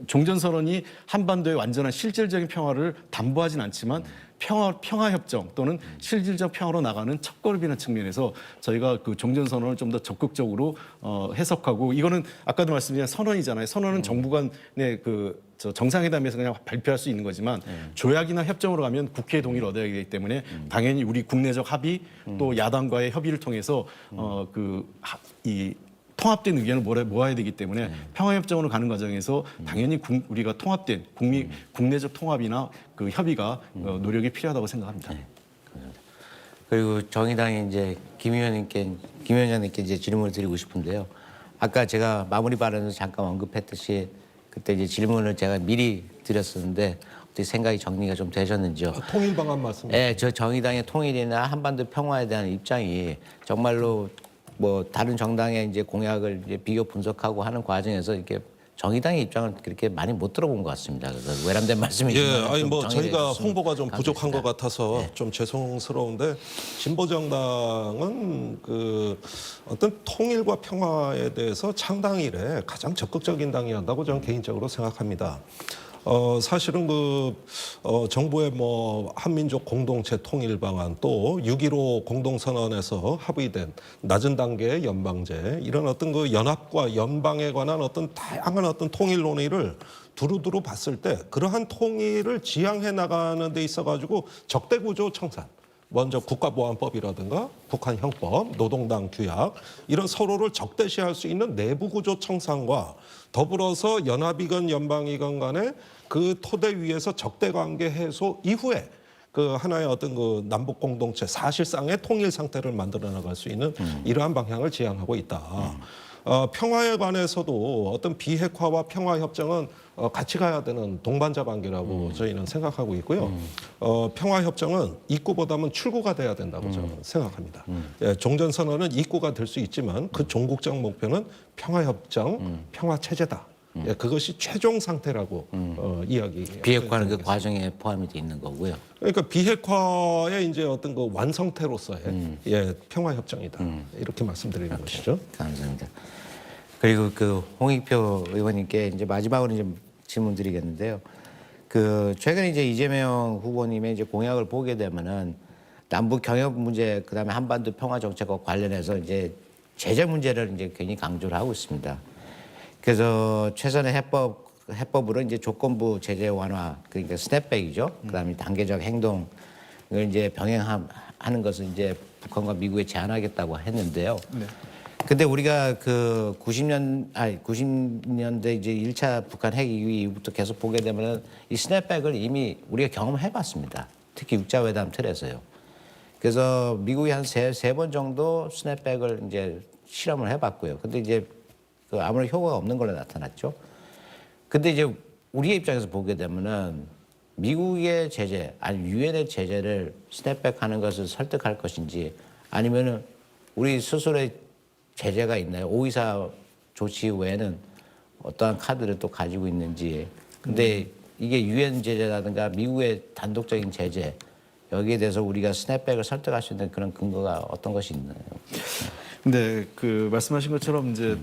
종전선언이 한반도의 완전한 실질적인 평화를 담보하진 않지만 평화협정 또는 실질적 평화로 나가는 첫걸음이라는 측면에서 저희가 종전선언을 좀 더 적극적으로 해석하고 이거는 아까도 말씀드린 선언이잖아요. 선언은 정부 간의 정상회담에서 그냥 발표할 수 있는 거지만 조약이나 협정으로 가면 국회의 동의를 얻어야 되기 때문에 당연히 우리 국내적 합의 또 야당과의 협의를 통해서 이 통합된 의견을 모아야 되기 때문에 평화협정으로 가는 과정에서 당연히 우리가 통합된 국내적 통합이나 그 협의가 노력이 필요하다고 생각합니다. 그리고 정의당의 이제 김 위원장님께 이제 질문을 드리고 싶은데요. 아까 제가 마무리 발언에서 잠깐 언급했듯이 그때 이제 질문을 제가 미리 드렸었는데 어떻게 생각이 정리가 좀 되셨는지요? 통일 방안 말씀. 네, 저 정의당의 통일이나 한반도 평화에 대한 입장이 정말로 뭐 다른 정당의 이제 공약을 이제 비교 분석하고 하는 과정에서 이렇게 정의당의 입장을 그렇게 많이 못 들어본 것 같습니다. 그래서 외람된 말씀이지만 예, 아니 좀 뭐 정리해 저희가 주셨으면 홍보가 좀 부족한 것 감사하겠습니다. 같아서 좀 죄송스러운데 진보 정당은 그 어떤 통일과 평화에 대해서 창당 이래 가장 적극적인 당이었다고 저는 개인적으로 생각합니다. 사실은 정부의 뭐 한민족 공동체 통일 방안 또 6.15 공동선언에서 합의된 낮은 단계의 연방제 이런 어떤 그 연합과 연방에 관한 어떤 다양한 어떤 통일 논의를 두루두루 봤을 때 그러한 통일을 지향해 나가는 데 있어 가지고 적대 구조 청산 먼저 국가보안법이라든가 북한 형법, 노동당 규약 이런 서로를 적대시할 수 있는 내부 구조 청산과 더불어서 연합이건 연방이건 간에 그 토대 위에서 적대 관계 해소 이후에 그 하나의 어떤 그 남북 공동체 사실상의 통일 상태를 만들어 나갈 수 있는 이러한 방향을 지향하고 있다. 평화에 관해서도 어떤 비핵화와 평화 협정은 같이 가야 되는 동반자 관계라고 저희는 생각하고 있고요. 평화 협정은 입구보다는 출구가 돼야 된다고 저는 생각합니다. 예, 종전선언은 입구가 될 수 있지만 그 종국적 목표는 평화 협정, 평화 체제다. 예, 그것이 최종 상태라고 이야기. 비핵화는 그 과정에 포함이 돼 있는 거고요. 그러니까 비핵화의 이제 어떤 그 완성태로서의 예, 평화 협정이다. 이렇게 말씀드리는 것이죠. 감사합니다. 그리고 그 홍익표 의원님께 이제 마지막으로 이제 질문드리겠는데요. 그 최근에 이제 이재명 후보님의 이제 공약을 보게 되면은 남북 경협 문제 그다음에 한반도 평화 정책과 관련해서 이제 제재 문제를 이제 굉장히 강조를 하고 있습니다. 그래서 최선의 해법으로 이제 조건부 제재 완화 그러니까 스냅백이죠. 그다음에 단계적 행동을 이제 병행하는 것을 이제 북한과 미국에 제안하겠다고 했는데요. 네. 근데 우리가 그 90년대 이제 1차 북한 핵 이후부터 계속 보게 되면은 이 스냅백을 이미 우리가 경험해 봤습니다. 특히 육자회담 틀에서요. 그래서 미국이 한 세 번 정도 스냅백을 이제 실험을 해 봤고요. 근데 이제 그 아무런 효과가 없는 걸로 나타났죠. 근데 이제 우리의 입장에서 보게 되면은 미국의 제재, 아니 유엔의 제재를 스냅백하는 것을 설득할 것인지 아니면은 우리 스스로의 제재가 있나요? 524 조치 외에는 어떠한 카드를 또 가지고 있는지. 근데 이게 유엔 제재라든가 미국의 단독적인 제재 여기에 대해서 우리가 스냅백을 설득할 수 있는 그런 근거가 어떤 것이 있나요? 근데 그 말씀하신 것처럼 이제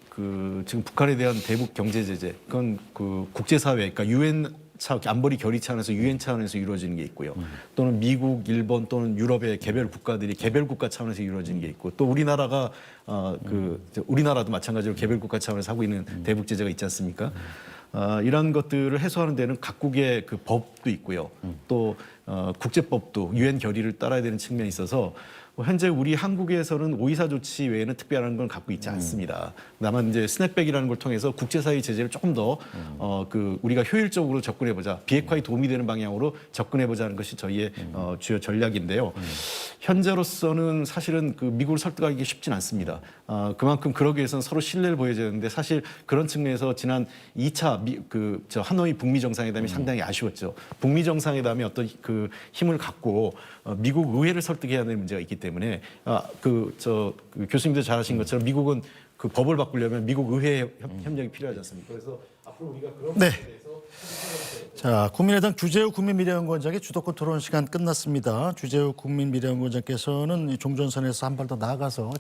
그 지금 북한에 대한 대북 경제 제재 그건 그 국제사회 그러니까 유엔 안보리 결의 차원에서 유엔 차원에서 이루어지는 게 있고요. 또는 미국, 일본 또는 유럽의 개별 국가들이 개별 국가 차원에서 이루어지는 게 있고 또 우리나라가 우리나라도 마찬가지로 개별 국가 차원에서 하고 있는 대북 제재가 있지 않습니까? 이런 것들을 해소하는 데는 각국의 그 법도 있고요. 또 국제법도 유엔 결의를 따라야 되는 측면이 있어서 현재 우리 한국에서는 524 조치 외에는 특별한 건 갖고 있지 않습니다. 다만 이제 스냅백이라는 걸 통해서 국제사회 제재를 조금 더 우리가 효율적으로 접근해보자, 비핵화에 도움이 되는 방향으로 접근해보자는 것이 저희의 주요 전략인데요. 현재로서는 사실은 그 미국을 설득하기 쉽진 않습니다. 그만큼 그러기 위해서는 서로 신뢰를 보여줘야 되는데 사실 그런 측면에서 지난 2차 하노이 북미 정상회담이 상당히 아쉬웠죠. 북미 정상회담이 어떤 그 힘을 갖고 미국 의회를 설득해야 되는 문제가 있기 때문에 교수님도 잘하신 것처럼 미국은 그 법을 바꾸려면 미국 의회 협력이 필요하지 않습니까? 그래서 앞으로 우리가 그런 네. 부분에 대해서 자, 국민의당 주재우 국민미래연구원장의 주도권 토론 시간 끝났습니다. 주재우 국민미래연구원장께서는 이 종전선에서 한 발 더 나아가서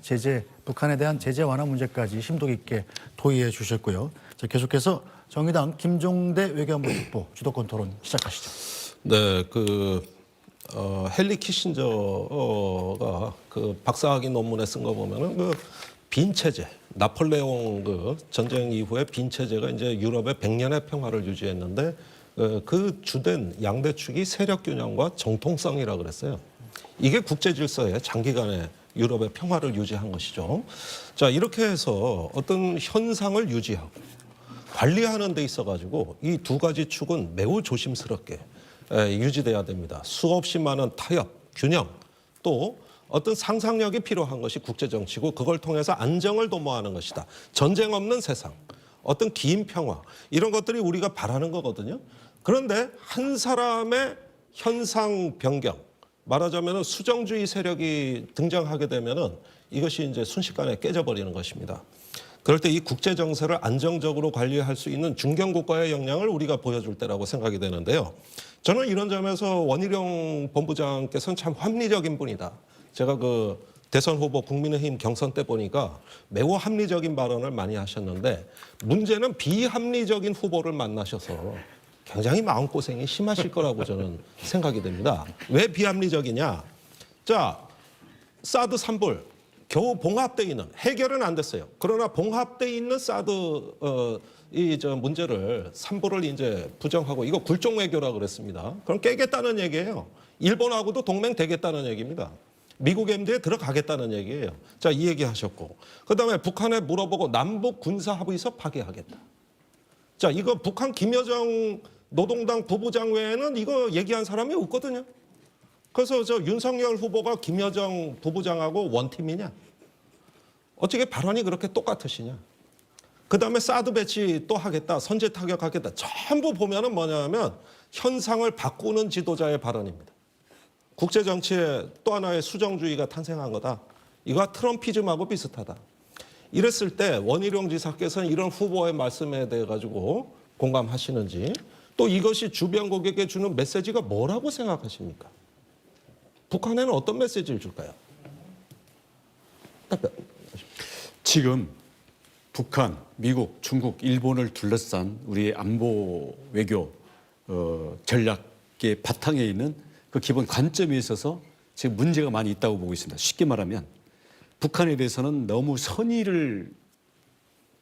북한에 대한 제재 완화 문제까지 심도 깊게 토의해 주셨고요. 자, 계속해서 정의당 김종대 외교안보 특보 주도권 토론 시작하시죠. 네, 헨리 키신저가 그 박사학위 논문에 쓴 거 보면은 그 빈체제, 나폴레옹 전쟁 이후에 빈체제가 이제 유럽의 100년의 평화를 유지했는데 그 주된 양대 축이 세력 균형과 정통성이라 그랬어요. 이게 국제 질서의 장기간의 유럽의 평화를 유지한 것이죠. 자, 이렇게 해서 어떤 현상을 유지하고 관리하는 데 있어가지고 이 두 가지 축은 매우 조심스럽게 유지돼야 됩니다. 수없이 많은 타협, 균형, 또 어떤 상상력이 필요한 것이 국제정치고 그걸 통해서 안정을 도모하는 것이다. 전쟁 없는 세상, 어떤 긴 평화, 이런 것들이 우리가 바라는 거거든요. 그런데 한 사람의 현상 변경, 말하자면 수정주의 세력이 등장하게 되면은 이것이 이제 순식간에 깨져버리는 것입니다. 그럴 때 이 국제 정세를 안정적으로 관리할 수 있는 중견국가의 역량을 우리가 보여줄 때라고 생각이 되는데요. 저는 이런 점에서 원희룡 본부장께서는 참 합리적인 분이다. 제가 그 대선 후보 국민의힘 경선 때 보니까 매우 합리적인 발언을 많이 하셨는데 문제는 비합리적인 후보를 만나셔서 굉장히 마음고생이 심하실 거라고 저는 생각이 됩니다. 왜 비합리적이냐? 자, 사드 산불 겨우 봉합돼 있는, 해결은 안 됐어요. 그러나 봉합돼 있는 사드 문제를 산불을 이제 부정하고 이거 굴종 외교라 그랬습니다. 그럼 깨겠다는 얘기예요. 일본하고도 동맹 되겠다는 얘기입니다. 미국 MD에 들어가겠다는 얘기예요. 자, 이 얘기 하셨고, 그다음에 북한에 물어보고 남북 군사 합의서 파기하겠다. 자, 이거 북한 김여정 노동당 부부장 외에는 이거 얘기한 사람이 없거든요. 그래서 저 윤석열 후보가 김여정 부부장하고 원팀이냐? 어떻게 발언이 그렇게 똑같으시냐? 그다음에 사드 배치 또 하겠다, 선제 타격하겠다. 전부 보면은 뭐냐면 현상을 바꾸는 지도자의 발언입니다. 국제 정치에 또 하나의 수정주의가 탄생한 거다. 이거 트럼피즘하고 비슷하다. 이랬을 때 원희룡 지사께서는 이런 후보의 말씀에 대해 가지고 공감하시는지, 또 이것이 주변국에게 주는 메시지가 뭐라고 생각하십니까? 북한에는 어떤 메시지를 줄까요? 지금 북한, 미국, 중국, 일본을 둘러싼 우리의 안보 외교 전략의 바탕에 있는 그 기본 관점에 있어서 지금 문제가 많이 있다고 보고 있습니다. 쉽게 말하면 북한에 대해서는 너무 선의를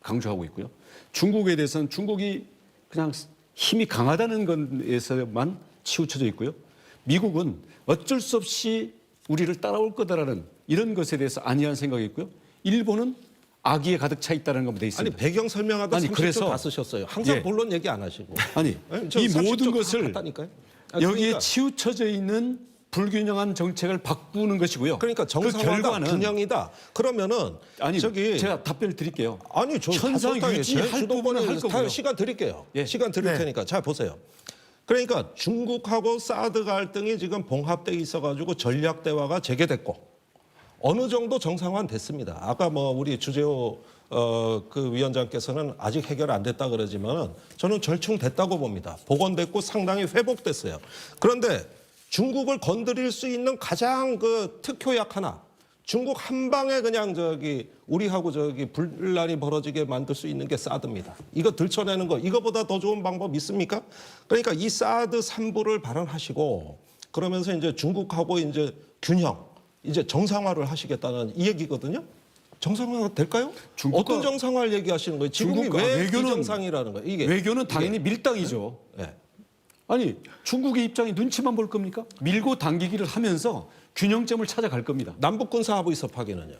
강조하고 있고요. 중국에 대해서는 중국이 그냥 힘이 강하다는 것에서만 치우쳐져 있고요. 미국은 어쩔 수 없이 우리를 따라올 거다라는 이런 것에 대해서 안이한 생각이 있고요. 일본은 악의에 가득 차 있다는 것만 돼 있습니다. 아니, 배경 설명하다 30초 그래서 다 쓰셨어요. 항상 예. 본론 얘기 안 하시고. 아니, 이 모든 것을 갔다니까요. 여기에 치우쳐져 있는 불균형한 정책을 바꾸는 것이고요. 그러니까 그 정상화다, 결과는 균형이다. 그러면은 아니, 저기 제가 답변을 드릴게요. 아니, 저 현상 다섯 유지할 부분은 할 거고요. 시간 드릴게요. 예. 시간 드릴 네. 테니까 자 보세요. 그러니까 중국하고 사드 갈등이 지금 봉합돼 있어가지고 전략 대화가 재개됐고 어느 정도 정상화는 됐습니다. 아까 뭐 우리 주재호 그 위원장께서는 아직 해결 안 됐다 그러지만은 저는 절충됐다고 봅니다. 복원됐고 상당히 회복됐어요. 그런데 중국을 건드릴 수 있는 가장 그 특효약 하나, 중국 한 방에 그냥 저기 우리하고 저기 분란이 벌어지게 만들 수 있는 게 사드입니다. 이거 들춰내는 거, 이거보다 더 좋은 방법 있습니까? 그러니까 이 사드 산불을 발언하시고 그러면서 이제 중국하고 이제 균형, 이제 정상화를 하시겠다는 이 얘기거든요. 정상화가 될까요? 어떤 정상화를 얘기하시는 거예요? 지금이 왜 비정상이라는 거예요? 이게 외교는 당연히 밀당이죠. 네. 아니, 중국의 입장이 눈치만 볼 겁니까? 밀고 당기기를 하면서 균형점을 찾아갈 겁니다. 남북 군사 합의서 파기는요?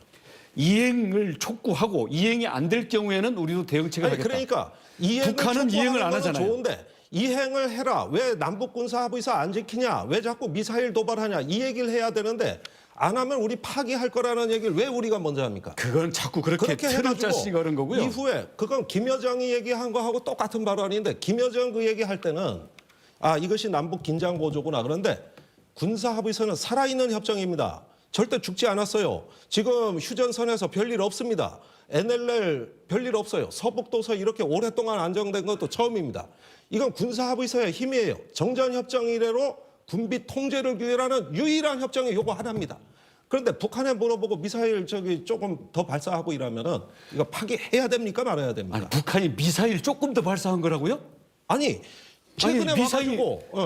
이행을 촉구하고 이행이 안 될 경우에는 우리도 대응책을 아니, 하겠다. 그러니까 이행을 북한은 이행을 안 촉구하는 하잖아요. 건 좋은데 이행을 해라. 왜 남북 군사 합의서 안 지키냐? 왜 자꾸 미사일 도발하냐? 이 얘기를 해야 되는데 안 하면 우리 파기할 거라는 얘기를 왜 우리가 먼저 합니까? 그건 자꾸 그렇게 틀을 짜시고 그런 거고요. 이후에 그건 김여정이 얘기한 거하고 똑같은 발언인데 김여정 그 얘기할 때는 아, 이것이 남북 긴장 보조구나. 그런데 군사 합의서는 살아있는 협정입니다. 절대 죽지 않았어요. 지금 휴전선에서 별일 없습니다. NLL 별일 없어요. 서북도서 이렇게 오랫동안 안정된 것도 처음입니다. 이건 군사 합의서의 힘이에요. 정전협정 이래로 군비 통제를 규율하는 유일한 협정이 요거 하나입니다. 그런데 북한에 물어보고 미사일 저기 조금 더 발사하고 이러면은 이거 파기해야 됩니까 말아야 됩니까? 아니, 북한이 미사일 조금 더 발사한 거라고요? 아니 최근에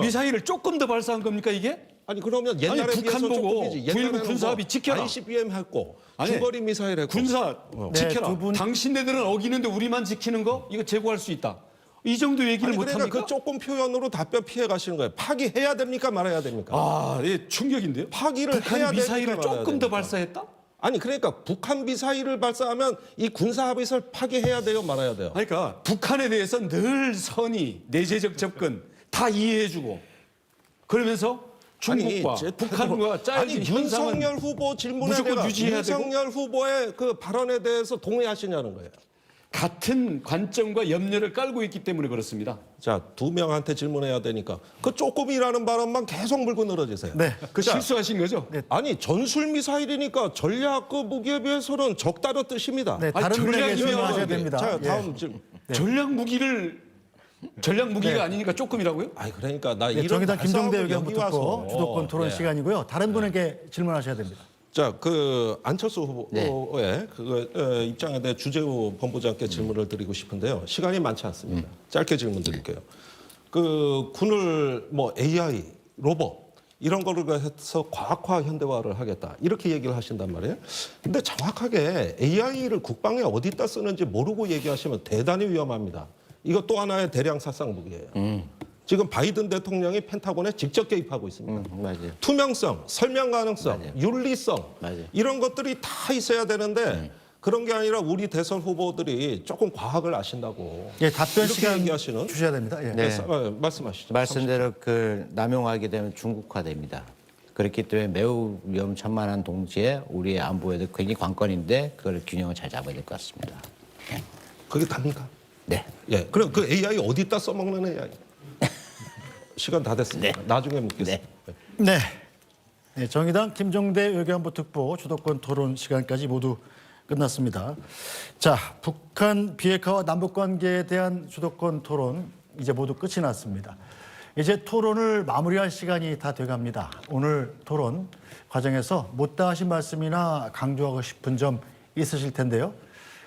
미사일을 조금 더 발사한 겁니까 이게? 아니 그러면 옛날에 아니, 북한 비해서 보고 조금이지. 9.19 군사합의 지켜라. ICBM 했고 아니, 중거리 미사일 했고 군사 지켜라. 두 분- 당신네들은 어기는데 우리만 지키는 거 이거 제고할 수 있다. 이 정도 얘기를 아니, 못 그러니까 합니까? 그 조금 표현으로 답변 피해 가시는 거예요. 파기해야 됩니까 말아야 됩니까? 아, 예, 충격인데요. 파기를 해야 북한이 됩니까 미사일을 말아야 조금 더 됩니까? 발사했다? 아니 그러니까 북한 미사일을 발사하면 이 군사 합의서를 파기해야 돼요, 말아야 돼요. 그러니까 북한에 대해서 늘 선의, 내재적 접근 다 이해해주고 그러면서 중국과 북한과 짜여진 아니 현상은 윤석열 후보 질문에 무조건 대해서 유지해야 되고 윤석열 후보의 그 발언에 대해서 동의하시냐는 거예요. 같은 관점과 염려를 깔고 있기 때문에 그렇습니다. 자, 두 명한테 질문해야 되니까 그 조금이라는 발언만 계속 물고 늘어지세요. 네. 그 자, 실수하신 거죠? 아니 전술 미사일이니까 전략 그 무기에 비해서는 적다는 뜻입니다. 네, 아니, 다른 분에게 전략이면- 질문하셔야 됩니다. 자, 예. 다음 질문. 전략 무기가 아니니까 조금이라고요? 아니 그러니까 나 네, 이런 정의당 김종대 말싸움을 의견부 여기 듣고 와서. 주도권 토론 예. 시간이고요. 다른 분에게 질문하셔야 됩니다. 자, 그 안철수 후보의 그 입장에 대해 주재우 본부장께 질문을 드리고 싶은데요. 시간이 많지 않습니다. 짧게 질문 드릴게요. 그 군을 뭐 AI, 로봇 이런 거를 해서 과학화 현대화를 하겠다 이렇게 얘기를 하신단 말이에요. 근데 정확하게 AI를 국방에 어디다 쓰는지 모르고 얘기하시면 대단히 위험합니다. 이거 또 하나의 대량 살상 무기예요. 지금 바이든 대통령이 펜타곤에 직접 개입하고 있습니다. 맞아요. 투명성, 설명 가능성, 맞아요. 윤리성 맞아요. 이런 것들이 다 있어야 되는데 그런 게 아니라 우리 대선 후보들이 조금 과학을 아신다고 예, 답변 이렇게 시간 얘기하시는 주셔야 됩니다. 예. 네. 말씀하시죠. 말씀대로 그 남용하게 되면 중국화됩니다. 그렇기 때문에 매우 위험천만한 동시에 우리의 안보에도 굉장히 관건인데 그걸 균형을 잘 잡아야 될 것 같습니다. 그게 답니까? 네. 예. 그럼 그 AI 어디다 써먹는 AI? 시간 다 됐습니다. 나중에 묻겠습니다. 네. 네, 정의당 김종대 의견부 특보 주도권 토론 시간까지 모두 끝났습니다. 자, 북한 비핵화와 남북 관계에 대한 주도권 토론 이제 모두 끝이 났습니다. 이제 토론을 마무리할 시간이 다 돼갑니다. 오늘 토론 과정에서 못다 하신 말씀이나 강조하고 싶은 점 있으실 텐데요.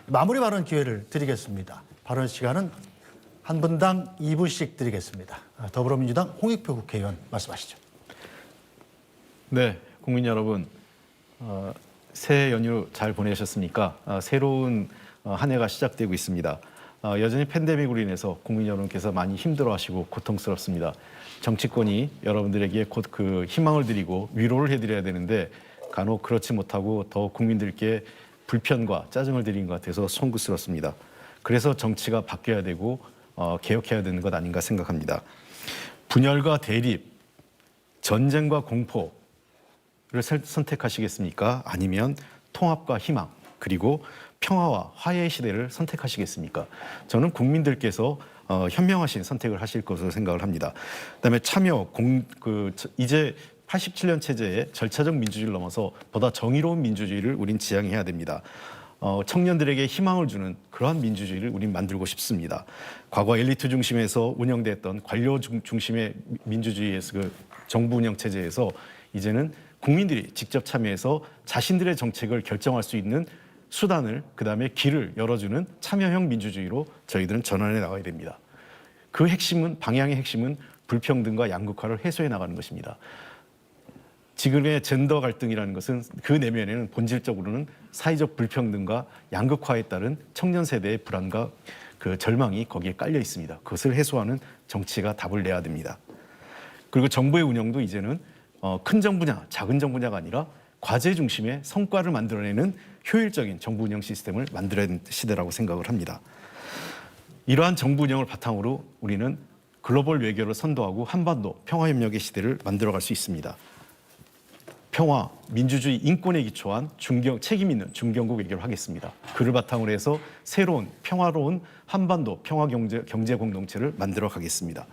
마무리 발언 기회를 드리겠습니다. 발언 시간은 한 분당 2분씩 드리겠습니다. 더불어민주당 홍익표 국회의원 말씀하시죠. 네, 국민 여러분, 새해 연휴 잘 보내셨습니까? 새로운 한 해가 시작되고 있습니다. 여전히 팬데믹으로 인해서 국민 여러분께서 많이 힘들어하시고 고통스럽습니다. 정치권이 여러분들에게 곧 그 희망을 드리고 위로를 해드려야 되는데 간혹 그렇지 못하고 더 국민들께 불편과 짜증을 드린 것 같아서 송구스럽습니다. 그래서 정치가 바뀌어야 되고 개혁해야 되는 것 아닌가 생각합니다. 분열과 대립, 전쟁과 공포를 선택하시겠습니까? 아니면 통합과 희망, 그리고 평화와 화해의 시대를 선택하시겠습니까? 저는 국민들께서 현명하신 선택을 하실 것으로 생각을 합니다. 그다음에 참여, 이제 87년 체제의 절차적 민주주의를 넘어서 보다 정의로운 민주주의를 우린 지향해야 됩니다. 청년들에게 희망을 주는 그러한 민주주의를 우린 만들고 싶습니다. 과거 엘리트 중심에서 운영됐던 관료 중심의 민주주의에서 그 정부 운영 체제에서 이제는 국민들이 직접 참여해서 자신들의 정책을 결정할 수 있는 수단을 그다음에 길을 열어주는 참여형 민주주의로 저희들은 전환해 나가야 됩니다. 그 핵심은 방향의 핵심은 불평등과 양극화를 해소해 나가는 것입니다. 지금의 젠더 갈등이라는 것은 그 내면에는 본질적으로는 사회적 불평등과 양극화에 따른 청년 세대의 불안과 그 절망이 거기에 깔려 있습니다. 그것을 해소하는 정치가 답을 내야 됩니다. 그리고 정부의 운영도 이제는 큰 정부냐 작은 정부냐가 아니라 과제 중심의 성과를 만들어내는 효율적인 정부 운영 시스템을 만들어야 하는 시대라고 생각을 합니다. 이러한 정부 운영을 바탕으로 우리는 글로벌 외교를 선도하고 한반도 평화협력의 시대를 만들어갈 수 있습니다. 평화, 민주주의, 인권에 기초한 책임 있는 중경국 외교를 하겠습니다. 그를 바탕으로 해서 새로운 평화로운 한반도 평화 경제 공동체를 만들어 가겠습니다.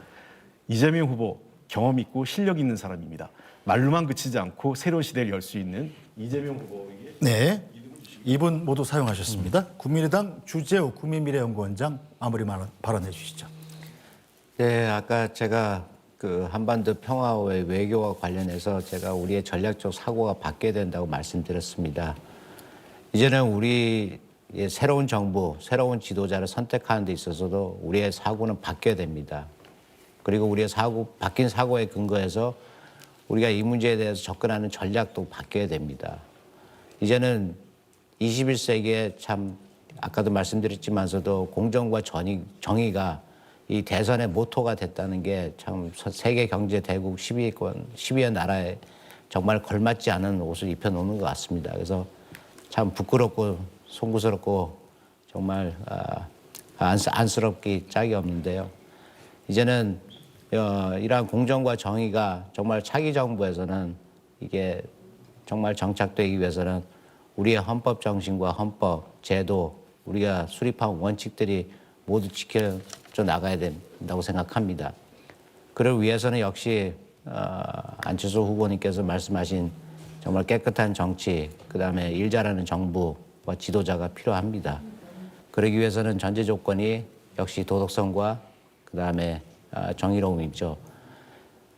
이재명 후보 경험 있고 실력 있는 사람입니다. 말로만 그치지 않고 새로운 시대를 열 수 있는 이재명 후보에게 네, 2분 모두 사용하셨습니다. 국민의당 주재우 국민미래연구원장 마무리 발언해 주시죠. 네, 아까 제가 그 한반도 평화의 외교와 관련해서 제가 우리의 전략적 사고가 바뀌어야 된다고 말씀드렸습니다. 이제는 우리 새로운 정부, 새로운 지도자를 선택하는 데 있어서도 우리의 사고는 바뀌어야 됩니다. 그리고 우리의 바뀐 사고에 근거해서 우리가 이 문제에 대해서 접근하는 전략도 바뀌어야 됩니다. 이제는 21세기에 참 아까도 말씀드렸지만서도 공정과 정의가 이 대선의 모토가 됐다는 게 참 세계 경제 대국 10위권, 10위의 나라에 정말 걸맞지 않은 옷을 입혀놓는 것 같습니다. 그래서 참 부끄럽고 송구스럽고 정말 안쓰럽기 짝이 없는데요. 이제는 이러한 공정과 정의가 정말 차기 정부에서는 이게 정말 정착되기 위해서는 우리의 헌법 정신과 헌법, 제도, 우리가 수립한 원칙들이 모두 지켜져 나가야 된다고 생각합니다. 그를 위해서는 역시 안철수 후보님께서 말씀하신 정말 깨끗한 정치, 그다음에 일 잘하는 정부와 지도자가 필요합니다. 그러기 위해서는 전제 조건이 역시 도덕성과 그다음에 정의로움이죠.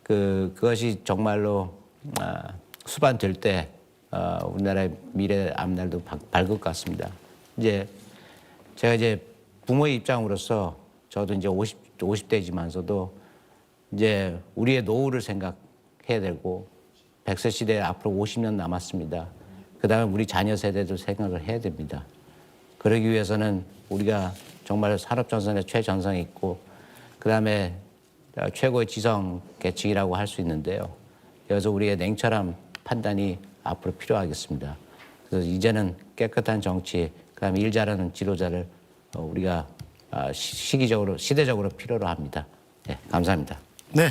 그것이 정말로 수반될 때 우리나라의 미래 앞날도 밝을 것 같습니다. 제가 이제 부모의 입장으로서 저도 이제 50대지만서도 이제 우리의 노후를 생각해야 되고 100세 시대에 앞으로 50년 남았습니다. 그다음에 우리 자녀 세대도 생각을 해야 됩니다. 그러기 위해서는 우리가 정말 산업전선의 최전성에 있고 그다음에 최고의 지성 계층이라고 할 수 있는데요. 그래서 우리의 냉철한 판단이 앞으로 필요하겠습니다. 그래서 이제는 깨끗한 정치, 그다음에 일 잘하는 지도자를 우리가 시대적으로 필요로 합니다. 네, 감사합니다. 네,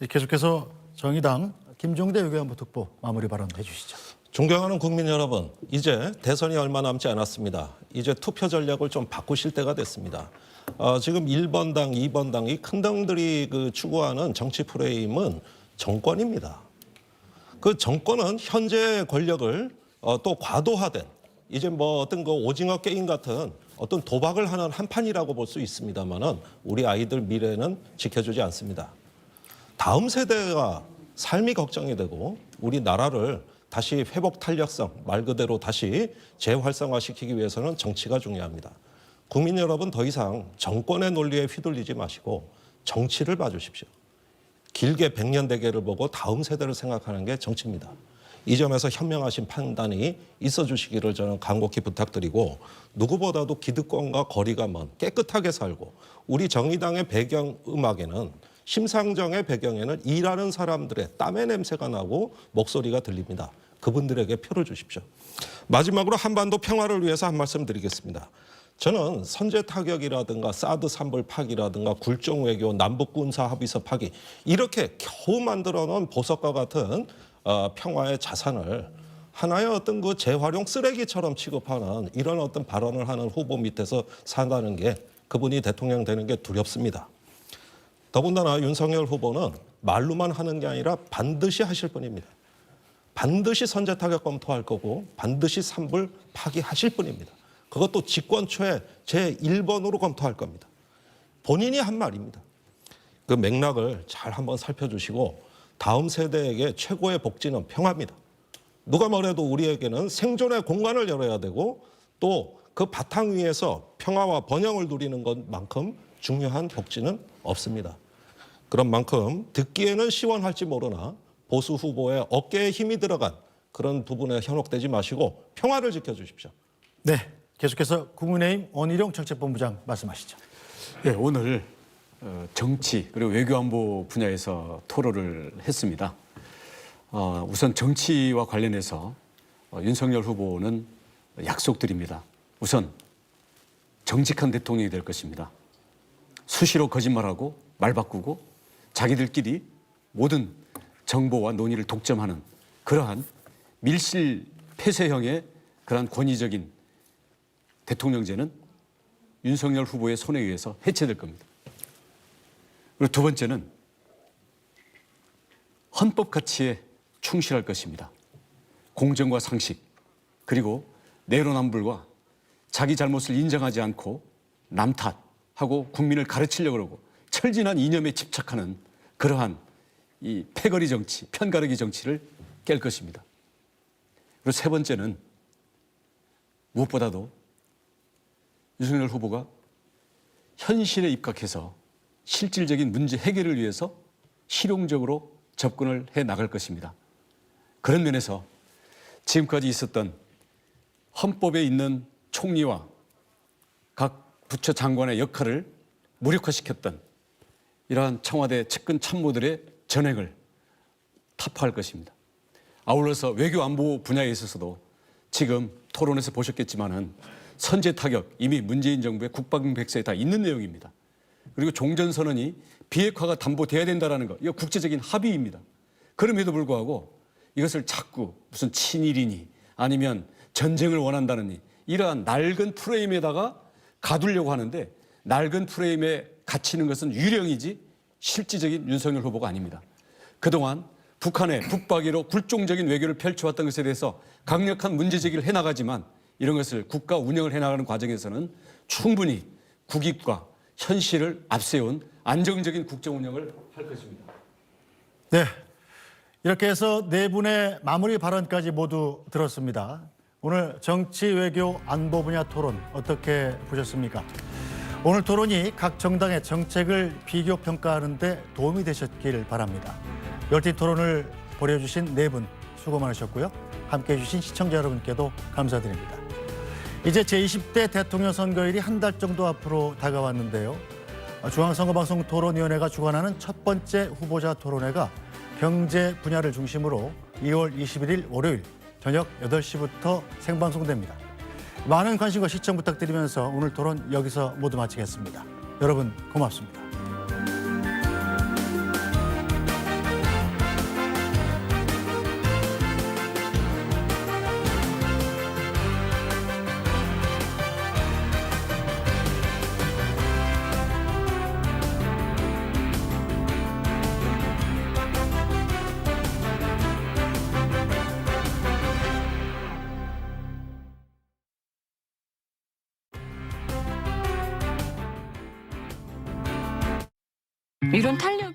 계속해서 정의당 김종대 외교안보 특보 마무리 발언 해주시죠. 존경하는 국민 여러분, 이제 대선이 얼마 남지 않았습니다. 이제 투표 전략을 좀 바꾸실 때가 됐습니다. 지금 1번 당, 2번 당 이 큰 당들이 추구하는 정치 프레임은 정권입니다. 그 정권은 현재 권력을 또 과도화된 이제 뭐 어떤 오징어 게임 같은 어떤 도박을 하는 한판이라고 볼 수 있습니다만은 우리 아이들 미래는 지켜주지 않습니다. 다음 세대가 삶이 걱정이 되고 우리 나라를 다시 회복 탄력성 말 그대로 다시 재활성화시키기 위해서는 정치가 중요합니다. 국민 여러분 더 이상 정권의 논리에 휘둘리지 마시고 정치를 봐주십시오. 길게 100년 대계를 보고 다음 세대를 생각하는 게 정치입니다. 이 점에서 현명하신 판단이 있어 주시기를 저는 간곡히 부탁드리고 누구보다도 기득권과 거리가 먼 깨끗하게 살고 우리 정의당의 배경음악에는 심상정의 배경에는 일하는 사람들의 땀의 냄새가 나고 목소리가 들립니다. 그분들에게 표를 주십시오. 마지막으로 한반도 평화를 위해서 한 말씀 드리겠습니다. 저는 선제 타격이라든가 사드 산불 파기라든가 굴종 외교, 남북 군사 합의서 파기 이렇게 겨우 만들어 놓은 보석과 같은 평화의 자산을 하나의 어떤 재활용 쓰레기처럼 취급하는 이런 어떤 발언을 하는 후보 밑에서 산다는 게 그분이 대통령 되는 게 두렵습니다. 더군다나 윤석열 후보는 말로만 하는 게 아니라 반드시 하실 분입니다. 반드시 선제 타격 검토할 거고 반드시 산불 파기하실 분입니다. 그것도 집권 초에 제1번으로 검토할 겁니다. 본인이 한 말입니다. 그 맥락을 잘 한번 살펴주시고 다음 세대에게 최고의 복지는 평화입니다. 누가 뭐래도 우리에게는 생존의 공간을 열어야 되고 또 그 바탕 위에서 평화와 번영을 누리는 것만큼 중요한 복지는 없습니다. 그런 만큼 듣기에는 시원할지 모르나 보수 후보의 어깨에 힘이 들어간 그런 부분에 현혹되지 마시고 평화를 지켜주십시오. 네, 계속해서 국민의힘 원희룡 정책본부장 말씀하시죠. 네, 오늘 정치 그리고 외교안보 분야에서 토론을 했습니다. 우선 정치와 관련해서 윤석열 후보는 약속드립니다. 우선 정직한 대통령이 될 것입니다. 수시로 거짓말하고 말 바꾸고 자기들끼리 모든 정보와 논의를 독점하는 그러한 밀실 폐쇄형의 그러한 권위적인 대통령제는 윤석열 후보의 손에 의해서 해체될 겁니다. 그리고 두 번째는 헌법 가치에 충실할 것입니다. 공정과 상식 그리고 내로남불과 자기 잘못을 인정하지 않고 남 탓하고 국민을 가르치려고 그러고 철진한 이념에 집착하는 그러한 이 패거리 정치, 편가르기 정치를 깰 것입니다. 그리고 세 번째는 무엇보다도 윤석열 후보가 현실에 입각해서 실질적인 문제 해결을 위해서 실용적으로 접근을 해 나갈 것입니다. 그런 면에서 지금까지 있었던 헌법에 있는 총리와 각 부처 장관의 역할을 무력화시켰던 이러한 청와대 측근 참모들의 전횡을 타파할 것입니다. 아울러서 외교 안보 분야에 있어서도 지금 토론에서 보셨겠지만은 선제 타격 이미 문재인 정부의 국방백서에 다 있는 내용입니다. 그리고 종전선언이 비핵화가 담보돼야 된다라는 거, 이거 국제적인 합의입니다. 그럼에도 불구하고 이것을 자꾸 무슨 친일이니 아니면 전쟁을 원한다느니 이러한 낡은 프레임에다가 가두려고 하는데, 낡은 프레임에 갇히는 것은 유령이지 실질적인 윤석열 후보가 아닙니다. 그동안 북한의 북박이로 굴종적인 외교를 펼쳐왔던 것에 대해서 강력한 문제 제기를 해나가지만, 이런 것을 국가 운영을 해나가는 과정에서는 충분히 국익과 현실을 앞세운 안정적인 국정 운영을 할 것입니다. 네, 이렇게 해서 네 분의 마무리 발언까지 모두 들었습니다. 오늘 정치, 외교, 안보 분야 토론 어떻게 보셨습니까? 오늘 토론이 각 정당의 정책을 비교 평가하는 데 도움이 되셨길 바랍니다. 열띤 토론을 벌여주신 네 분 수고 많으셨고요. 함께해 주신 시청자 여러분께도 감사드립니다. 이제 제20대 대통령 선거일이 한 달 정도 앞으로 다가왔는데요. 중앙선거방송 토론위원회가 주관하는 첫 번째 후보자 토론회가 경제 분야를 중심으로 2월 21일 월요일 저녁 8시부터 생방송됩니다. 많은 관심과 시청 부탁드리면서 오늘 토론 여기서 모두 마치겠습니다. 여러분 고맙습니다. 이런 탄력